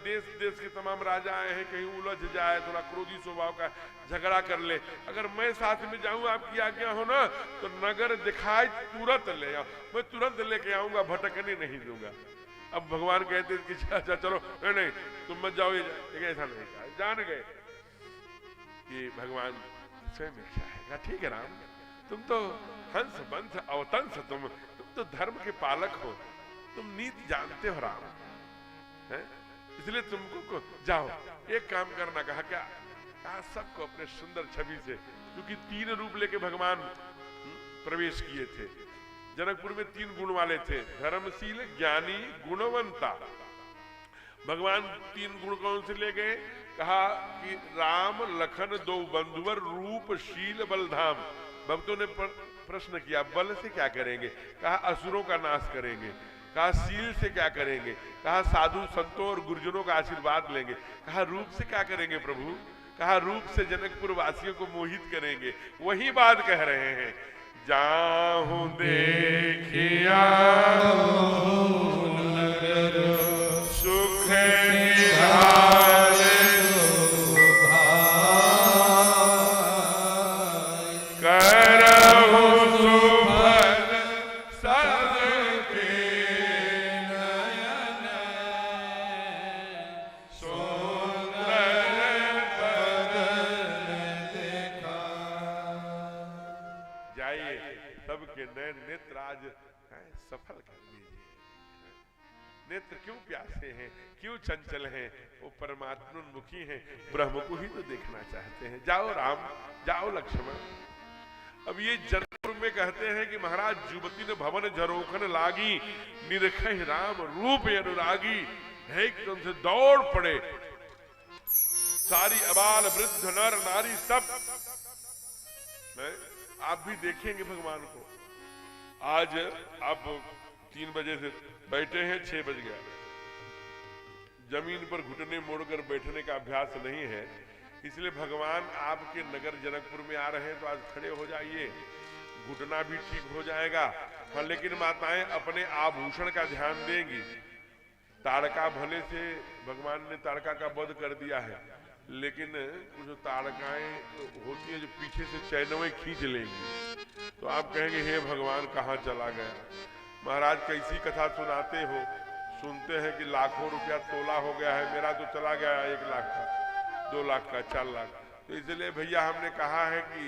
देश देश के तमाम राजा आए हैं, कहीं उलझ जाए, थोड़ा क्रोधी स्वभाव का झगड़ा कर ले, अगर मैं साथ में जाऊं आपकी आज्ञा हो ना, तो नगर दिखाई तुरंत ले आओ, मैं तुरंत लेके आऊंगा, भटकने नहीं दूंगा। अब भगवान कहते कि अच्छा चलो, नहीं तुम मत जाओ, ये ऐसा नहीं कहा, जान गए कि भगवान स्वयं इच्छा है। ठीक है राम, तुम तो हंस बंस अवतंस, तुम तो धर्म के पालक हो, तुम नीति जानते हो राम, है? इसलिए तुमको जाओ, एक काम करना। कहा क्या? कहा सबको अपने सुंदर छवि से, क्योंकि 3 रूप लेके भगवान प्रवेश किए थे। जनकपुर में 3 गुण वाले थे, धर्मशील, ज्ञानी, गुणवंता। भगवान 3 गुण कौन से ले गए? कहा कि राम लखन 2 बंधुवर, रूप शील बलधाम। भक्तों ने प्रश्न किया, बल से क्या करेंगे? कहा असुरों का नाश करेंगे। कहा सील से क्या करेंगे? कहा साधु संतों और गुरुजनों का आशीर्वाद लेंगे। कहा रूप से क्या करेंगे प्रभु? कहा रूप से जनकपुर वासियों को मोहित करेंगे। वही बात कह रहे हैं, जाहूं देखिया सुख निहारे, करहु सुभग सबके नयन, सुंदर बदन देखा। जाइए सबके नयन नेत्र आज सफल कर लीजिए। नेत्र क्यों प्यासे हैं, क्यों चंचल हैं? वो परमात्मोन्मुखी हैं, ब्रह्म को ही तो देखना चाहते हैं। जाओ राम, जाओ लक्ष्मण। अब ये जनकपुर में कहते हैं कि महाराज युवती ने भवन झरोखन लागी, निरखहि राम रूप अनुरागी। एकदम से दौड़ पड़े सारी अबाल वृद्ध नर नारी सब। आप भी देखेंगे भगवान को। आज आप 3 बजे से बैठे हैं, 6 बज गया। जमीन पर घुटने मोड़कर बैठने का अभ्यास नहीं है, इसलिए भगवान आपके नगर जनकपुर में आ रहे हैं, तो आज खड़े हो जाइए, घुटना भी ठीक हो जाएगा। हाँ, लेकिन माताएं अपने आभूषण का ध्यान देंगी। ताड़का भले से भगवान ने ताड़का का वध कर दिया है, लेकिन कुछ ताड़काएं होती है जो पीछे से चैनवें खींच लेंगी, तो आप कहेंगे हे भगवान कहाँ चला गया। महाराज कैसी कथा सुनाते हो, सुनते हैं कि लाखों रुपया तोला हो गया है, मेरा तो चला गया 1 लाख का, 2 लाख का, 4 लाख। तो इसलिए भैया हमने कहा है कि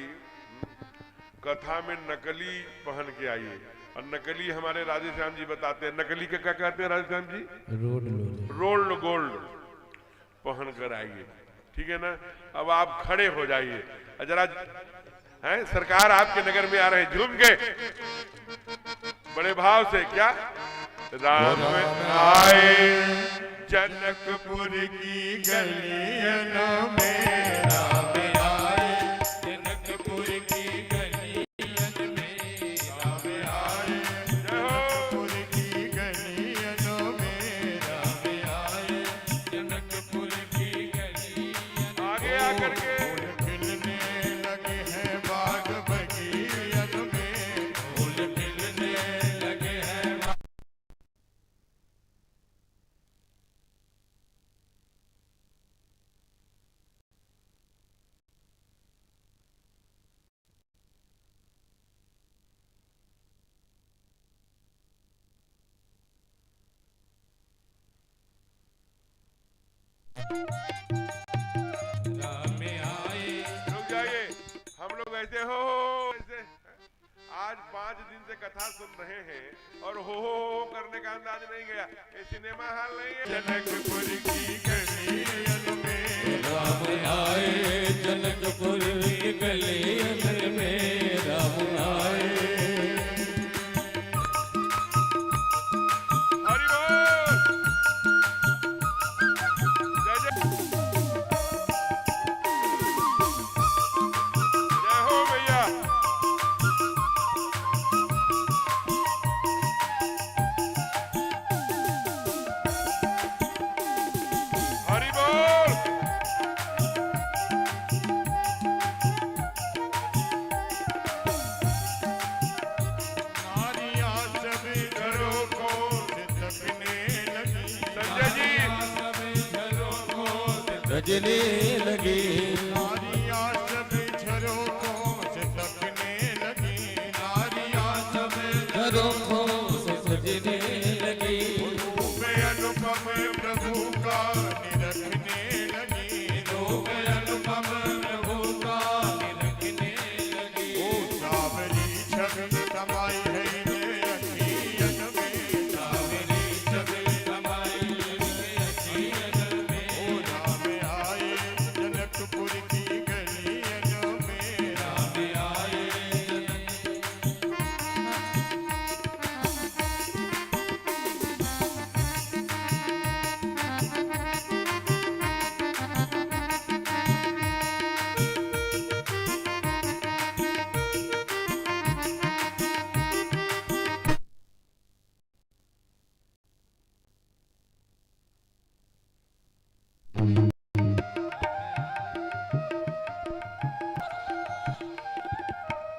कथा में नकली पहन के आइए। और नकली हमारे राधेश्याम जी बताते हैं, नकली का क्या कहते हैं राधेश्याम जी? रोल्ड गोल्ड पहन कर आइए, ठीक है ना। अब आप खड़े हो जाइए जरा, हैं सरकार आपके नगर में आ रहे हैं, झूम के बड़े भाव से। क्या राम आए जनकपुर की गलियों में, राम आए जनकपुर की गलियों में, राम आए। करके फूल खिलने लगे हैं बाग बगियन में, फूल खिलने लगे हैं राम में आए। रुक जाइए, हम लोग ऐसे हो ऐसे आज 5 दिन से कथा सुन रहे हैं और हो करने का अंदाज नहीं गया। ये सिनेमा हॉल नहीं है। जनकपुर की गलियन में, राम आए जनकपुर की गलियन में, राम आए। हरि बोल। जय जय जय हो भैया। हरि बोल। नारियां सब घरों को सितकने लगी, संजय जी रजने लगे, नारियां सब घरों को सितकने लगी, नारियां सब घरों को सजने लगी, रूप अनुपम प्रभु का निरखने लगी, रूप अनुपम प्रभु का निरखने लगी। ओ सावरी छवि समाई है अखियन में, सावरी छवि समाई अखियन में, ओ राम आए जनकपुर की गलियन में, राम आए।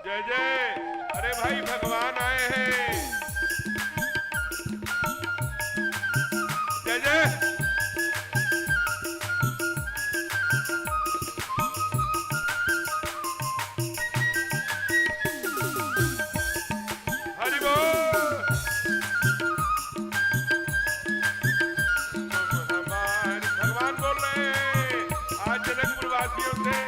जय जय। अरे भाई भगवान आए हैं। जय जय। हरि बोल। भगवान बोल रहे हैं आज जनकपुर वासियों से।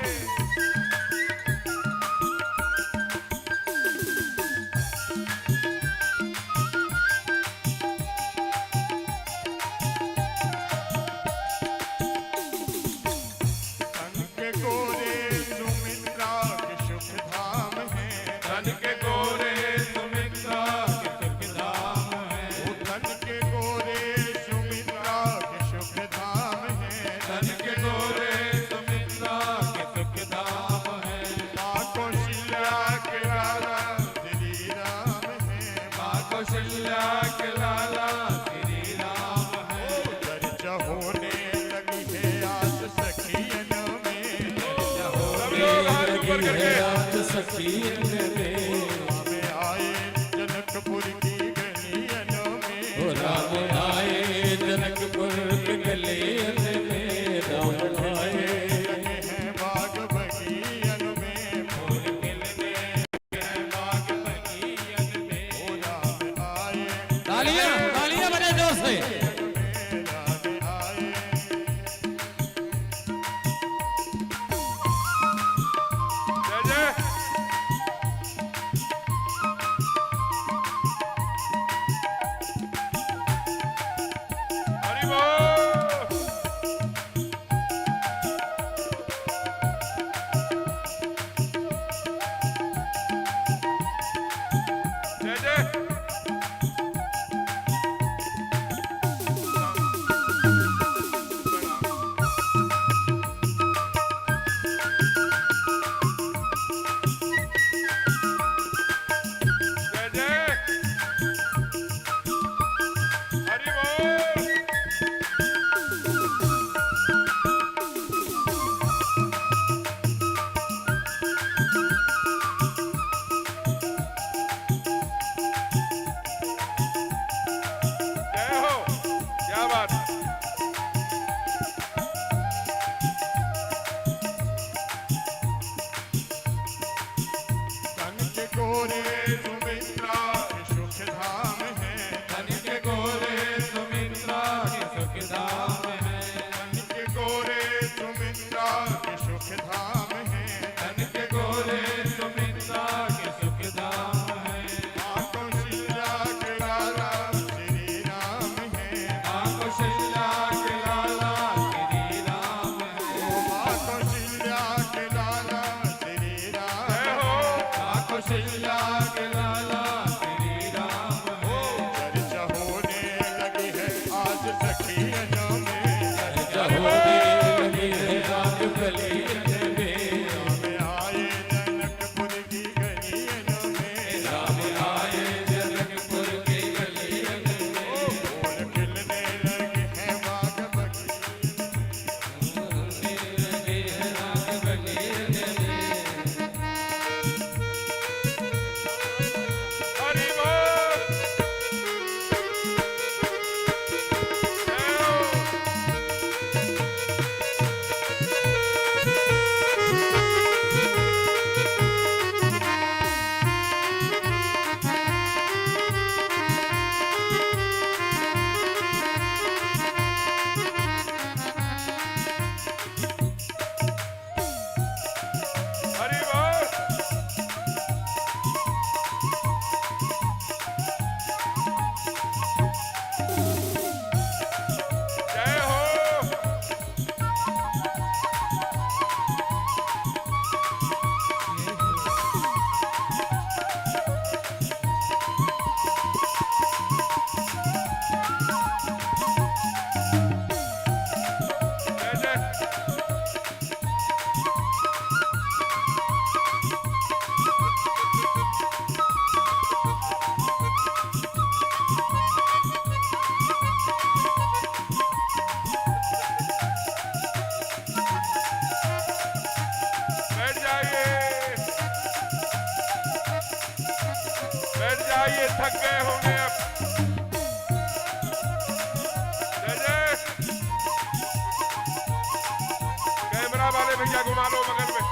तन के गोरे सुमित्रा के सुख धाम है, तन के गोरे सुमित्रा के सुख धाम है, ओ तन के गोरे सुमित्रा के सुख धाम है, तन के गोरे सुमित्रा के सुख धाम है। माँ कौशल्या के लाला श्री राम है, माँ कौशल्या के लाला श्री राम है। चर्चा होने लगी है आज सखियन में, सब लोग हाथ ऊपर करके रात सखियन में, राम आए जनकपुर की गलियन में, ओ राम आए जनकपुर के गलियन में, राम आए। लगे हैं बाग बगियन में, फूल खिलने लगे हैं बाग बगियन में। ओ राम आए तालियां तालियां बजे जोर से। राम आए जय जय। जाइए, थक गए होंगे अब। जय जय। कैमरा वाले भैया घुमा लो बगल में।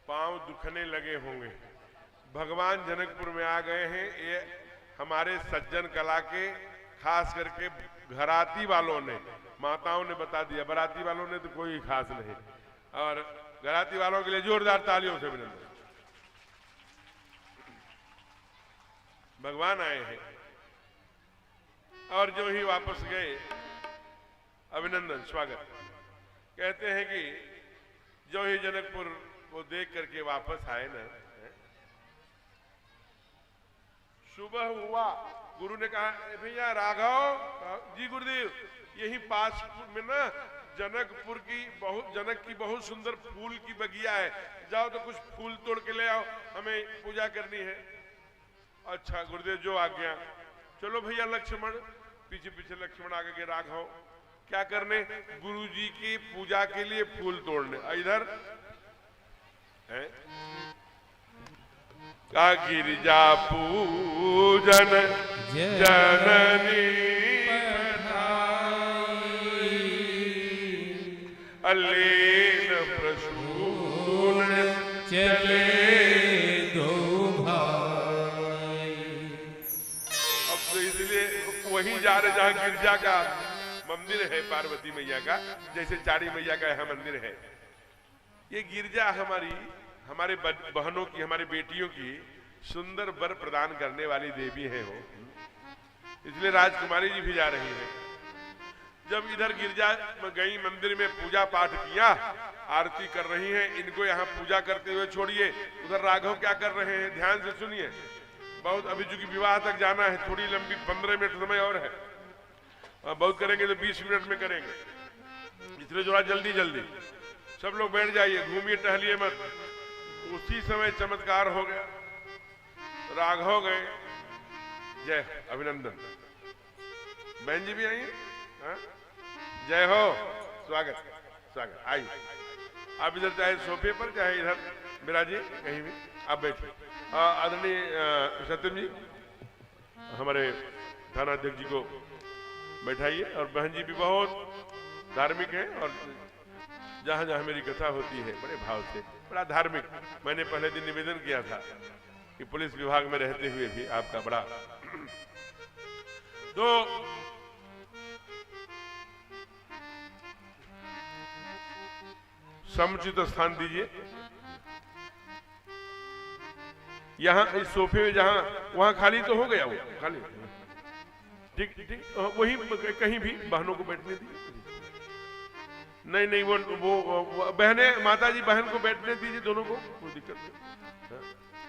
पांव दुखने लगे होंगे। भगवान जनकपुर में आ गए हैं। ये हमारे सज्जन कला के खास करके घराती वालों ने, माताओं ने बता दिया, बराती वालों ने तो कोई खास नहीं, और घराती वालों के लिए जोरदार तालियों से अभिनंदन। भगवान आए हैं और जो ही वापस गए, अभिनंदन स्वागत। कहते हैं कि जो ही जनकपुर को देख करके वापस आए ना, सुबह हुआ, गुरु ने कहा भैया राघव जी, गुरुदेव यही पास में ना जनक की बहुत सुंदर फूल की बगिया है, जाओ तो कुछ फूल तोड़ के ले आओ, हमें पूजा करनी है। अच्छा गुरुदेव जो आज्ञा। चलो भैया लक्ष्मण, पीछे पीछे लक्ष्मण आगे के राघव क्या करने, गुरु जी की पूजा के लिए फूल तोड़ने। इधर है का गिरिजा पूजन जननी अलीन प्रसून चले दो भाई। अब तो इसलिए वहीं जा रहे जहां गिरजा का मंदिर है, पार्वती मैया का, जैसे चारी मैया का यहाँ मंदिर है। ये गिरजा हमारे बहनों की, हमारी बेटियों की सुंदर वर प्रदान करने वाली देवी है वो, इसलिए राजकुमारी जी भी जा रही है। जब इधर गिरजा गई, मंदिर में पूजा पाठ किया, आरती कर रही हैं, इनको यहाँ पूजा करते हुए छोड़िए। उधर राघव क्या कर रहे हैं, ध्यान से सुनिए। बहुत अभी चूंकि विवाह तक जाना है, थोड़ी लंबी 15 मिनट समय और है, बहुत करेंगे तो 20 मिनट में करेंगे, इसलिए थोड़ा जल्दी जल्दी सब लोग बैठ जाइए, घूमिए टहलिए मत। उसी समय चमत्कार हो गया, राघव गए। जय अभिनंदन। बहन जी भी आई है, जय हो, स्वागत स्वागत। आइए आप इधर, चाहे सोफे पर चाहे इधर विराजिए, कहीं भी आप बैठिए। आदरणीय सत्यम जी, हमारे थाना अध्यक्ष जी को बैठाइए। और बहन जी भी बहुत धार्मिक है, और जहां जहां मेरी कथा होती है बड़े भाव से, बड़ा धार्मिक। मैंने पहले दिन निवेदन किया था कि पुलिस विभाग में रहते हुए भी आपका बड़ा तो समुचित स्थान दीजिए। यहाँ इस सोफे में जहां वहां खाली तो हो गया, वो खाली ठीक ठीक, वही कहीं भी बहनों को बैठने दीजिए। नहीं नहीं, वो बहने, माता जी बहन को बैठने दीजिए, दोनों को, कोई दिक्कत नहीं।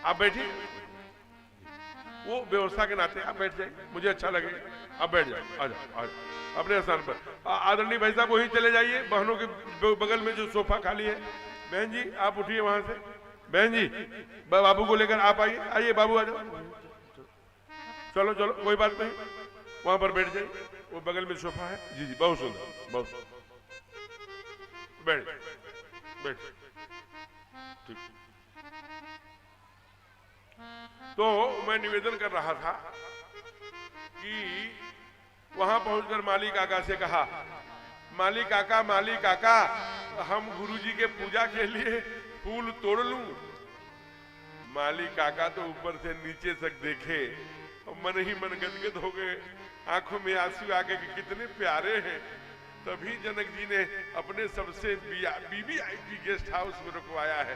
आप बैठिए, वो व्यवस्था के नाते आप बैठ जाइए, मुझे अच्छा लगेगा। आप बैठ जाइए, आ जाओ अपने स्थान पर। आदरणीय भाई साहब वहीं चले जाइए, बहनों के बगल में जो सोफा खाली है। बहन जी आप उठिए वहां से, बहन जी बाबू को लेकर आप आइए, आइए बाबू आ जाओ, चलो चलो कोई बात नहीं, वहां पर बैठ जाइए, वो बगल में सोफा है। जी जी बहुत सुंदर, बहुत सुंदर, बैठ बैठ ठीक। तो मैं निवेदन कर रहा था कि वहां पहुंचकर माली काका से कहा, माली काका हम गुरुजी के पूजा के लिए फूल तोड़ लूं। माली काका तो ऊपर से नीचे तक देखे, मन ही मन गदगद हो गए, आंखों में आंसू आ गए कि कितने प्यारे हैं। तभी जनक जी ने अपने सबसे वीवीआईपी गेस्ट हाउस में रुकवाया है।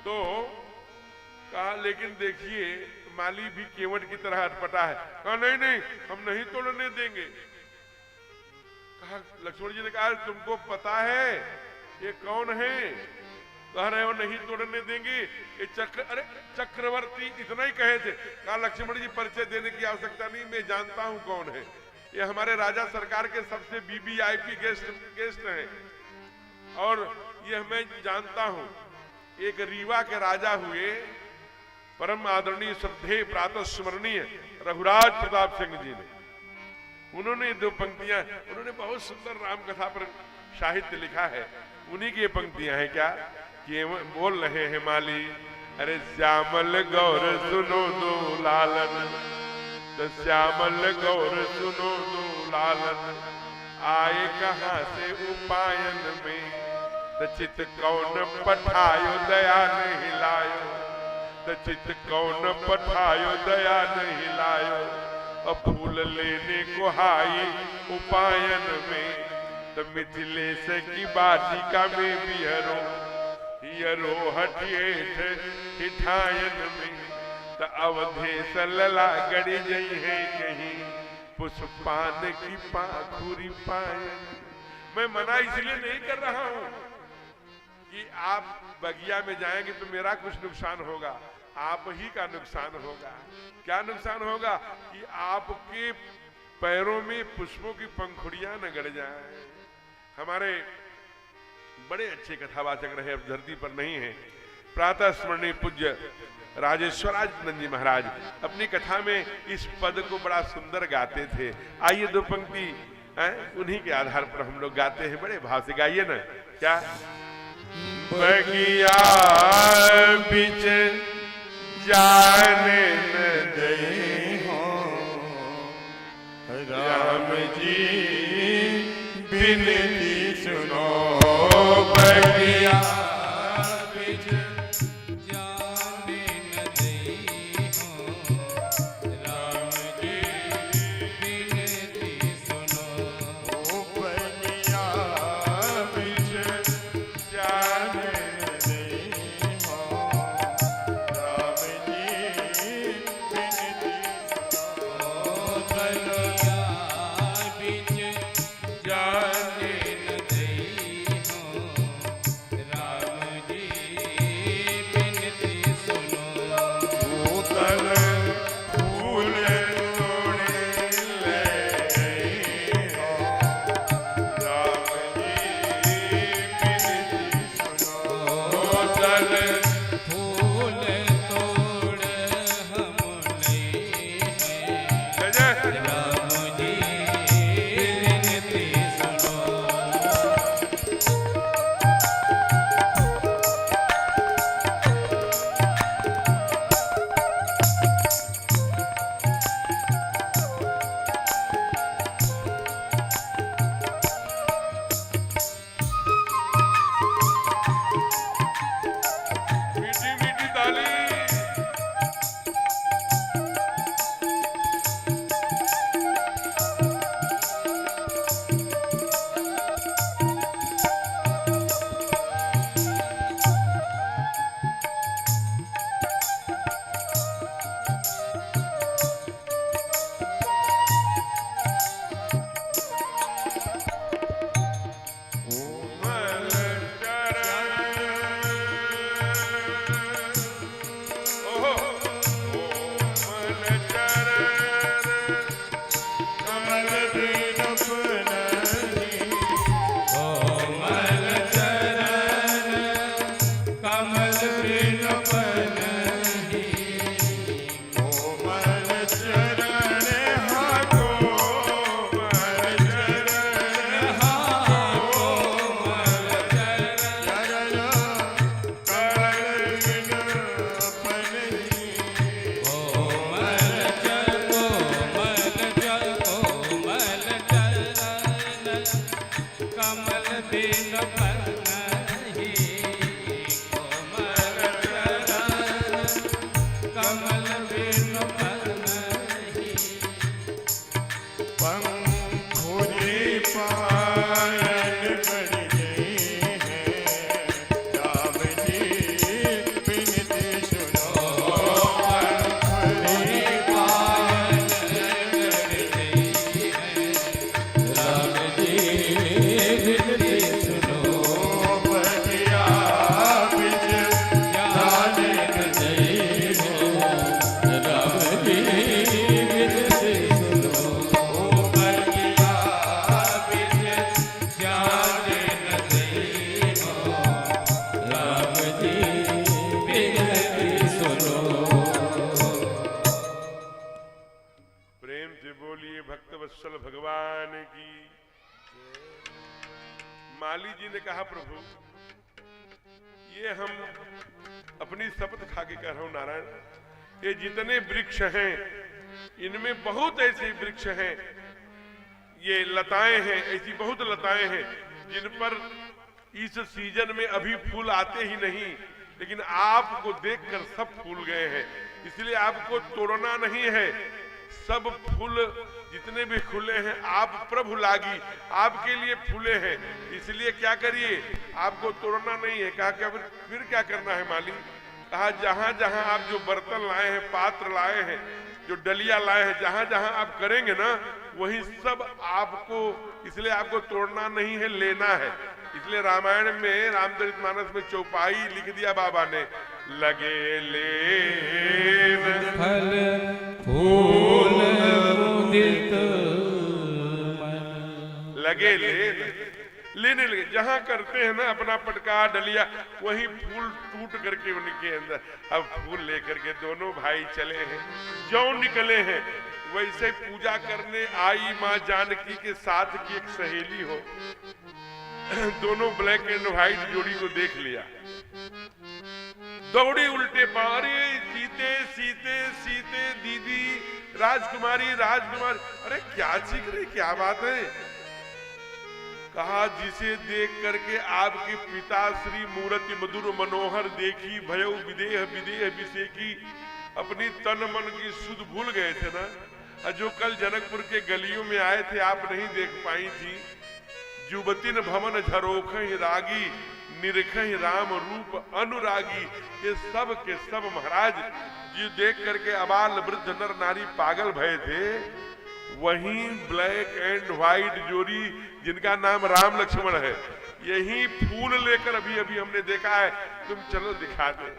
तो कहा लेकिन देखिए माली भी केवट की तरह अटपटा है। कहा नहीं नहीं हम नहीं तोड़ने देंगे। कहा लक्ष्मण जी ने कहा तुमको पता है ये कौन है? कह रहे हो नहीं तोड़ने देंगे ये चक्र। अरे चक्रवर्ती इतना ही कहे थे, कहा लक्ष्मण जी परिचय देने की आवश्यकता नहीं, मैं जानता हूं कौन है ये। हमारे राजा सरकार के सबसे वीवीआईपी गेस्ट हैं और ये मैं जानता हूं। एक रीवा के राजा हुए परम आदरणीय श्रद्धेय प्रातः स्मरणीय रघुराज प्रताप सिंह जी ने, उन्होंने 2 पंक्तियां, उन्होंने बहुत सुंदर राम कथा पर साहित्य लिखा है। उन्हीं की ये पंक्तियां हैं क्या कि बोल रहे हैं माली, अरे श्यामल गौर सुनो दो लालन, तो श्यामल गौर सुनो दो लालन, आए कहां से उपायन में, तो चित कौन पठायो दया नहीं लायो, तो चित कौन पठायो दया नहीं लायो, अब फूल लेने को हाई उपायन में, तो मिथिलेश की बाटिका में बिहरो, हियरो हठेठ हिठायन में, तो अवधेश लला गड़ी गई है कहीं, पुष्पान की पाखुरी पायन। मैं मना इसलिए नहीं कर रहा हूं कि आप बगिया में जाएंगे तो मेरा कुछ नुकसान होगा, आप ही का नुकसान होगा। क्या नुकसान होगा कि आपके पैरों में पुष्पों की पंखुड़ियां न गड़ जाएं। हमारे बड़े अच्छे कथावाचक रहे, अब धरती पर नहीं है, प्रातः स्मरणीय पूज्य राजेश्वरानंद जी महाराज अपनी कथा में इस पद को बड़ा सुंदर गाते थे। आइए 2 पंक्ति उन्हीं के आधार पर हम लोग गाते हैं, बड़े भाव से गाइए ना। क्या बगिया बीच जाने न दे हो राम जी बिनती सुनो, बगिया बीच जाने न दे हो राम जी बिनती सुनो, बगिया बीच जाने न दे हो राम जी बिनती सुनो, बगिया बीच जाने न दे हो राम जी बिनती सुनो, भूतल फूल तोड़े ले गए हो राम जी बिनती सुनो, भूतल फूल तोड़ हम ले हैं, जय राम जी बिनती सुनो, मीठी मीठी ताली। कोमल चरण, ओहो कोमल चरण, कमल बिन फुलहि, कोमल चरण कमल बिन पनहि, कोमल चरण हा कोमल चरण चरण कमल बिन फुलहि, कोमल चरण कमल बिन पनहि, कोमल चरण कमल बिन पनहि, पंखुरी पायल कर गए हैं राम जी बिनती सुनो, पंखुरी पायल कर गई है राम जी बिनती सुनो, माली जी ने कहा प्रभु ये हम अपनी शपथ खा के कह रहा हूं नारायण, ये जितने वृक्ष हैं इनमें बहुत ऐसे वृक्ष हैं, ये लताएं हैं, ऐसी बहुत लताएं हैं जिन पर इस सीजन में अभी फूल आते ही नहीं, लेकिन आपको देखकर सब फूल गए हैं, इसलिए आपको तोड़ना नहीं है। सब फूल जितने भी खुले हैं आप प्रभु लागी, आपके लिए फूले हैं, इसलिए क्या करिए आपको तोड़ना नहीं है। कहा क्या फिर क्या करना है माली? कहा जहां जहां आप जो बर्तन लाए हैं, पात्र लाए हैं, जो डलिया लाए हैं, जहां जहां आप करेंगे ना वही सब आपको, इसलिए आपको तोड़ना नहीं है, लेना है। इसलिए रामायण में रामचरितमानस में चौपाई लिख दिया बाबा ने, लगे ले फल फूल मुदित मन। लगे लेने लगे, जहां करते हैं ना अपना पटका डलिया वही फूल टूट करके उनके अंदर, अब फूल लेकर के दोनों भाई चले हैं, जो निकले हैं वैसे पूजा करने आई माँ जानकी के साथ की एक सहेली हो, दोनों ब्लैक एंड व्हाइट जोड़ी को देख लिया, दौड़ी उल्टे पारे, सीते सीते सीते दीदी, राजकुमारी राजकुमारी, अरे क्या चीख रही, क्या बात है? कहा जिसे देख करके आपके पिता श्री मूर्ति मधुर मनोहर देखी, भयउ विदेह विदेह विषेकी, अपनी तन मन की सुध भूल गए थे ना, जो कल जनकपुर के गलियों में आए थे आप नहीं देख पाई थी। जुबतिन भवन झरोखहि रागी, निरखहि राम रूप अनुरागी, ये सब के सब महाराज जी देख करके अबाल वृद्ध नर नारी पागल भये थे। वहीं ब्लैक एंड व्हाइट जोड़ी जिनका नाम राम लक्ष्मण है, यही फूल लेकर अभी अभी हमने देखा है, तुम चलो दिखा दे।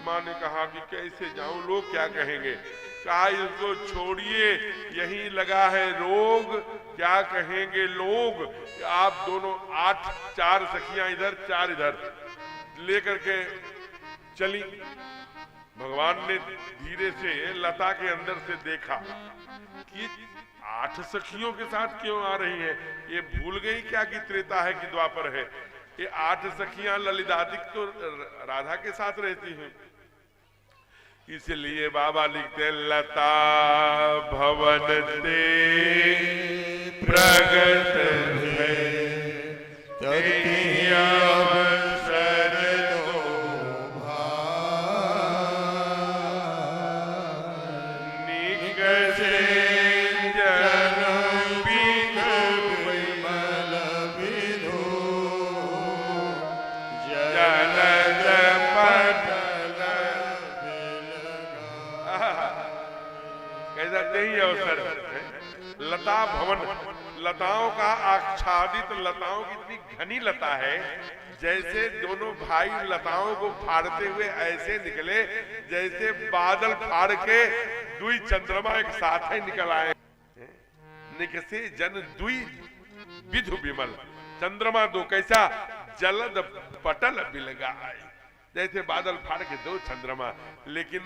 माँ ने कहा कि कैसे जाऊं, लोग क्या कहेंगे? कहा इसको छोड़िए, यही लगा है रोग, क्या कहेंगे लोग? आप दोनों 8 4 सखियां इधर 4 इधर लेकर के चली। भगवान ने धीरे से लता के अंदर से देखा कि 8 सखियों के साथ क्यों आ रही हैं? ये भूल गई क्या कि त्रेता है कि द्वापर है? ये 8 सखियां ललितादिक तो राधा के साथ रहती हैं, इसलिए बाबा लिखते लता भवन ते प्रगट है, अवसर तो निकसे जन विमल विधु जलद पटल नहीं अवसर। लता भवन, लताओं का आच्छादित, लताओं की इतनी घनी लता है, जैसे दोनों भाई लताओं को फाड़ते हुए ऐसे निकले जैसे बादल फाड़ के दुई चंद्रमा एक साथ ही निकल आए। निकसे जन दुई विधु विमल, चंद्रमा दो कैसा, जलद पटल बिलगा, जैसे बादल फाड़ के 2 चंद्रमा। लेकिन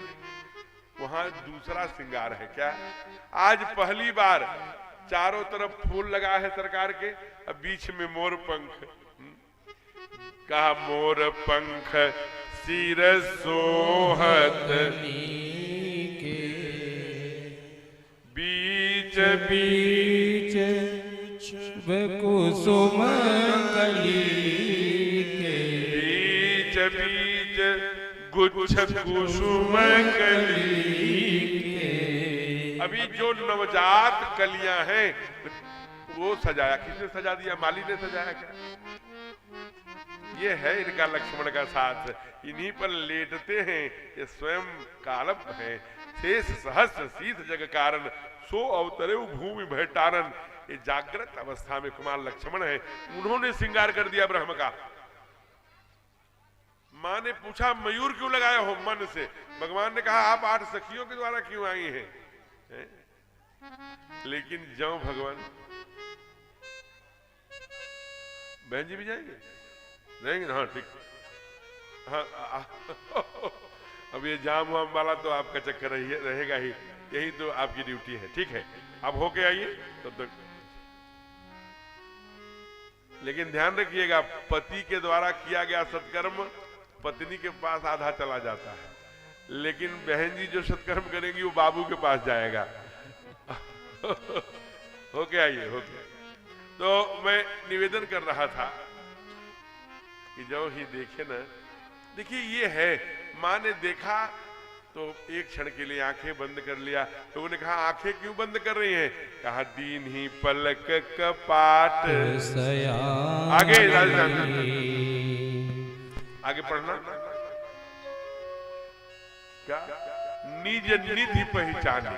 वहां दूसरा श्रृंगार है क्या? आज पहली बार चारों तरफ फूल लगा है सरकार के, अब बीच में मोर पंख। कहा मोर पंख सिर सोहत के बीच बीच कुसुम कली के, बीच बीच गुच्छ कुसुम कली के। अभी जो नवजात कलियां हैं वो सजाया, किसने सजा दिया? माली ने सजाया क्या? ये है इनका लक्ष्मण का साथ, इन्हीं पर लेटते हैं, ये स्वयं कालप है। शेष सहस्र शीत जग कारण, सो अवतरे भूमि भयटारन। ये जागृत अवस्था में कुमार लक्ष्मण है, उन्होंने श्रृंगार कर दिया ब्रह्म का। माँ ने पूछा मयूर क्यों लगाया हो? मन से। भगवान ने कहा आप 8 सखियों के द्वारा क्यों आई हैं? लेकिन जाओ भगवान, बहन जी भी जाएंगे? जाएंगे? हाँ ठीक। हाँ अब ये जाम वाम वाला तो आपका चक्कर रहेगा ही, यही तो आपकी ड्यूटी है। ठीक है, आप होके आइए तब तक। लेकिन ध्यान रखिएगा, पति के द्वारा किया गया सत्कर्म पत्नी के पास आधा चला जाता है, लेकिन बहन जी जो सत्कर्म करेंगी वो बाबू के पास जाएगा। हो गया ये, हो गया। तो मैं निवेदन कर रहा था कि जो ही देखे ना, देखिए ये है, माँ ने देखा तो एक क्षण के लिए आंखें बंद कर लिया। तो उन्होंने कहा आंखें क्यों बंद कर रही हैं? कहा दीन ही पलक कपाट। आगे आगे पढ़ना क्या? निज निधि पहचानी,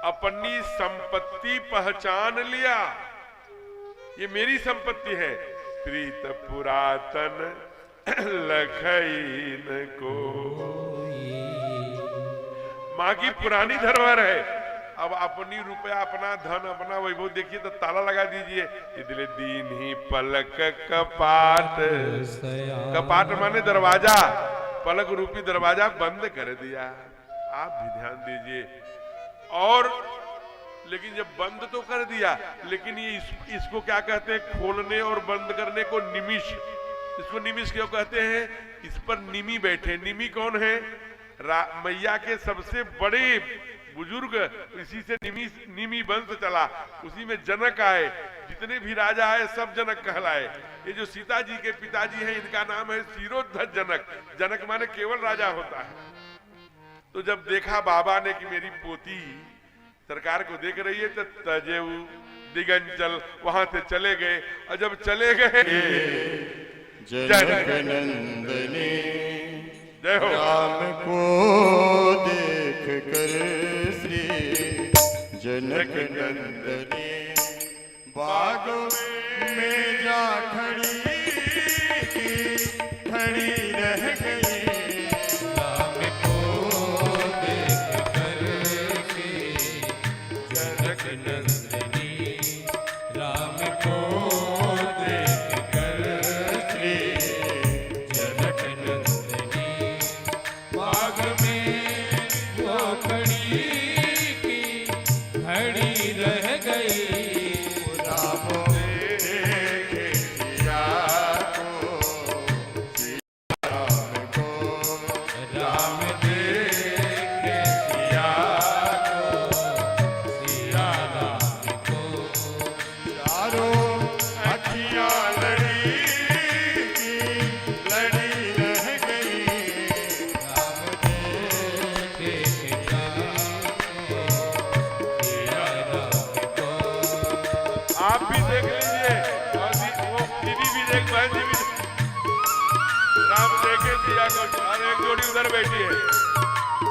अपनी संपत्ति पहचान लिया, ये मेरी संपत्ति है। प्रीत पुरातन लखईन को, माँ की पुरानी धरोहर है। अब अपनी रुपया, अपना धन, अपना वैभव देखिए तो ताला लगा दीजिए। इसलिए दीन ही पलक कपाट, कपाट माने दरवाजा, पलक रूपी दरवाजा बंद कर दिया। आप भी ध्यान दीजिए। और लेकिन जब बंद तो कर दिया, लेकिन ये इसको क्या कहते हैं? खोलने और बंद करने को निमिष। इसको निमिष क्यों कहते हैं? इस पर निमि बैठे। निमि कौन है? मैया के सबसे बड़े बुजुर्ग, इसी से निमि वंश चला, उसी में जनक आए। जितने भी राजा आए सब जनक कहलाए। ये जो सीता जी के पिताजी हैं, इनका नाम है शिरोध्वज जनक। जनक माने केवल राजा होता है। तो जब देखा बाबा ने कि मेरी पोती सरकार को देख रही है, तो तजेऊ दिगंचल वहां से चले गए। और जब चले गए, जनक नंदनी जय हो, राम को देख कर श्री जनक नंदनी बाग में जा खड़ी रह गई। राम को देख कर के जनक नंदनी, राम को देख कर के जनक नंदनी बाग में वो खड़ी की खड़ी रह गई। आप भी देख लीजिए और वो दीदी भी देख, बहन जी भी। राम देखे सिया को, और एक जोड़ी उधर बैठी है।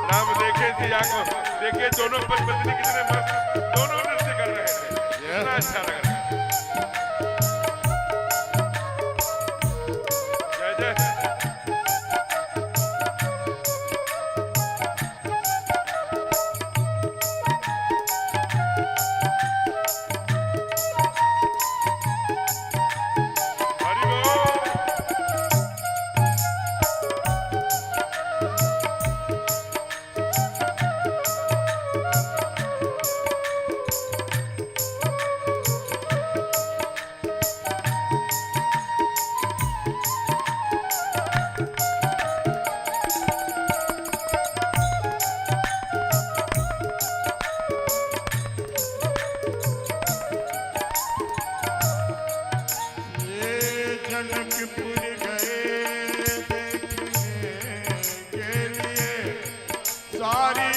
राम देखे सिया को, देखिए दोनों पत्नी कितने मस्त, दोनों नृत्य कर रहे थे, कितना अच्छा लग रहा है। जय जय। जनकपुर गए देखने के लिए, सारी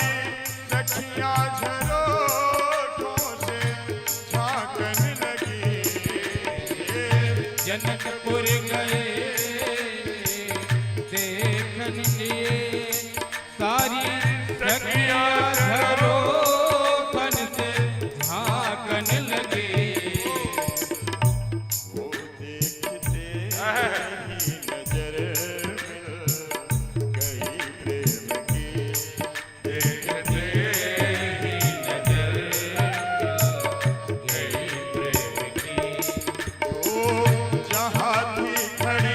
सखियां झरोखों से झांकन लगी। जनकपुर गए देखने लिए, सारी सखियां झरोखन से झांकन लगी। जहाँ थी खड़ी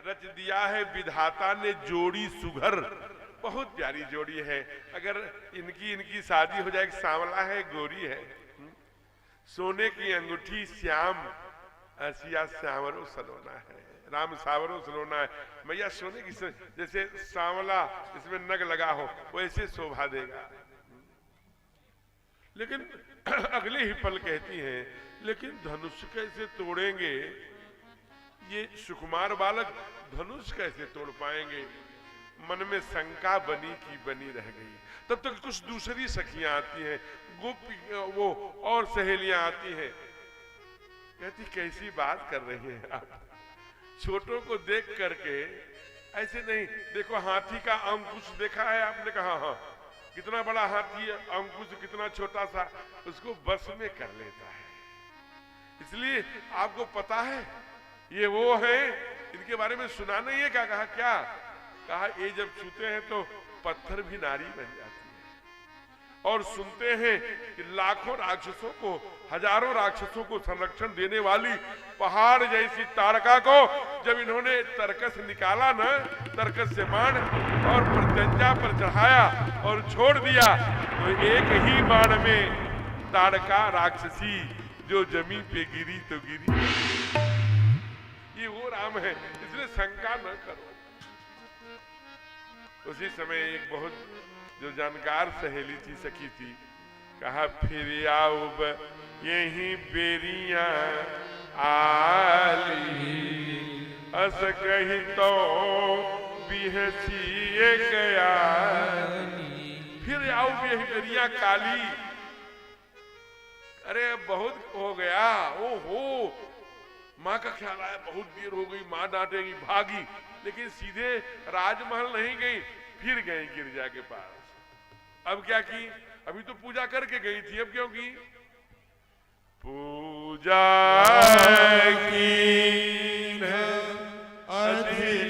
रच दिया है विधाता ने जोड़ी सुघर, बहुत प्यारी जोड़ी है। अगर इनकी शादी हो जाए, सांवला है गोरी है, सोने की अंगूठी श्याम सिया श्यामरो सलोना है, राम सावरो सलोना है। मैया सोने की जैसे सांवला इसमें नग लगा हो वैसे शोभा देगा। लेकिन अगले ही पल कहती हैं, लेकिन धनुष कैसे तोड़ेंगे? ये सुकुमार बालक धनुष कैसे तोड़ पाएंगे? मन में शंका बनी की बनी रह गई। तब तक कुछ दूसरी सखियां आती हैं, गोपी वो और सहेलियां आती हैं। कहती कैसी बात कर रही हैं आप, छोटों को देख करके ऐसे नहीं। देखो हाथी का अंकुश देखा है आपने? कहा हाँ, कितना बड़ा हाथी है, अंकुश कितना छोटा सा, उसको बस में कर लेता है। इसलिए आपको पता है ये वो है, इनके बारे में सुना नहीं है? क्या कहा? क्या कहा? ये जब छूते हैं तो पत्थर भी नारी बन जाती है। और सुनते हैं कि लाखों राक्षसों को, हजारों राक्षसों को संरक्षण देने वाली पहाड़ जैसी ताड़का को जब इन्होंने तरकस निकाला ना, तरकस से बाण, और प्रत्यंजा पर चढ़ाया और छोड़ दिया, तो एक ही बाण में ताड़का राक्षसी जो जमीन पे गिरी तो गिरी। ये वो राम है, इसलिए शंका न करो। उसी समय एक बहुत जो जानकार सहेली थी, सखी थी, कहा फिर आओ यही बेरिया आली, अस कही तो बिहसिए गया। फिर आओ यही बेरिया काली, अरे बहुत हो गया, ओहो माँ का ख्याल आया, बहुत देर हो गई, माँ डांटेगी, भागी। लेकिन सीधे राजमहल नहीं गई, फिर गई गिरजा के पास। अब क्या की? अभी तो पूजा करके गई थी, अब क्यों की? पूजा की अधिक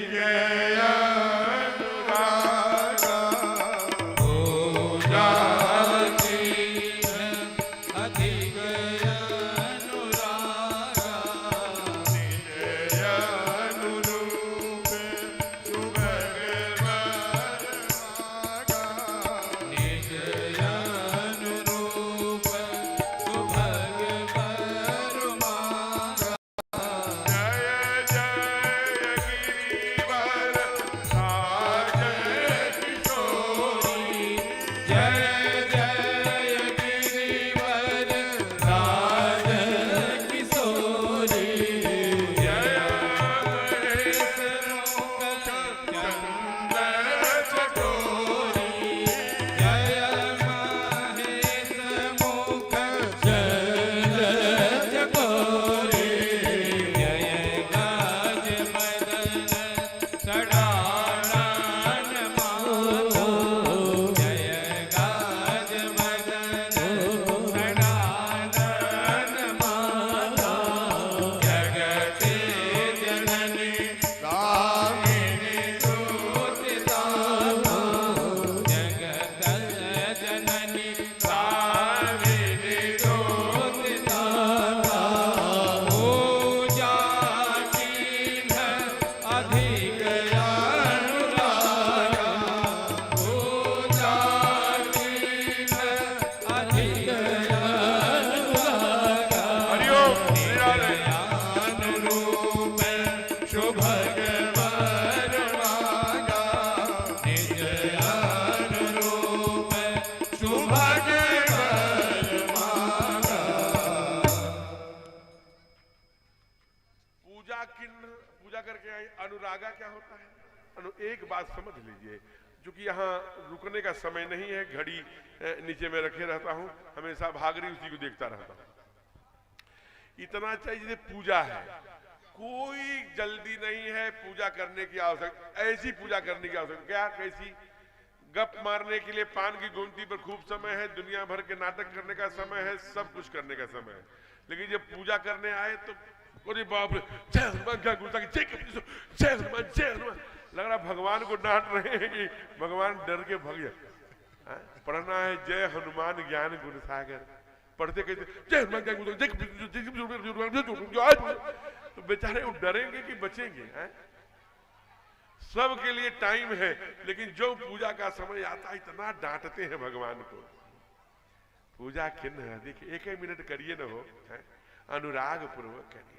किन्न पूजा करके आई। अनुरागा क्या होता है? एक बात समझ लीजिए, क्योंकि यहाँ रुकने का समय नहीं है, घड़ी नीचे में रखे रहता हूँ, हमेशा भाग रही उसी को देखता रहता हूँ। इतना चाहिए पूजा है, कोई जल्दी नहीं है पूजा करने की आवश्यकता, ऐसी पूजा करने की आवश्यकता। क्या कैसी? गप मारने के लिए पान की गुमती पर खूब समय है, दुनिया भर के नाटक करने का समय है, सब कुछ करने का समय है, लेकिन जब पूजा करने आए तो अरे बाप रे, जय हनुमान, जय हनुमान, जय हनुमान। लग रहा भगवान को डांट रहे हैं कि भगवान डर के भग जाए। पढ़ना है जय हनुमान ज्ञान गुण सागर, पढ़ते कहते जय हनुमान तो बेचारे वो डरेंगे कि बचेंगे? सबके लिए टाइम है, लेकिन जो पूजा का समय आता है इतना डांटते हैं भगवान को। पूजा किन है, देखिए एक ही मिनट करिए न हो, अनुराग पूर्वक करिए।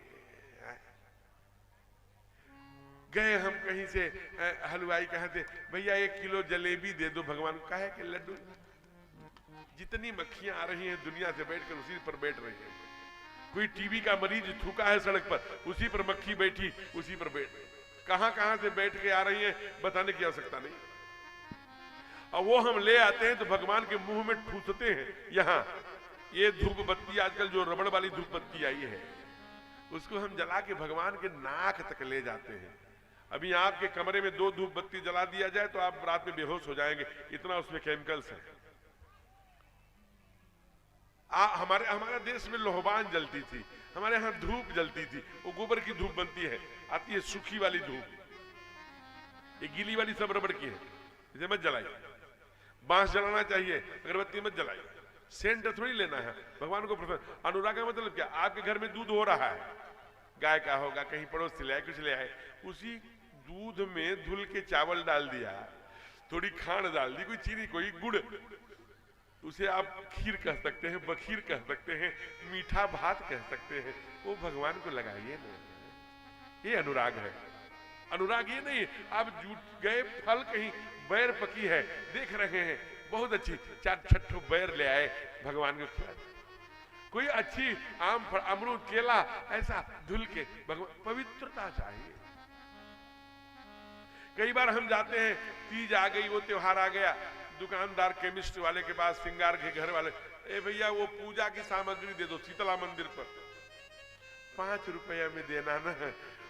गए हम कहीं से, हलवाई कहते भैया 1 किलो जलेबी दे दो भगवान को। कहे कि लड्डू, जितनी मक्खियां आ रही हैं दुनिया से बैठकर उसी पर बैठ रही हैं। कोई टीबी का मरीज थूका है सड़क पर, उसी पर मक्खी बैठी, उसी पर बैठ, कहां से बैठ के आ रही है बताने की आवश्यकता नहीं। और वो हम ले आते हैं तो भगवान के मुंह में ठूसते हैं। यहाँ ये धूप बत्ती आजकल जो रबड़ वाली धूप बत्ती आई है, उसको हम जला के भगवान के नाक तक ले जाते हैं। अभी आपके कमरे में 2 धूप बत्ती जला दिया जाए तो आप रात में बेहोश हो जाएंगे, इतना उसमें केमिकल्स है। हमारे देश में लोहबान जलती थी, हमारे यहाँ धूप जलती थी, वो गोबर की धूप बनती है, आती है सूखी वाली धूप, ये गीली वाली सब रबड़ की है, इसे मत जलाइए। बांस जलाना चाहिए, अगरबत्ती मत जलाइए, सेंट थोड़ी लेना है भगवान को प्रसन्न। अनुराग का मतलब क्या? आपके घर में दूध हो रहा है, गाय का होगा, कहीं पड़ोस से ले आए, कुछ ले आए, उसी दूध में धुल के चावल डाल दिया, थोड़ी खांड डाल दी, कोई चीनी, कोई गुड़, उसे आप खीर कह सकते हैं, बखीर कह सकते हैं, मीठा भात कह सकते हैं, वो भगवान को लगाइए ना। ये अनुराग है। अनुराग ये नहीं आप जूट गए फल कहीं बैर पकी है देख रहे हैं, बहुत अच्छी 4-6 बैर ले आए भगवान को खिला। कोई अच्छी आम, अमरूद, केला ऐसा धुल के भगवान, पवित्रता चाहिए। कई बार हम जाते हैं, तीज आ गई, वो त्योहार आ गया, दुकानदार केमिस्ट वाले के पास, श्रृंगार के घर वाले, ए भैया वो पूजा की सामग्री दे दो शीतला मंदिर पर, 5 रुपया में देना ना।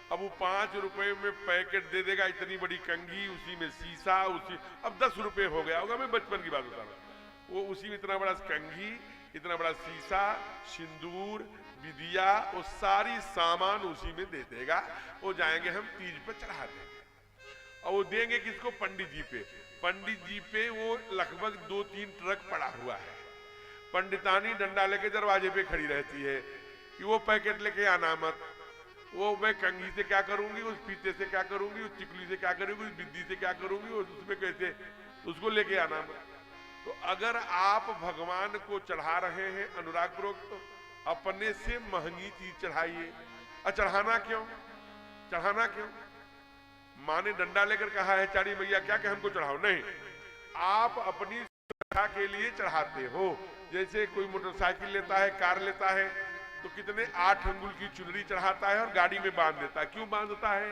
अब वो 5 रुपए में पैकेट दे देगा, इतनी बड़ी कंघी, उसी में शीशा, उसी, अब 10 रुपए हो गया होगा, मैं बचपन की बात बता रहा हूँ। वो उसी में इतना बड़ा कंघी, इतना बड़ा शीशा, सिंदूर, विदिया, वो सारी सामान उसी में दे देगा। वो जाएंगे हम तीज पे चढ़ा देंगे, और वो देंगे किसको? पंडित जी पे। पंडित जी पे वो लगभग 2-3 ट्रक पड़ा हुआ है। पंडितानी डंडा लेके दरवाजे पे खड़ी रहती है कि वो पैकेट लेके आना मत, वो मैं कंघी से क्या करूंगी, उस फीते से क्या करूंगी, उस चिकली से क्या करूंगी, उस बिद्दी से क्या करूंगी, उसमें कैसे, उसको लेके आना मत। तो अगर आप भगवान को चढ़ा रहे हैं अनुराग पूर्वक, तो अपने से महंगी चीज चढ़ाइए। और चढ़ाना क्यों? चढ़ाना क्यों? माँ ने डंडा लेकर कहा है चारी मैया क्या कि हमको चढ़ाओ? नहीं, आप अपनी सुरक्षा के लिए चढ़ाते हो। जैसे कोई मोटरसाइकिल लेता है, कार लेता है, तो कितने 8 अंगुल की चुनरी चढ़ाता है और गाड़ी में बांध देता है। क्यों बांधता है?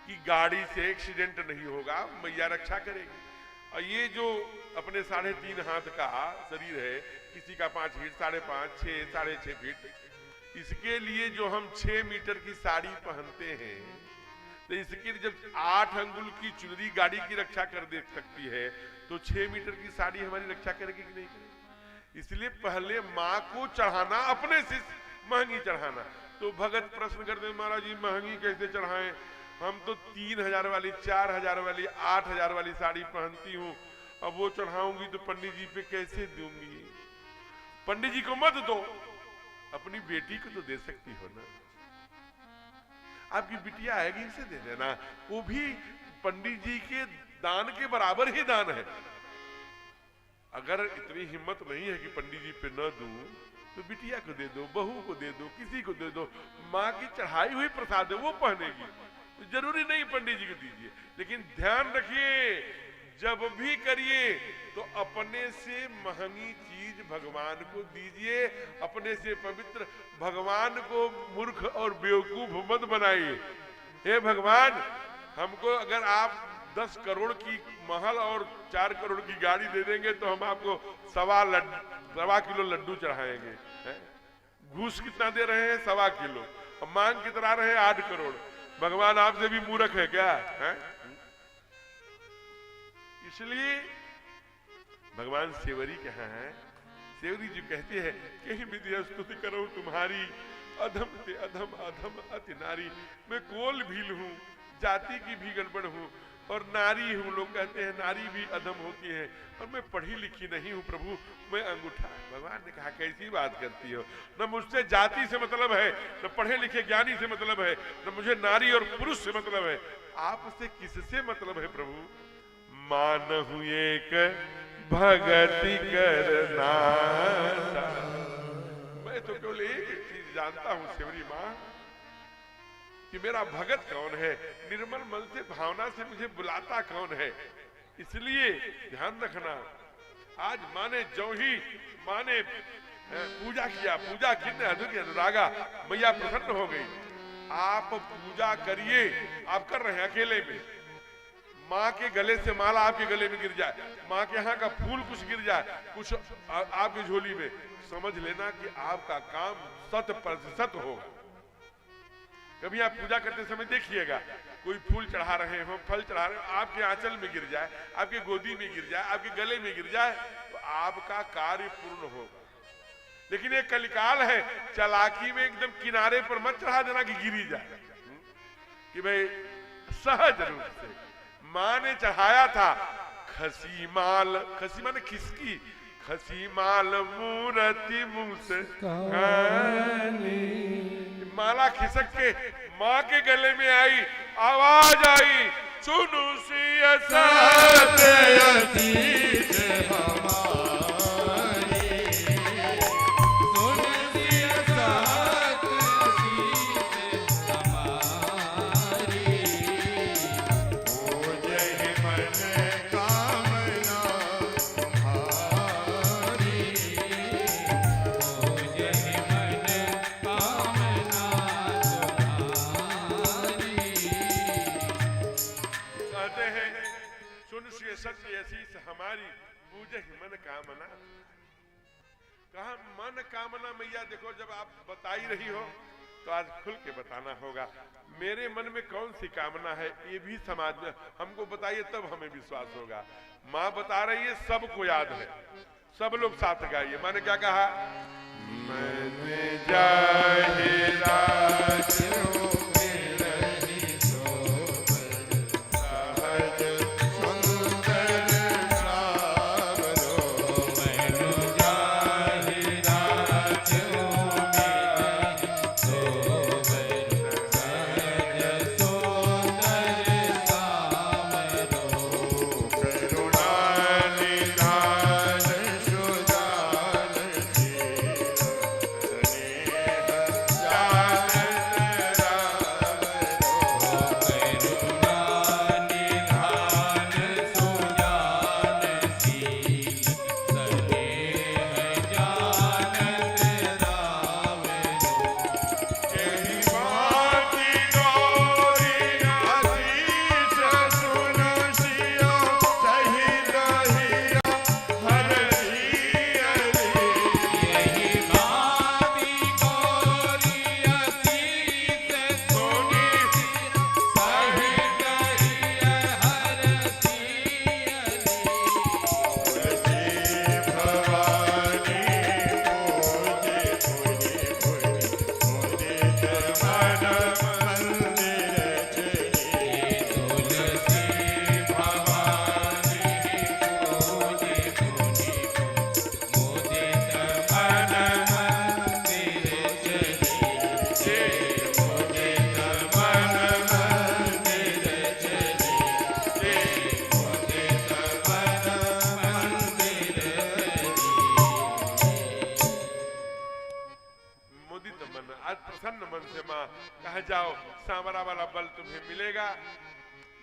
कि गाड़ी से एक्सीडेंट नहीं होगा, मैया रक्षा करेगी। और ये जो अपने 3.5 हाथ का शरीर है, किसी का 5 फीट, 5.5, 6, 6.5 फीट, इसके लिए जो हम 6 मीटर की साड़ी पहनते हैं, तो इसके लिए जब 8 अंगुल की चुनरी गाड़ी की रक्षा कर दे सकती है, तो 6 मीटर की साड़ी हमारी रक्षा करेगी कि नहीं करेगी? इसलिए पहले माँ को चढ़ाना, अपने से महंगी चढ़ाना। तो भगत प्रश्न करते हैं, महाराज जी महंगी कैसे चढ़ाएं? हम तो 3000 वाली, 4000 वाली, 8000 वाली साड़ी पहनती हूँ, अब वो चढ़ाऊंगी तो पंडित जी पे कैसे दूंगी? पंडित जी को मत दो, अपनी बेटी को तो दे सकती हो ना। आपकी बिटिया आएगी, इसे दे देना, वो भी पंडित जी के दान के बराबर ही दान है। अगर इतनी हिम्मत नहीं है कि पंडित जी पे न दूं, तो बिटिया को दे दो, बहू को दे दो, किसी को दे दो। माँ की चढ़ाई हुई प्रसाद है, वो पहनेगी, तो जरूरी नहीं पंडित जी को दीजिए। लेकिन ध्यान रखिए, जब भी करिए तो अपने से महंगी चीज भगवान को दीजिए, अपने से पवित्र भगवान को मूर्ख और बेवकूफ मत बनाइए। हे भगवान, हमको अगर आप 10 करोड़ की महल और 4 करोड़ की गाड़ी दे देंगे तो हम आपको 1.25 किलो लड्डू चढ़ाएंगे। घूस कितना दे रहे हैं? 1.25 किलो। मांग कितना रहे? 8 करोड़। भगवान आपसे भी मूर्ख है क्या? इसलिए भगवान सेवरी कहाँ है? सेवरी जी कहते हैं कहीं विधि स्तुति करो तुम्हारी, अधम से अधम अधम अति नारी। मैं कोल भील हूँ, जाति की भी गड़बड़ हूँ और नारी हूँ। लोग कहते हैं नारी भी अधम होती है और मैं पढ़ी लिखी नहीं हूँ प्रभु, मैं अंगूठा। भगवान ने कहा कैसी बात करती हो? न मुझसे जाति से मतलब है, न पढ़े लिखे ज्ञानी से मतलब है, न मुझे नारी और पुरुष से मतलब है। आपसे किससे मतलब है प्रभु? मानहु एक भगति करना। मैं तो केवल एक चीज जानता हूँ सेवरी माँ, कि मेरा भगत कौन है, निर्मल मन से भावना से मुझे बुलाता कौन है। इसलिए ध्यान रखना, आज माने जो ही माने पूजा किया, पूजा कितने अधूरी अनुरागा, मैया प्रसन्न हो गई। आप पूजा करिए, आप कर रहे हैं अकेले में, माँ के गले से माला आपके गले में गिर जाए, माँ के यहाँ का फूल कुछ गिर जाए, कुछ आपकी झोली में, समझ लेना कि आपका काम 100% होगा। कभी आप पूजा करते समय देखिएगा, कोई फूल चढ़ा रहे हो, फल चढ़ा रहे हो, आपके आंचल में गिर जाए, आपके गोदी में गिर जाए, आपके गले में गिर जाए, तो आपका कार्य पूर्ण होगा। लेकिन एक कलिकाल है, चालाकी में एकदम किनारे पर मत चढ़ा देना कि गिरी जाए, कि भाई सहज रूप से। माँ ने चढ़ाया था खसी माल, खसी माने खिसकी, खसी माल मूर्ति मुंह से माला खिसक के माँ के गले में आई, आवाज आई, सुनु सिया सत्ययति सत्य ऐसी हमारी पूजे मन कामना। कहा मन कामना मैया देखो, जब आप बता ही रही हो तो आज खुल के बताना होगा, मेरे मन में कौन सी कामना है, ये भी समाज में हमको बताइए, तब हमें विश्वास होगा। माँ बता रही है, सबको याद है, सब लोग साथ गाइए। माँ ने क्या कहा? मैंने जाहिरा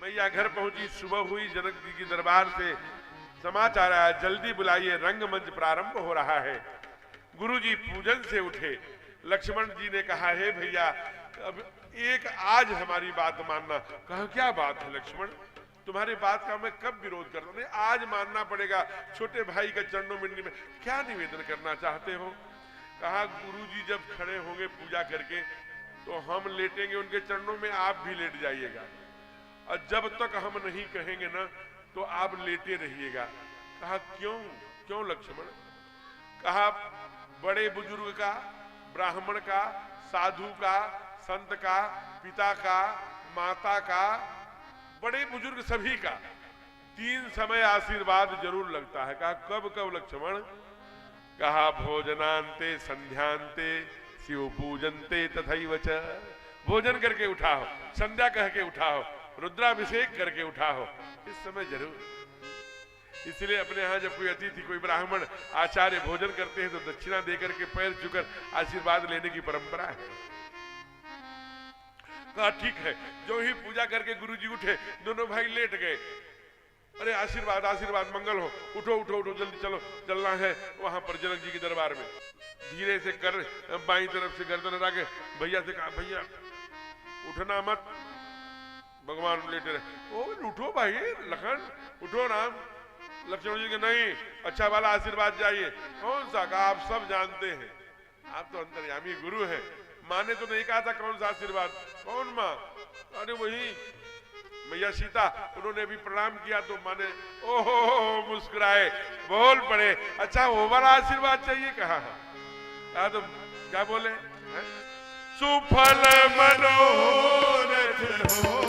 मैया घर पहुंची, सुबह हुई, जनक जी की दरबार से समाचार आया, जल्दी बुलाइए, रंगमंच प्रारंभ हो रहा है। गुरुजी पूजन से उठे। लक्ष्मण जी ने कहा, हे भैया अब एक आज हमारी बात मानना। कहा, क्या बात है लक्ष्मण, तुम्हारी बात का मैं कब विरोध करता हूं, आज मानना पड़ेगा। छोटे भाई के चरणों में क्या निवेदन करना चाहते हो? कहा, गुरुजी जब खड़े होंगे पूजा करके तो हम लेटेंगे उनके चरणों में, आप भी लेट जाइएगा, और जब तक हम नहीं कहेंगे ना तो आप लेटे रहिएगा। कहा, क्यों क्यों लक्ष्मण? कहा, बड़े बुजुर्ग का, ब्राह्मण का, साधु का, संत का, पिता का, माता का, बड़े बुजुर्ग सभी का 3 समय आशीर्वाद जरूर लगता है। कहा, कब कब लक्ष्मण? कहा, भोजनांते संध्यांते शिव पूजनते तथैव च। भोजन करके उठा हो, संध्या कह के उठा हो, रुद्राभिषेक करके उठा हो, इस समय जरूर। इसलिए अपने यहाँ जब कोई अतिथि, कोई ब्राह्मण, आचार्य भोजन करते हैं तो दक्षिणा देकर के पैर छूकर आशीर्वाद लेने की परंपरा है। कहा, ठीक है। जो ही पूजा करके गुरुजी उठे, दोनों भाई लेट गए। अरे आशीर्वाद आशीर्वाद, मंगल हो, उठो उठो उठो, जल्दी चलो, चलना है वहां पर जनक जी के दरबार में। धीरे से कर बाई तरफ से गर्दन हटा के भैया से कहा, भैया उठना मत, भगवान लेटे रहे। ओ उठो भाई, लखन उठो, राम। लक्ष्मण जी के, नहीं, अच्छा वाला आशीर्वाद चाहिए। कौन सा? कहा, आप सब जानते हैं, आप तो अंतर्यामी गुरु हैं। माँ ने तो नहीं कहा था कौन सा आशीर्वाद? कौन माँ? अरे वही मैया सीता, उन्होंने भी प्रणाम किया तो माँ ने ओहो मुस्कुराए, बोल पड़े, अच्छा वो वाला आशीर्वाद चाहिए? कहा तो क्या बोले? सुफल मनोरथ हो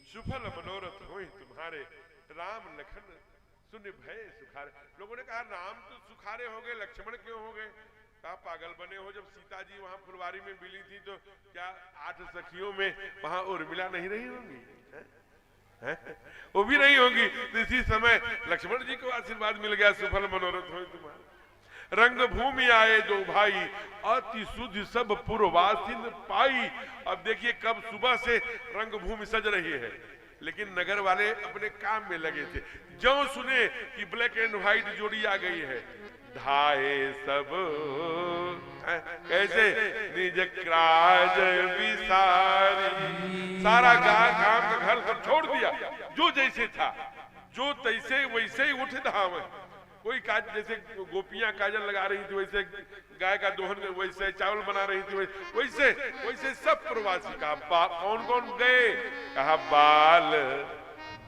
सुफल मनोरथ होए तुम्हारे, राम लखन सुनि राम लखन सुनि भय सुखारे। लोगों ने कहा, राम तो सुखारे हो गए, लक्ष्मण क्यों हो गए? कहा, पागल बने हो, जब सीता जी वहां फुलवारी में मिली थी तो क्या 8 सखियों में वहां उर्मिला नहीं रही होंगी? वो भी नहीं होंगी। तो इसी समय लक्ष्मण जी को आशीर्वाद मिल गया, सुफल मनोरथ हो तुम्हारा। रंग भूमि आए दो भाई, अति सुधि सब पुरवासिन पाई। अब देखिए कब सुबह से रंग भूमि सज रही है, लेकिन नगर वाले अपने काम में लगे थे। जो सुने कि ब्लैक एंड व्हाइट जोड़ी आ गई है, धाए सब कैसे निज क्राज विसारी। सारा काम का घर सब छोड़ दिया, जो जैसे था, जो तैसे वैसे ही उठ धाम। कोई काज, जैसे गोपियां काजल लगा रही थी वैसे गाय का दोहन, वैसे चावल बना रही थी वैसे वैसे सब प्रवासी। कहा, कौन कौन गए? कहा, बाल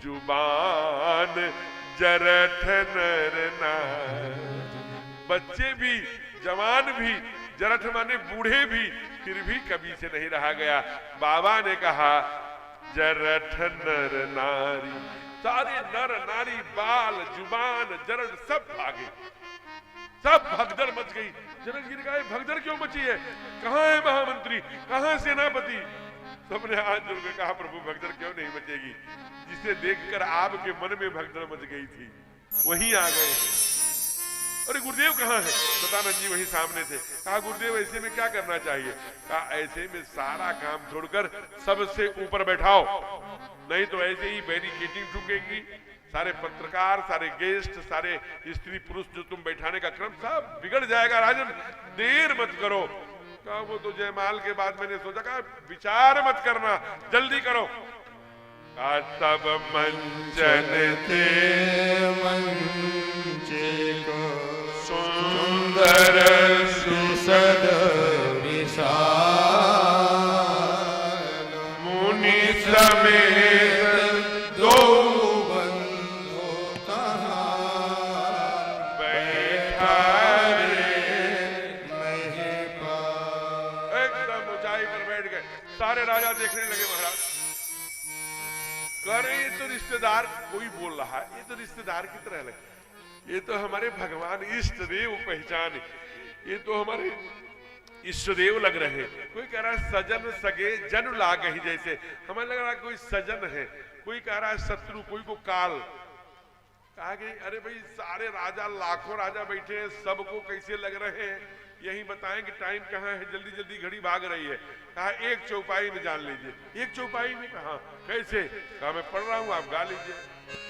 जुबान जरठ नर नार। बच्चे भी, जवान भी, जरठ माने बूढ़े भी, फिर भी कभी से नहीं रहा गया। बाबा ने कहा, जरठ नर नारी। सारे नर नारी, बाल जुबान जरठ सब भागे, तब भगदड़ मच गई। जनक जी ने कहा भगदड़ क्यों मची है, कहाँ है महामंत्री, कहाँ सेनापति? सबने हाथ जोड़कर कहा प्रभु भगदड़ क्यों नहीं मचेगी, जिसे देखकर आपके मन में भगदड़ मच गई थी वहीं आ गए। अरे गुरुदेव कहाँ है? सदानंद जी वहीं सामने थे। कहा गुरुदेव ऐसे में क्या करना चाहिए? कहा ऐसे में सारा काम छोड़कर सबसे ऊपर बैठाओ, नहीं तो ऐसे ही बैरिकेडिंग ठुकेगी, सारे पत्रकार, सारे गेस्ट, सारे स्त्री पुरुष जो तुम बैठाने का क्रम सब बिगड़ जाएगा राजन, देर मत करो। कहा वो तो जयमाल के बाद मैंने सोचा, कहा विचार मत करना, जल्दी करो। कहा तब मंचन थे मंचे को सुंदर सुसद विशाल मुनि समेत दो बंधु कहाँ बैठा रे महिपाल। एकदम ऊंचाई पर बैठ गए। सारे राजा देखने लगे महाराज, कह रहे ये तो रिश्तेदार, कोई बोल रहा है ये तो रिश्तेदार की तरह लगे, ये तो हमारे भगवान इष्ट देव पहचान, ये तो हमारे इष्ट देव लग रहे हैं। कोई कह रहा है सजन सगे जन लाग ही, जैसे हमें लग रहा है कोई सजन है, कोई कह रहा है शत्रु, कोई को काल। कहा कि अरे भाई सारे राजा, लाखों राजा बैठे हैं, सबको कैसे लग रहे हैं, यही बताएं कि टाइम कहाँ है, जल्दी जल्दी घड़ी भाग रही है। कहा एक चौपाई में जान लीजिए। एक चौपाई में? कहा कैसे? कहा मैं पढ़ रहा हूँ, आप गा लीजिए।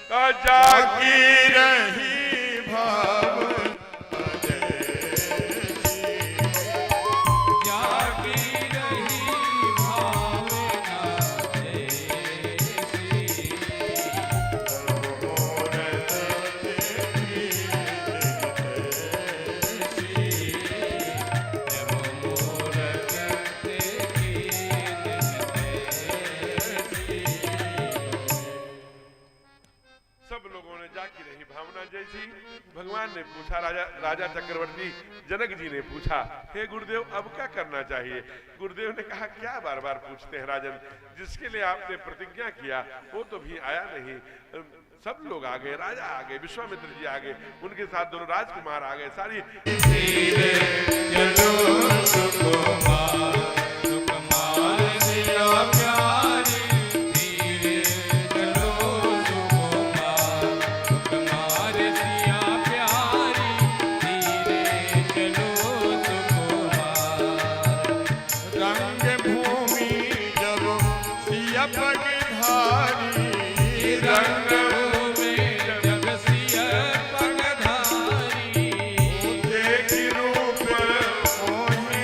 कहा जागी रही भाव जागी रही भावना जैसी भगवान ने पूछा, राजा चक्रवर्ती जनक जी ने पूछा, हे गुरुदेव अब क्या करना चाहिए? गुरुदेव ने कहा क्या बार बार पूछते हैं राजन, जिसके लिए आपने प्रतिज्ञा किया वो तो भी आया नहीं। सब लोग आ गए, राजा आ गए, विश्वामित्र जी आ गए, उनके साथ दोनों राजकुमार आ गए, सारी रूप मोहे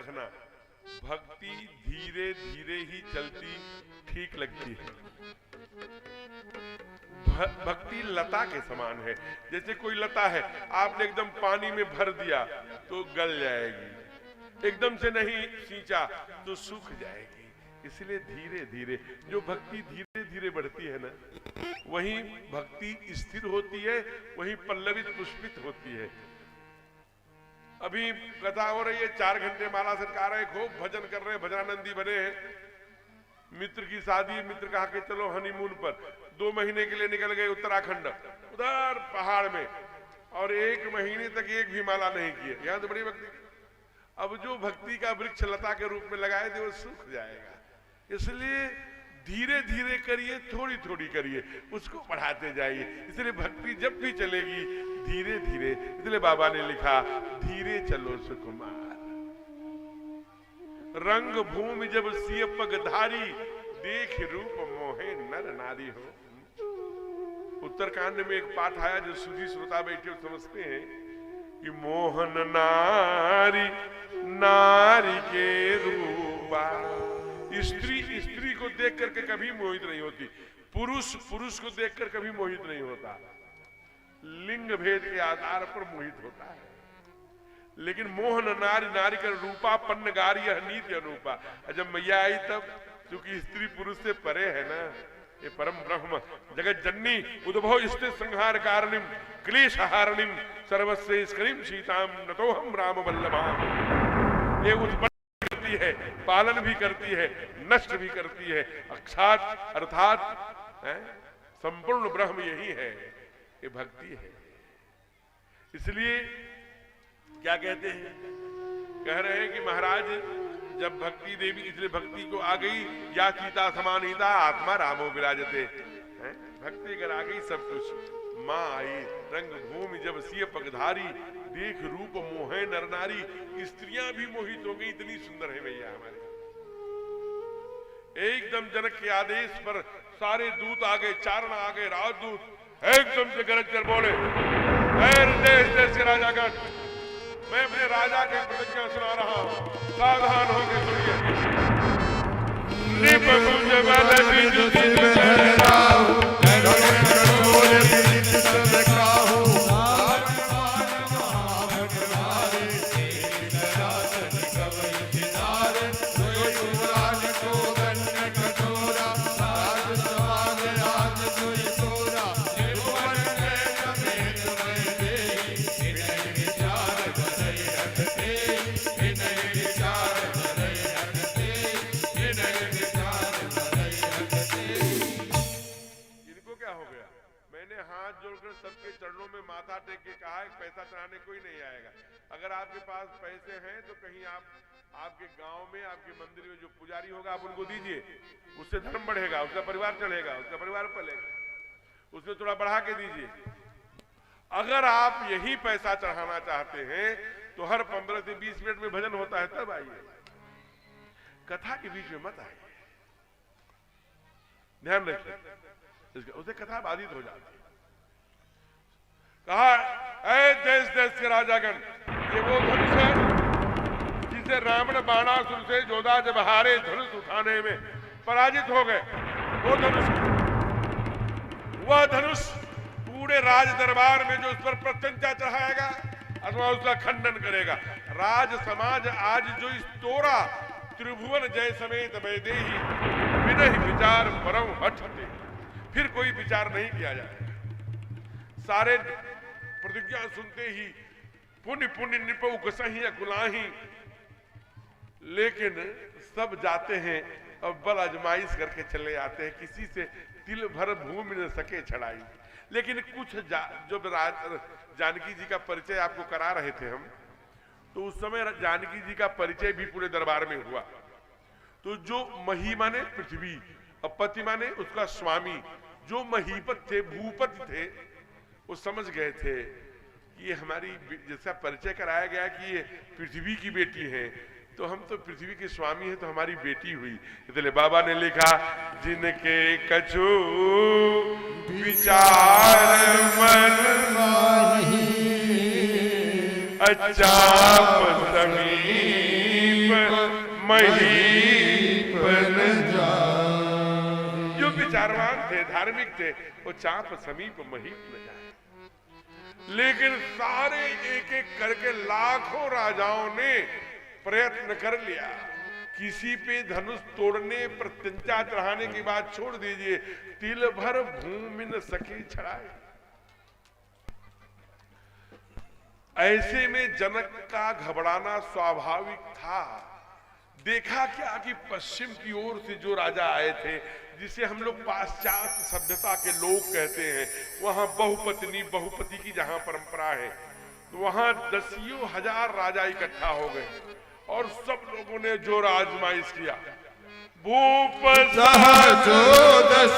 रखना, भक्ति धीरे धीरे ही चलती ठीक लगती है। भक्ति लता के समान है। जैसे कोई लता है, आपने एकदम पानी में भर दिया तो गल जाएगी, एकदम से नहीं सींचा तो सूख जाएगी। इसलिए धीरे धीरे जो भक्ति धीरे धीरे बढ़ती है ना, वही भक्ति स्थिर होती है, वही पल्लवित पुष्पित होती है। अभी कथा हो रही है, 4 घंटे माला सरकार है, खूब भजन कर रहे हैं, भजनानंदी बने हैं। मित्र की शादी, मित्र कहा कि चलो हनीमून पर, 2 महीने के लिए निकल गए उत्तराखंड, उधर पहाड़ में, और 1 महीने तक एक भी माला नहीं किए। यहां तो बड़ी भक्ति। अब जो भक्ति का वृक्ष लता के रूप में लगाए थे वो सूख जाएगा। इसलिए धीरे धीरे करिए, थोड़ी थोड़ी करिए, उसको बढ़ाते जाइए। इसलिए भक्ति जब भी चलेगी धीरे धीरे। इसलिए बाबा ने लिखा, धीरे चलो सुकुमार, रंग भूमि जब सिय पगधारी, देख रूप मोहे नर नारी हो। उत्तरकांड में एक पाठ आया जो सुधी श्रोता बैठे समझते हैं कि मोहन नारी नारी के रूपा। स्त्री को देख करके कभी मोहित नहीं होती, पुरुष पुरुष को देखकर कभी मोहित नहीं होता, लिंग भेद के आधार पर मोहित होता है। लेकिन मोहन नारी नारी का रूपा पन्न गारी, यह नीति अनुपा। जब मैया आई तब, क्योंकि स्त्री पुरुष से परे है ना, ये परम ब्रह्म जगत जननी उद्भव स्थित संहार कारणिम क्लेश हारणिम सर्वस्व स्क्रीम सीताम नतोहम राम वल्लभाम। ये उत्पन्न करती है, पालन भी करती है, नष्ट भी करती है। अक्षात अर्थात संपूर्ण ब्रह्म यही है, ये भक्ति है। इसलिए क्या कहते हैं, कह रहे हैं कि महाराज जब भक्ति देवी, इसलिए भक्ति को आ गई, या सीता समानीता आत्मा रामो विराजते। भक्ति अगर आ गई सब कुछ। माँ आई, रंग भूमि जब सिय पगधारी, देख रूप मोहे नर नारी। स्त्रियां भी मोहित हो गई, इतनी सुंदर है भैया हमारे। एकदम जनक के आदेश पर सारे दूत आ गए, चारण आ गए, राजदूत एकदम से गरज कर बोले, देश देश के राजागण, मैं अपने राजा के प्रतिज्ञा सुना रहा हूं, सावधान होकर सुनिए। सबके चरणों में माथा टेक के कहा है, पैसा चढ़ाने कोई नहीं आएगा। अगर आपके पास पैसे हैं तो कहीं आपके गांव में, आपके मंदिर में जो पुजारी होगा आप उनको दीजिए, उससे धर्म बढ़ेगा, उसका परिवार चलेगा, उसका परिवार पलेगा, उसमें थोड़ा बढ़ा के दीजिए। अगर आप यही पैसा चढ़ाना चाहते हैं तो हर 15 से 20 मिनट में भजन होता है, तब आइए, कथा के बीच में मत आइए, ध्यान रखिए, उसे कथा बाधित हो जाती है। कहा, ऐ देश देश के राजागण, ये वो धनुष है जिसे रावण बाणासुर से जोधा जब हारे धनुष उठाने में पराजित हो गए। वो धनुष, वह धनुष पूरे राज दरबार में जो उस पर प्रत्यंचा चढ़ाएगा अथवा उसका खंडन करेगा। राज समाज आज जो इस तोरा त्रिभुवन जय समेत वैदेही विनहि विचार परम हठते, फिर कोई विचार नहीं किया जाए। सारे प्रतिज्ञा सुनते ही पुण्य पुण्य निपऊ गसही अकुलाही, लेकिन सब जाते हैं और बल आजमाइश करके चले आते हैं, किसी से तिल भर भूमि न सके छड़ाई। लेकिन कुछ जब जानकी जी का परिचय आपको करा रहे थे हम, तो उस समय जानकी जी का परिचय भी पूरे दरबार में हुआ। तो जो मही माने पृथ्वी और पति माने उसका स्वामी, जो महीपत थे, भूपति थे, वो समझ गए थे कि ये हमारी, जैसा परिचय कराया गया कि ये पृथ्वी की बेटी है, तो हम तो पृथ्वी के स्वामी हैं, तो हमारी बेटी हुई। इसलिए बाबा ने लिखा, जिनके कछु विचार मन माही, अचाप समीप महीपन जाए। जो विचारवान थे, धार्मिक थे, वो चाप समीप महीप न जाए। लेकिन सारे एक एक करके लाखों राजाओं ने प्रयत्न कर लिया, किसी पे धनुष तोड़ने पर तिंचा चढ़ाने की बात छोड़ दीजिए, तिल भर भूमि न सके छड़ाए। ऐसे में जनक का घबराना स्वाभाविक था। देखा क्या कि पश्चिम की ओर से जो राजा आए थे, जिसे हम लोग पाश्चात्य सभ्यता के लोग कहते हैं, वहां बहुपति की जहां परंपरा है, तो वहां दसियों हजार राजा इकट्ठा हो गए और सब लोगों ने जो आजमाइश किया। भूप सहजो दस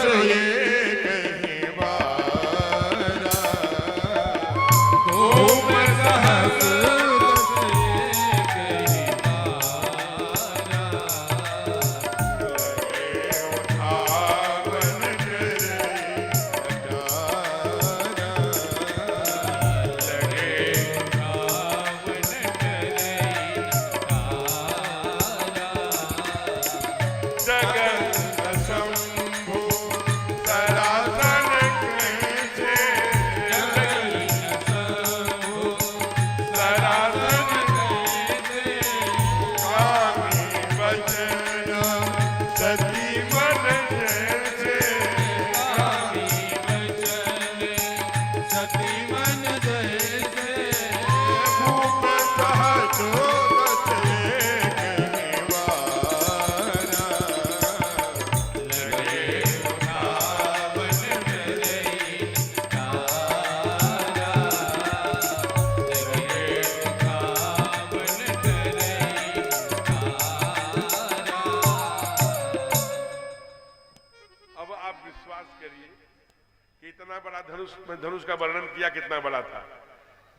धनुष का वर्णन किया कितना बड़ा था।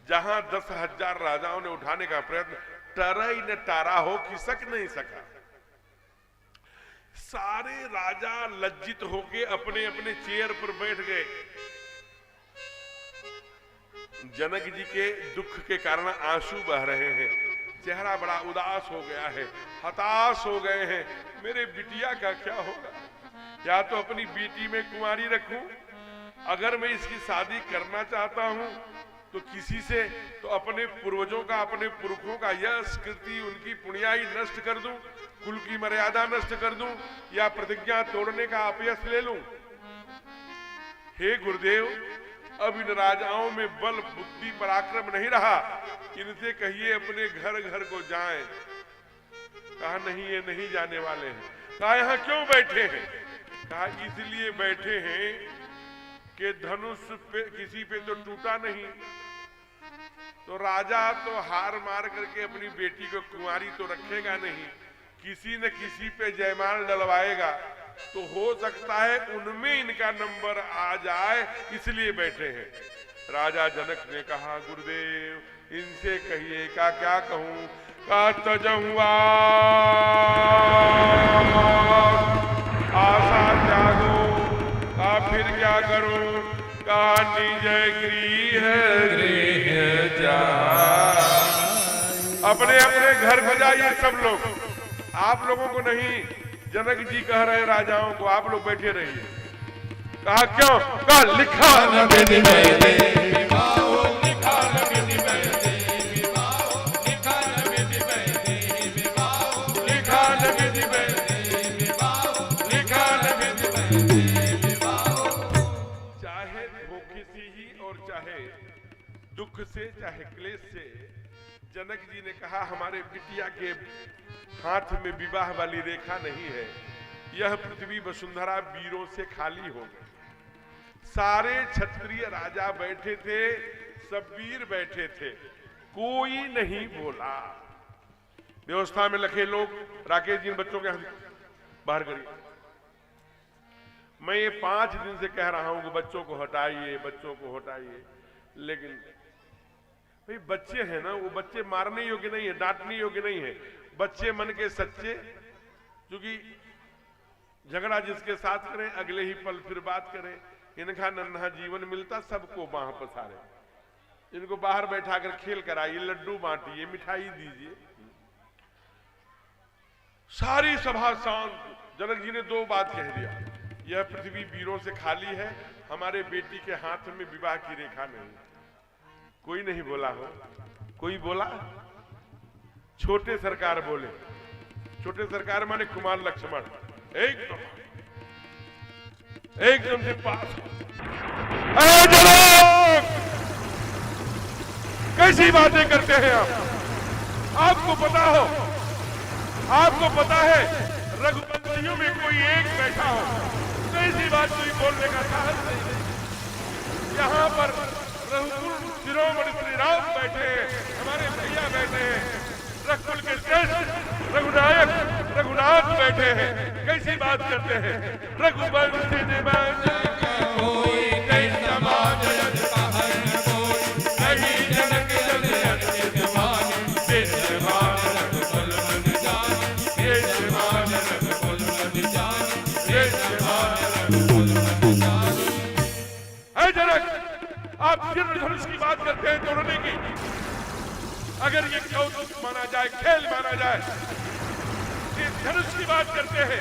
जहां 10,000 राजाओं ने उठाने का प्रयत्न, टरा ही न टारा हो, खिसक नहीं सका। सारे राजा लज्जित होके अपने अपने चेयर पर बैठ गए। जनक जी के दुख के कारण आंसू बह रहे हैं, चेहरा बड़ा उदास हो गया है, हताश हो गए हैं। मेरे बिटिया का क्या होगा? या तो अपनी बेटी में कुंवारी रखूं, अगर मैं इसकी शादी करना चाहता हूं तो किसी से, तो अपने पूर्वजों का, अपने पुरखों का यश कीर्ति, उनकी पुण्याई नष्ट कर दूं, कुल की मर्यादा नष्ट कर दूं, या प्रतिज्ञा तोड़ने का अपयश ले लूं। हे गुरुदेव, अब इन राजाओं में बल बुद्धि पराक्रम नहीं रहा, इनसे कहिए अपने घर घर को जाएं। कहा नहीं, ये नहीं जाने वाले हैं। कहा यहाँ क्यों बैठे हैं? कहा इसलिए बैठे हैं कि धनुष पे किसी पे तो टूटा नहीं, तो राजा तो हार मार करके अपनी बेटी को कुंवारी तो रखेगा नहीं, किसी न किसी पे जयमाल डलवाएगा, तो हो सकता है उनमें इनका नंबर आ जाए, इसलिए बैठे हैं। राजा जनक ने कहा गुरुदेव इनसे कहिए। का क्या कहूं? का तजहुआ आशा त्यागो, का फिर क्या करूं? का निज गृह जा, अपने अपने घर को जाइए सब लोग, आप लोगों को नहीं। जनक जी कह रहे राजाओं को आप लोग बैठे रहिए। कहा क्यों? कहा लिखा न विधि में दे विवाहो, लिखा न विधि में दे विवाहो, लिखा न विधि में दे विवाहो, लिखा न विधि में दे विवाहो, लिखा न विधि में दे विवाहो। चाहे धोखे से ही और चाहे दुख से, चाहे क्लेश से, जनक जी ने कहा हमारे बिटिया के हाथ में विवाह वाली रेखा नहीं है। यह पृथ्वी वसुंधरा वीरों से खाली हो गई। सारे क्षत्रिय राजा बैठे थे, सब वीर बैठे थे, कोई नहीं बोला। व्यवस्था में लखे लोग, राकेश जी बच्चों के बाहर करिए। मैं ये 5 दिन से कह रहा हूं कि बच्चों को हटाइए, बच्चों को हटाइए, लेकिन भाई बच्चे हैं ना, वो बच्चे मारने योग्य नहीं है, डांटने योग्य नहीं है। बच्चे मन के सच्चे, क्योंकि झगड़ा जिसके साथ करें अगले ही पल फिर बात करें। इनका नन्हा जीवन मिलता सबको बाह पसारे, इनको बाहर बैठा कर खेल कराइए, लड्डू बांटिए, मिठाई दीजिए। सारी सभा शांत। जनक जी ने दो बात कह दिया, यह पृथ्वी वीरों से खाली है, हमारे बेटी के हाथ में विवाह की रेखा नहीं। कोई नहीं बोला हो, कोई बोला? छोटे सरकार बोले। छोटे सरकार माने कुमार लक्ष्मण एकदम से पास। कैसी बातें करते हैं आप? आपको पता हो, आपको पता है रघुवंशियों में कोई एक बैठा हो तो ऐसी बात कोई बोलने का साहस नहीं। यहाँ पर रघुकुल शिरोमणि श्री राम बैठे हैं, हमारे भैया बैठे हैं, रघुकुल के श्रेष्ठ रघुनायक रघुनाथ बैठे हैं। कैसी बात करते हैं? रघुवंशी कोई नहीं समाज आप धनुष की बात करते हैं दोनों की। अगर ये कौतुक माना जाए, खेल माना जाए, धनुष की बात करते हैं,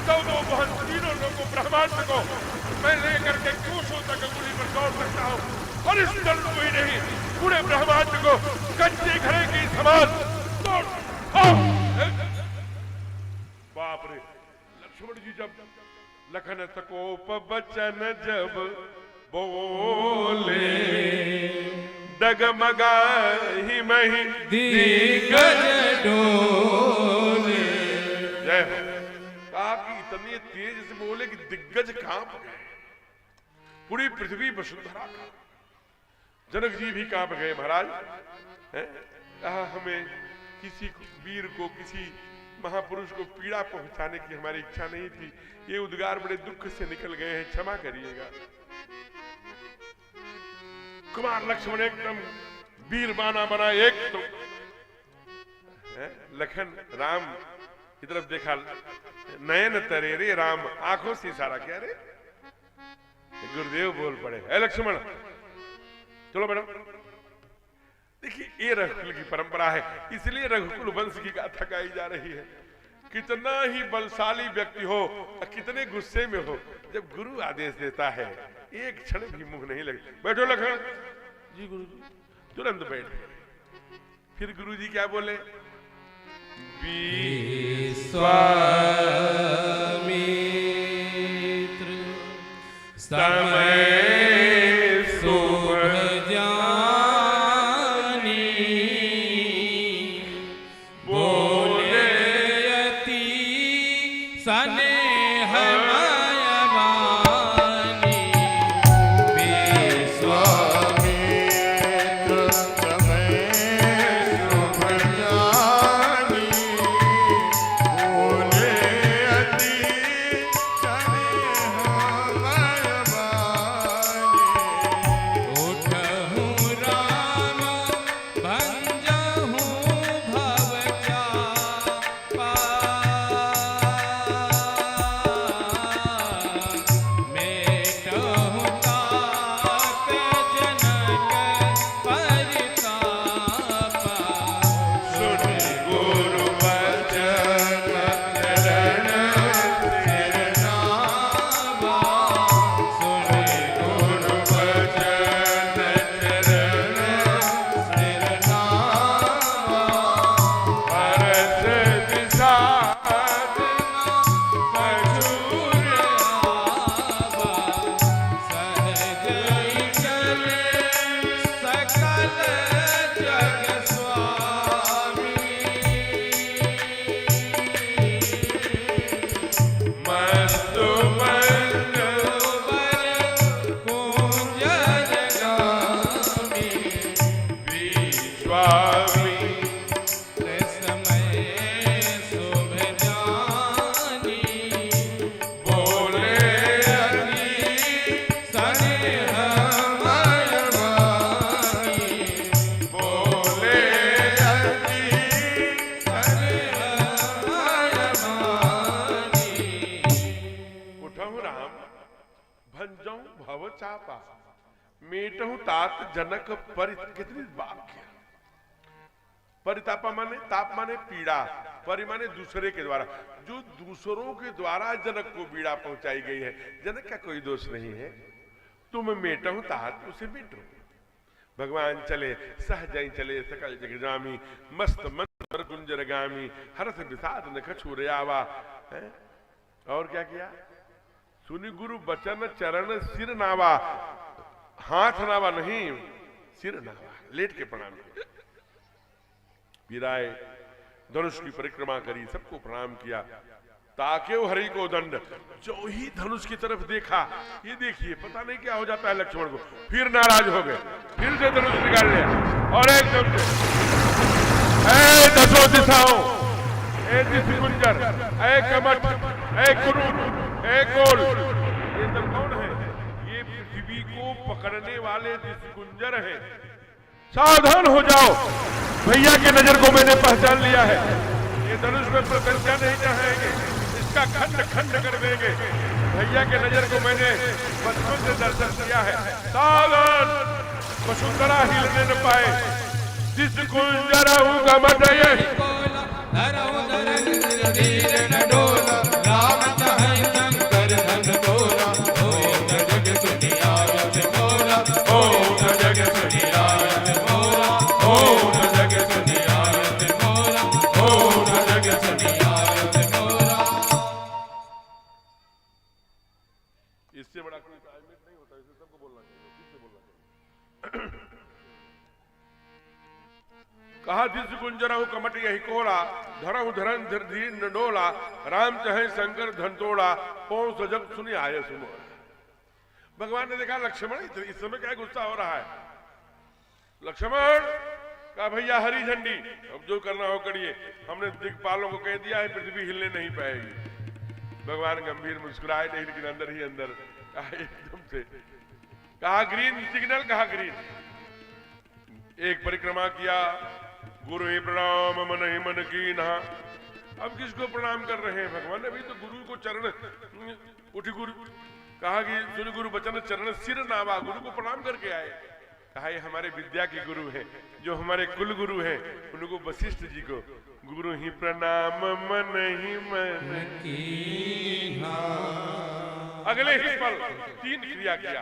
चौदह बहुत तीनों लोगों ब्रह्मांड को मैं लेकर के कोसों तक अंगुली पर दौड़ सकता हूं और इस धनुष को ही नहीं पूरे ब्रह्मांड को कच्चे घड़े की समान तोड़। बाप रे! लक्ष्मण जी जब लखन तकोप बचन जब बोले, डगमगाही मही दिग्गज डोले। जय हो। कहा कि इतनी तेज से बोले कि दिग्गज कांप गए, पूरी पृथ्वी वसुंधरा का। जनक जी भी कांप गए महाराज। कहा हमें किसी वीर को, किसी महापुरुष को पीड़ा पहुंचाने की हमारी इच्छा नहीं थी, ये उद्गार बड़े दुख से निकल गए हैं, क्षमा करिएगा। कुमार लक्ष्मण एकदम वीर बाना बना, एक तो लखन राम की तरफ देखा, नयन तरे रे राम, आंखों से इशारा किया। रे गुरुदेव बोल पड़े, ए लक्ष्मण चलो मैडम। देखिए ये रघुकुल की परंपरा है, इसलिए रघुकुल वंश की गाथा गाई जा रही है। कितना ही बलशाली व्यक्ति हो, कितने गुस्से में हो, जब गुरु आदेश देता है एक क्षण भी मुंह नहीं लगे। बैठो लखन जी। गुरु जी तुरंत बैठ गए। फिर गुरु जी क्या बोले? विश्वामित्र समय शुभ जानी, बोले अति स्नेह मेटहु तात जनक पर। कितनी बात किया। परितापा माने ताप माने पीड़ा, परि माने दूसरे के द्वारा, जो दूसरों के द्वारा जनक को पीड़ा पहुंचाई गई है। जनक का कोई दोष नहीं है, तुम मेटहु तात उसे मेटो। भगवान चले सहज चले सकल जगजामी, मस्त मंत्र कुंजरगामी, हरस विषाद न कछुर आवा। और क्या किया? सुनि गुरु बचन चरण सिर नावा, हाथ नावा नहीं, सिर नावा, लेट के प्रणाम किया। विराए धनुष की परिक्रमा करी, सबको प्रणाम किया। ताके वो हरि को दंड, जो ही धनुष की तरफ देखा, ये देखिए पता नहीं क्या हो जाता है लक्ष्मण को, फिर नाराज हो गए, फिर से धनुष निकाल लिया और एकदम से ऐ दसों दिशाओं, ऐ दिशा गुंजर, ऐ कमट, ऐ कुरुन, ऐ कोल, ये सब कौन है? ये पृथ्वी को पकड़ने वाले दिशा गुंजर हैं। सावधान हो जाओ, भैया की नजर को मैंने पहचान लिया है, ये धनुष में प्रत्यंचा नहीं चाहेंगे, इसका खंड खंड कर देंगे। भैया के नजर को मैंने बचपन से दर्शन किया है। सावधान, वसुंधरा हिलने न पाए, जिस कुंजरा का मटये राम चाहे शंकर धन तोरा, होए न जग सुनियारत मोरा, हो न जग सुनियारत मोरा, हो न जग सुनियारत मोरा, हो न जग सुनियारत मोरा। इससे बड़ा कोई क्लाइमेट नहीं होता, इसे सबको बोलना चाहिए, फिर से बोलना चाहिए। कहा दिस गुंजरहु कमट यही कोड़ा, धरहु धरन धर धीर न डोला, राम चाहे शंकर धन तोड़ा, पौं सजग सुनी आये सुमोरा। भगवान ने देखा लक्ष्मण इस समय क्या गुस्सा हो रहा है। लक्ष्मण कहा भैया हरी झंडी, अब जो करना हो करिए, हमने दिक्पालों को कह दिया है, पृथ्वी हिलने नहीं पाएगी। भगवान गंभीर मुस्कुराए नहीं, लेकिन अंदर ही अंदर कहा एकदम से, कहा ग्रीन सिग्नल, कहा ग्रीन। एक परिक्रमा किया, गुरु ही प्रणाम मन ही मन की नहा। अब किसको प्रणाम कर रहे हैं भगवान? अभी तो गुरु को चरण उठी, गुरु कहा कि सुन गुरु बचन चरण सिर नावा, गुरु को प्रणाम करके आए। कहा ये हमारे विद्या के गुरु हैं, जो हमारे कुल गुरु हैं, उनको वशिष्ठ जी को गुरु ही प्रणाम मन ही मन की। अगले ही पल 3 क्रिया किया।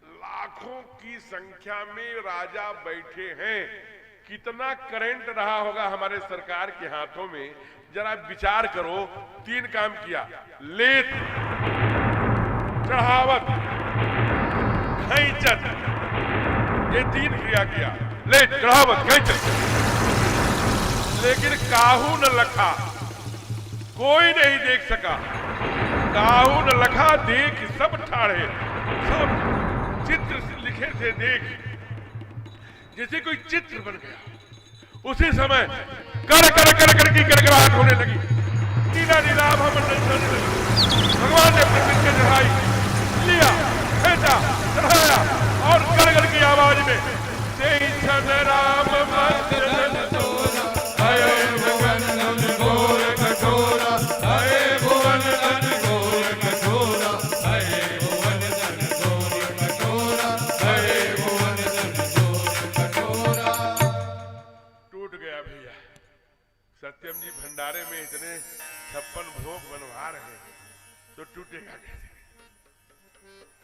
लाखों की संख्या में राजा बैठे हैं, कितना करंट रहा होगा हमारे सरकार के हाथों में, जरा विचार करो। 3 काम किया, लेत, चढ़ावत, खैंचत, ये 3 क्रिया किया, लेत, चढ़ावत, खैंचत। लेकिन काहू न लखा, कोई नहीं देख सका। काहू न लखा देख सब ठाड़े, सब चित्र लिखे थे देख, जैसे कोई चित्र बन गया। उसी समय कर कर कर कर की गड़गड़ाहट होने लगी, नीला नीला भगवान ने प्रतिज्ञा चढ़ाई, लिया, फेंचा, चढ़ाया और गड़गड़ की आवाज में राम सत्यम जी भंडारे में इतने 56 भोग बनवा रहे हैं, तो टूटेगा कैसे?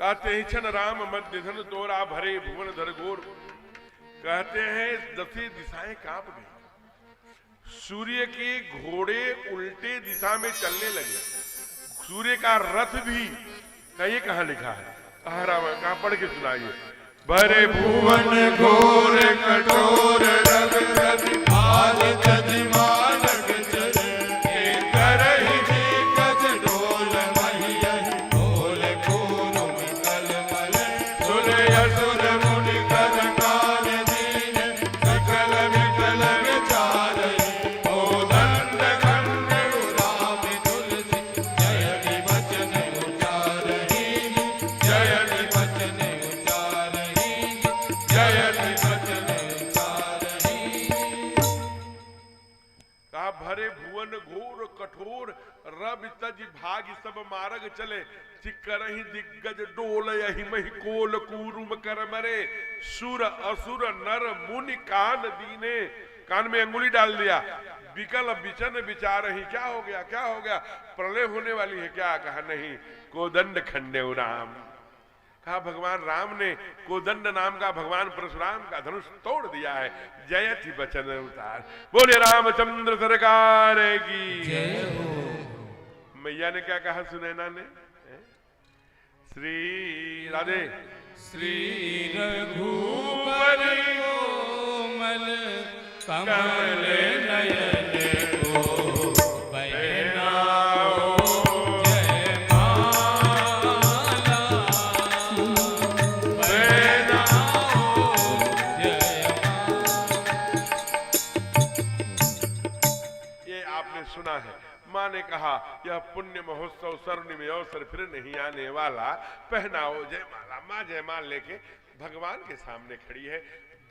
कहते हैं छन राम मध्य धन तोरा भरे भुवन धर गोर। कहते हैं 10 दिशाएं कांप गई। सूर्य के घोड़े उल्टे दिशा में चलने लगे, सूर्य का रथ भी। ये कहां लिखा है? कहा राम, कहां पढ़ के सुनाइए। भरे भुवन घोर कठोर रग रवि भाल जदि मानक चले, करहि दिग्गज डोल महियहि ढोल कोरुम कलमल। सुर असुर मुनि कर काल दीन, सकल विकल विचारहि। ओ दंड खंड उरामि तुलसी, जयति वचन उचारहि, जयति वचन उचारहि, जयति वचन उचारहि। कहा भरे भुवन घोर कठोर रब तज भाग सब मार्ग चले, चिकरहि दिग्गज डोल यही मही कोल कूरुम कर मरे। सुर असुर नर मुनि कान दीने, कान में अंगुली डाल दिया। विकल विचन विचार ही, क्या हो गया, क्या हो गया, प्रलय होने वाली है क्या? कहा नहीं, कोदंड खंडेव राम। कहा भगवान राम ने कोदंड नाम का भगवान परशुराम का धनुष तोड़ दिया है। जयति बचन उतार, बोले रामचंद्र सरकार की जय हो। मैया ने क्या कहा सुनैना ने? श्री राधे श्री रघुवर कोमल कमल नयन को पहनाओ जयमाला, पहनाओ जयमाला। ये आपने सुना है, माँ ने कहा यह पुण्य महोत्सव स्वर्णिम अवसर फिर नहीं आने वाला, पहनाओ जयमाला। माँ जयमाल लेके भगवान के सामने खड़ी है।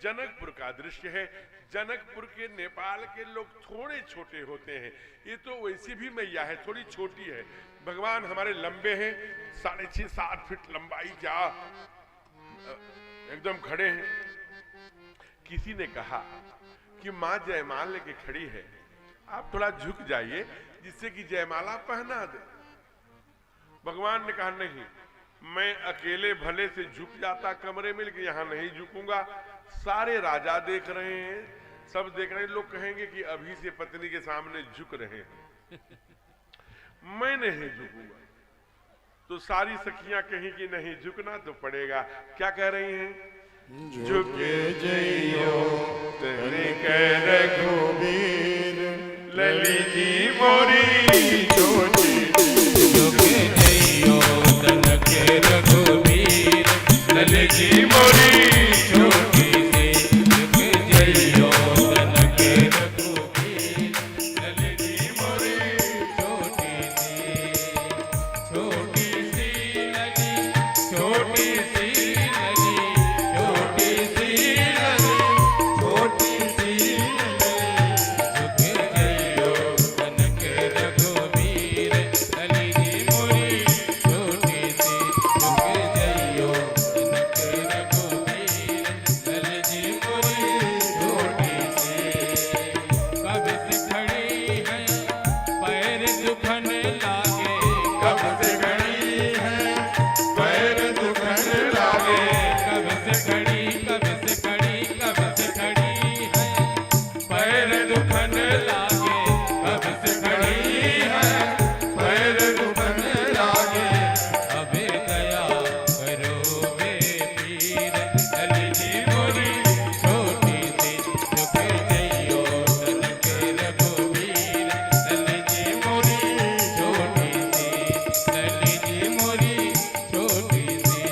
जनकपुर का दृश्य है। जनकपुर के नेपाल के लोग थोड़े छोटे होते हैं, ये तो वैसी भी मैया है, थोड़ी छोटी है। भगवान हमारे लंबे हैं, 6.5-7 फीट लंबाई, क्या एकदम खड़े हैं। किसी ने कहा कि माँ जयमाल लेके खड़ी है, आप थोड़ा झुक जाइए जिससे कि जयमाला पहना दे। भगवान ने कहा नहीं, मैं अकेले भले से झुक जाता कमरे में, लेकिन यहां नहीं झुकूंगा। सारे राजा देख रहे हैं, सब देख रहे हैं, लोग कहेंगे कि अभी से पत्नी के सामने झुक रहे हैं, मैं नहीं झुकूंगा। तो सारी सखियां कहीं कि नहीं झुकना तो पड़ेगा। क्या कह रही हैं? झुक जइयो तेरे कह रघुबीर, लली जी मोरी छोटी, झुक जइयो तन के रघुबीर, लली जी मोरी छोटी सी, झुक जइयो तन के रघुबीर, लली जी मोरी छोटी सी, छोटी सी लली, छोटी सी लली, छोटी सी लली, छोटी सी लली, झुक जइयो तन के रघुबीर, लली जी मोरी छोटी सी, झुक जइयो तन के रघुबीर, लली जी मोरी छोटी सी। कब से खड़ी है पैर दुखन लागे, कब से खड़ी है पैर दुखन लागे, कब से खड़ी, कब से खड़ी, कब से खड़ी है पैर दुखन लागे, कब से खड़ी है पैर दुखन लागे। अबे दया करो बे पीर, लली जी मोरी छोटी सी, झुक जइयो तन के रघुबीर, लली जी मोरी छोटी सी, लली जी मोरी छोटी सी,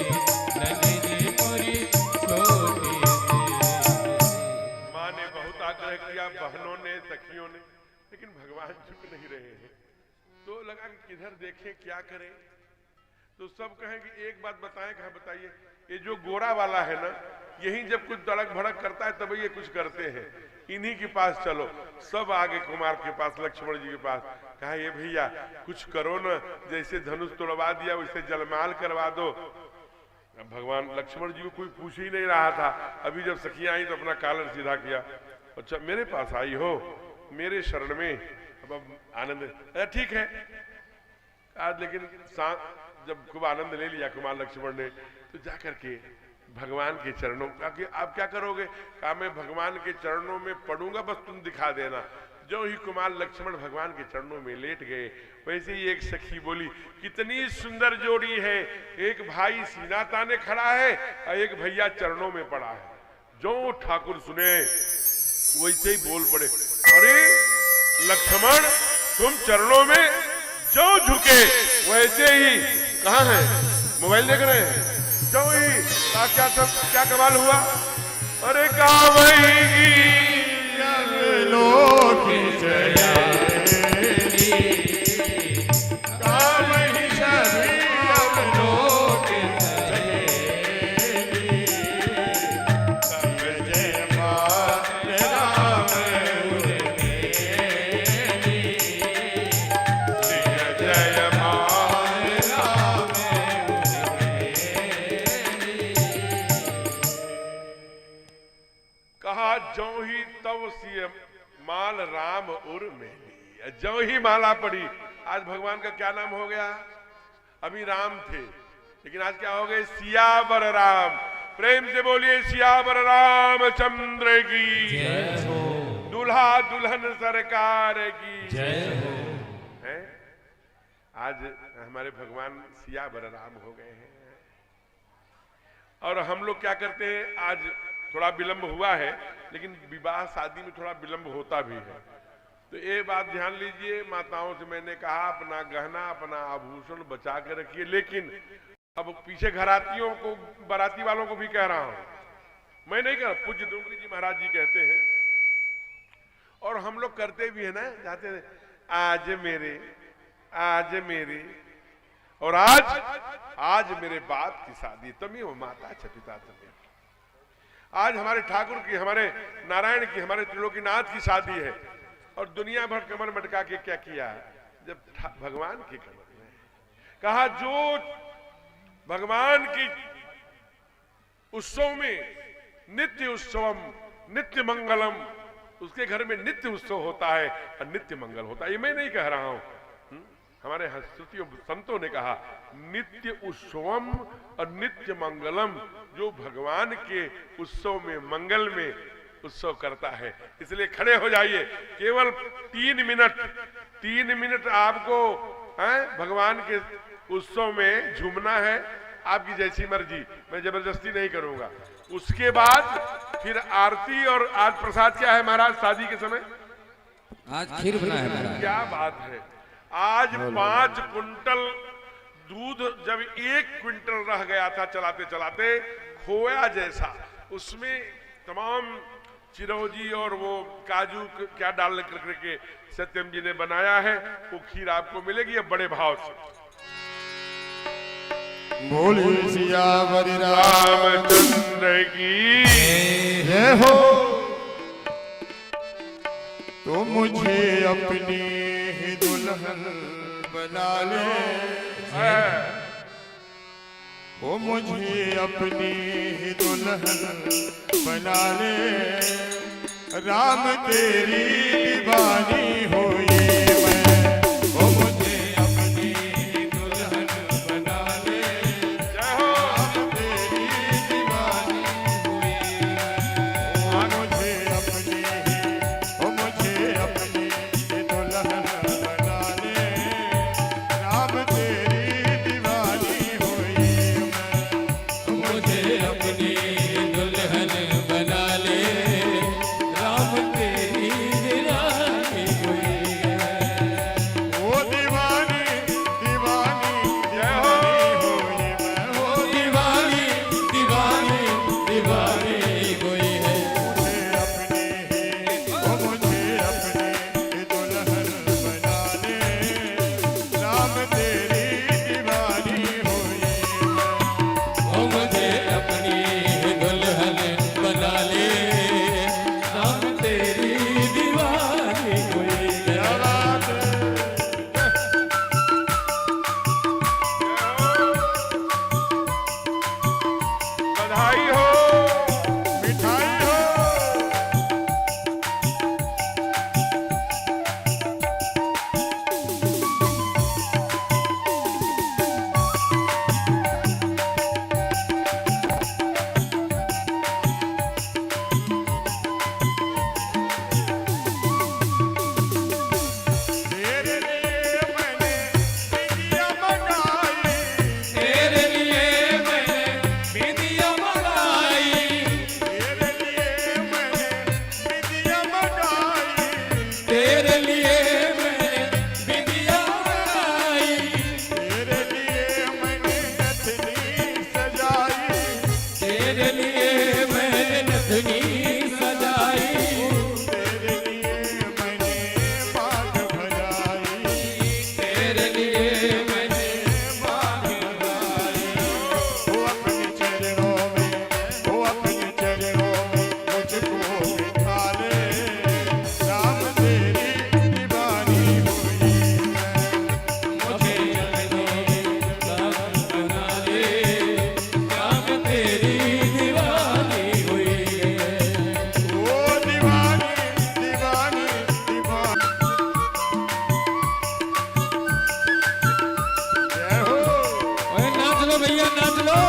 लली जी मोरी छोटी सी। माँ ने बहुत आग्रह किया, बहनों ने, सखियों ने, लेकिन भगवान झुक नहीं रहे हैं। तो लगा कि किधर देखें, क्या करें। तो सब कहें कि एक बात बताएं। कहा बताइए। ये जो गोरा वाला है ना, यही जब कुछ धड़क भड़क करता है तब ये कुछ करते हैं, इन्हीं के पास चलो। सब आगे कुमार के पास, लक्ष्मण जी के पास। कहा ये भैया कुछ करो ना, जैसे धनुष तोड़वा दिया वैसे जलमाल करवा दो। अब भगवान लक्ष्मण जी को कोई पूछ ही नहीं रहा था। अभी जब सखियां आई तो अपना कॉलर सीधा किया। अच्छा मेरे पास आई हो, मेरे शरण में, अब आनंद, ठीक है। आज लेकिन जब खूब आनंद ले लिया कुमार लक्ष्मण ने, तो जाकर के भगवान के चरणों का कि आप क्या करोगे? कहा मैं भगवान के चरणों में पड़ूंगा, बस तुम दिखा देना। जो ही कुमार लक्ष्मण भगवान के चरणों में लेट गए, वैसे ही एक सखी बोली, कितनी सुंदर जोड़ी है, एक भाई सीना ताने खड़ा है और एक भैया चरणों में पड़ा है। जो ठाकुर सुने वैसे ही बोल पड़े, अरे लक्ष्मण तुम चरणों में जो झुके वैसे ही, कहाँ है? मोबाइल देख रहे हैं? जो ही क्या कमाल हुआ? अरे कावई लोक जया कामहि सभी लोक जयेली, तब जय मात राम उर्मिली, जय जय मात राम उर्मिली। कहा जो ही तव सीएम राम उर मेली। जो ही माला पड़ी, आज भगवान का क्या नाम हो गया? अभी राम थे, लेकिन आज क्या हो गए? सियावर राम। प्रेम से बोलिए सियावर रामचंद्र की जय हो, दूल्हा दुल्हन सरकार की जय हो। है आज हमारे भगवान सियावर राम हो गए हैं। और हम लोग क्या करते हैं, आज थोड़ा विलंब हुआ है, लेकिन विवाह शादी में थोड़ा विलंब होता भी है। तो ये बात ध्यान लीजिए, माताओं से मैंने कहा अपना गहना अपना आभूषण बचा के रखिए। लेकिन अब पीछे घरातियों को, बाराती वालों को भी कह रहा हूं, मैं नहीं कह रहा, पूज्य डोंगरी जी महाराज जी कहते हैं, और हम लोग करते भी है ना, जाते हैं आज मेरे और आज मेरे बाप की शादी, तमियो माता च पिता तमियो। आज हमारे ठाकुर की, हमारे नारायण की, हमारे त्रिलोकीनाथ की शादी है, और दुनिया भर कमर मटका के क्या किया है? जब भगवान की कमर में कहा, जो भगवान की उत्सव में नित्य उत्सवम नित्य मंगलम, उसके घर में नित्य उत्सव होता है और नित्य मंगल होता है। ये मैं नहीं कह रहा हूं, हमारे श्रुतियों संतों ने कहा, नित्य उत्सवम और नित्य मंगलम, जो भगवान के उत्सव में, मंगल में उत्सव करता है। इसलिए खड़े हो जाइए, केवल 3 मिनट आपको भगवान के उत्सव में झूमना है, आपकी जैसी मर्जी, मैं जबरदस्ती नहीं करूंगा। उसके बाद फिर आरती, और आज प्रसाद क्या है महाराज शादी के समय? आज खीर बना है महाराज। क्या बात है, आज 5 कुंटल दूध, जब 1 क्विंटल रह गया था चलाते चलाते, खोया जैसा, उसमें तमाम चिरौजी और वो काजू क्या डाल करके सत्यम जी ने बनाया है, वो खीर आपको मिलेगी अब बड़े भाव से। बोलिए सियावर रामचंद्र की जय हो। तो मुझे अपनी ही दुल्हन बना ले, वो मुझे अपनी ही दुल्हन बना ले, राम तेरी दीवानी हुई मैं, वो मुझे अपनी ही दुल्हन बना ले, राम तेरी दीवानी हुई मैं, मुझे अपनी ही दुल्हन बना ले, राम तेरी दीवानी हुई मैं, मुझे अपनी दुल्हन बना ले, राम तेरी दीवानी हुई। लो भैया, नाच लो।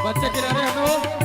बच्चे किनारे हटो।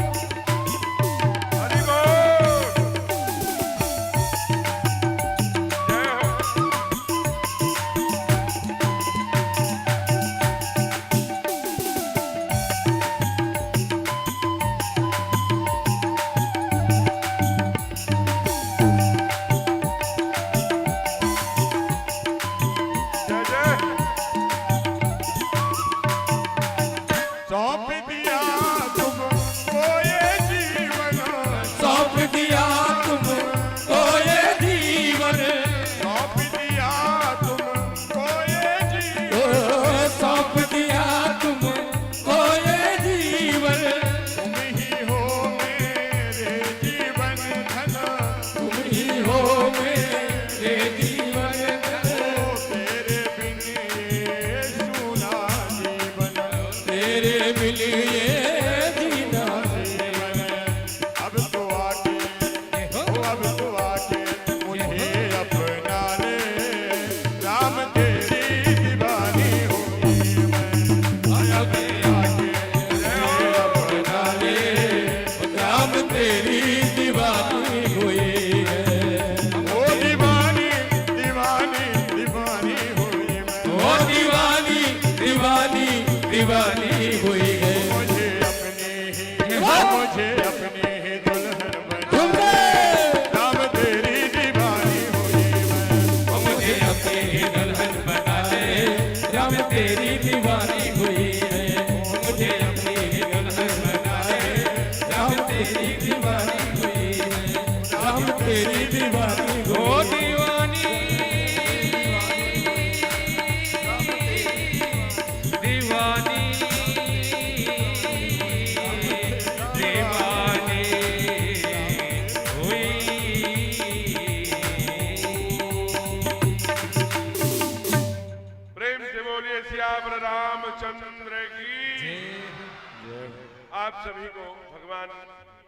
आप सभी को भगवान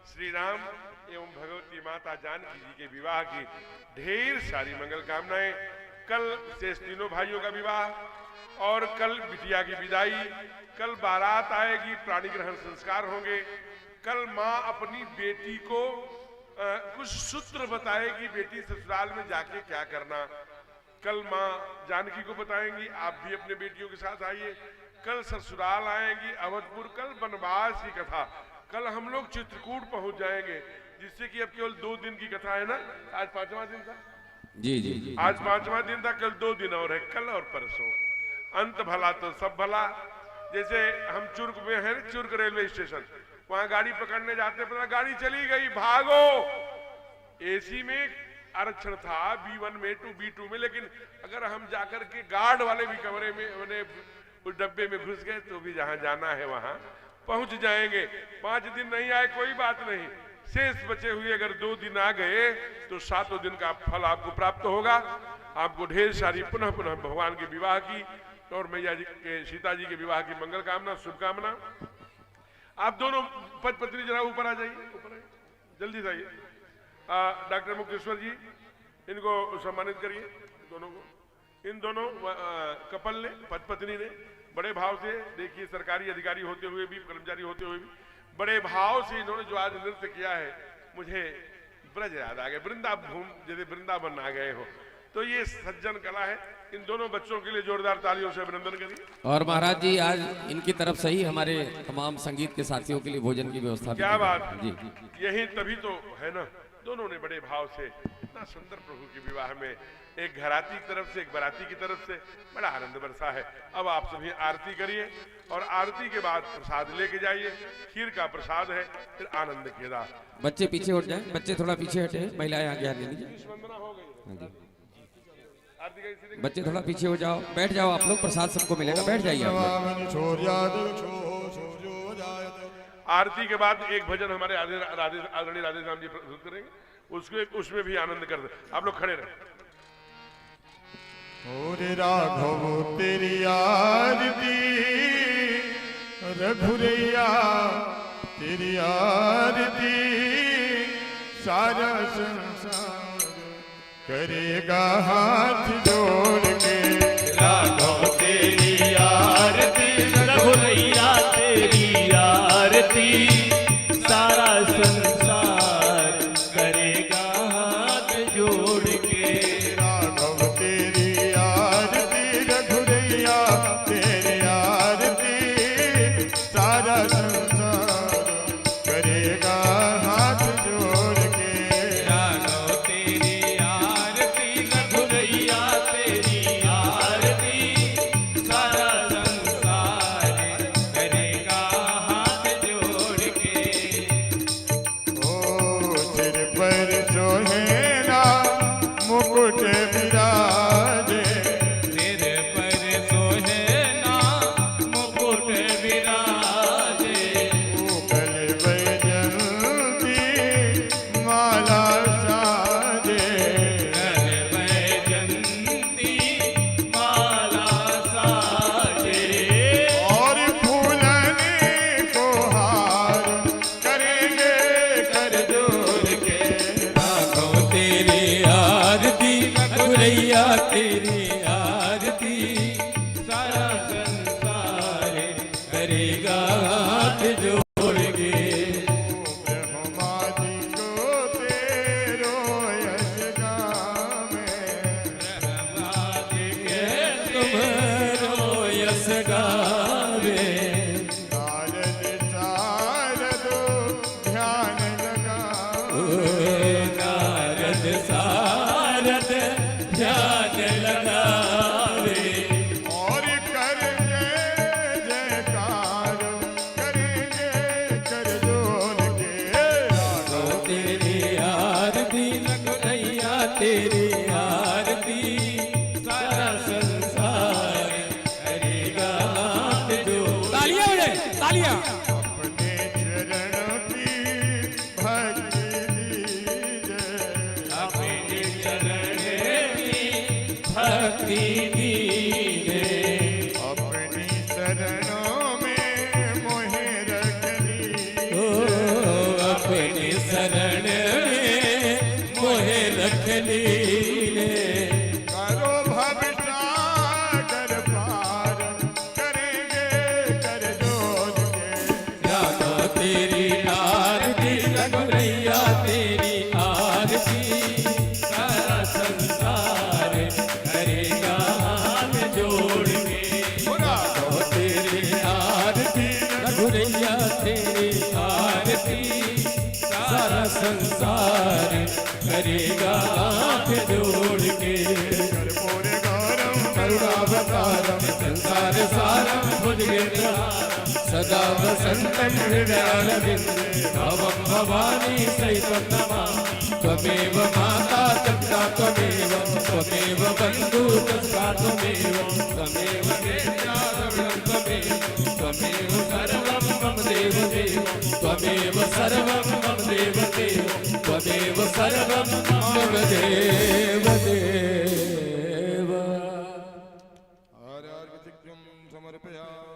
श्री राम एवं भगवती माता जानकी जी के विवाह की ढेर सारी मंगल कामनाएं। कल शेष तीनों भाइयों का विवाह और कल बिटिया की विदाई, कल बारात आएगी, प्राणी ग्रहण संस्कार होंगे। कल माँ अपनी बेटी को कुछ सूत्र बताएगी बेटी ससुराल में जाके क्या करना। कल माँ जानकी को बताएंगी, आप भी अपने बेटियों के साथ आइए। कल ससुराल आएंगी अवधपुर, कल वनवास की कथा। कल हम लोग चित्रकूट पहुंच जाएंगे, जिससे कि अब केवल 2 दिन की कथा है ना। आज 5वां दिन था। जी जी जी, आज 5वां दिन था, कल 2 दिन और है, कल और परसों। अंत भला तो सब भला। जैसे हम चुर्क में है, चुर्क रेलवे स्टेशन, वहां गाड़ी पकड़ने जाते, पता गाड़ी चली गई, भागो। एसी में आरक्षण था, B1 में, B2 में, लेकिन अगर हम जाकर के गार्ड वाले भी कमरे में उस डब्बे में घुस गए तो भी जहां जाना है वहां पहुंच जाएंगे। 5 दिन नहीं आए कोई बात नहीं, शेष बचे हुए अगर 2 दिन आ गए तो 7वें दिन का फल आपको प्राप्त होगा। आपको ढेर सारी पुनः पुनः भगवान के विवाह की और मैया जी के, सीता जी के विवाह की मंगल कामना, शुभकामना। आप दोनों पति पत्नी जरा ऊपर आ जाइए, ऊपर आइए, जल्दी से आइए। डॉक्टर मुक्तेश्वर जी, इनको सम्मानित करिए दोनों को। इन दोनों कपल ने, पति पत्नी ने बड़े भाव से, देखिए सरकारी अधिकारी होते हुए भी, कर्मचारी होते हुए भी बड़े भाव से इन्होंने जो आज नृत्य किया है, मुझे ब्रज याद आ गए, वृंदावन, जैसे वृंदावन आ गए हो। तो ये सज्जन कला है। इन दोनों बच्चों के लिए जोरदार तालियों से अभिनंदन करिए। और महाराज जी आज इनकी तरफ से ही हमारे तमाम संगीत के साथियों के लिए भोजन की व्यवस्था। क्या बात जी, यही तभी तो है ना। दोनों ने बड़े भाव से इतना सुंदर प्रभु के विवाह में, एक घराती की तरफ से, एक बराती की तरफ से बड़ा आनंद बरसा है। अब आप सभी आरती करिए और आरती के बाद प्रसाद लेके जाइए। खीर का प्रसाद है, फिर आनंद के दास। बच्चे पीछे हट जाए, बच्चे थोड़ा पीछे हटे, महिलाएं आगे आने दीजिए। वंदना हो गई। हाँ जी, आरती का इसी बच्चे थोड़ा पीछे हो जाओ, बैठ जाओ आप लोग, प्रसाद सबको मिलेगा, बैठ जाइए आप लोग। आरती के बाद एक भजन हमारे आदरणीय राधे श्याम जी प्रस्तुत करेंगे, उसमें भी आनंद कर दे। आप लोग खड़े रहे। और राघव तेरी आरती, रघुरैया तेरी आरती, सारा संसार करेगा हाथ जोड़ के। राघव तेरी आरती, रघुरैया तेरी आरती, सारा संसार करेगा हाथ जोड़ के। राघव तेरी आरती, रघुरैया तेरी आरती, सारा संसार करेगा हाथ जोड़ के। राघव तेरी आरती, रघुरैया तेरी आरती, सारा संसार करेगा हाथ जोड़ के। ओ सिर पर सोहेरा मुकुट विराजे, सिर पर सोहेना मुकुट विराजे, गल वैजंती माला साजे। गल वैजंती माला साजे, और फूलने को हार करेंगे कर जोड़ के। राघव तेरी आरती, रघुरैया तेरी आरती, सारा संसार करेगा हाथ जोड़ के। ब्रह्मा जी को तेरो यश गावे, तुम्हारो यश गावे, नारद शारदो ध्यान लगावे। नारद सारद ध्यान लगावे, और करेंगे जयकार करेंगे कर जोड़ के। राघव तेरी आरती, रघुरैया तेरी आरती, सारा संसार करेगा हाथ जोड़। तालियां हो जाए, तालियां। अपने चरण की भक्ति लीजिए, अपने चरण की भक्ति दीने, अपनी शरणों में मोहे रख ओ लीजिए। अपनी शरण में मोहे रख लीने। करो भवसागर पार करेंगे कर जोड़ के। राघव तेरी आरती, रघुरैया तेरी आँख जोड़ के कर्पूर गौरम करुणावतारम संसार सारम भुजगेन्द्रहारम सदा वसन्तं हृदयारविन्दे भवं भवानी सहितं नमामि त्वमेव माता पिता त्वमेव बन्धु सखा त्वमेव वेद्या त्वमेव सर्वं मम देव त्वमेव सर्वं मम देव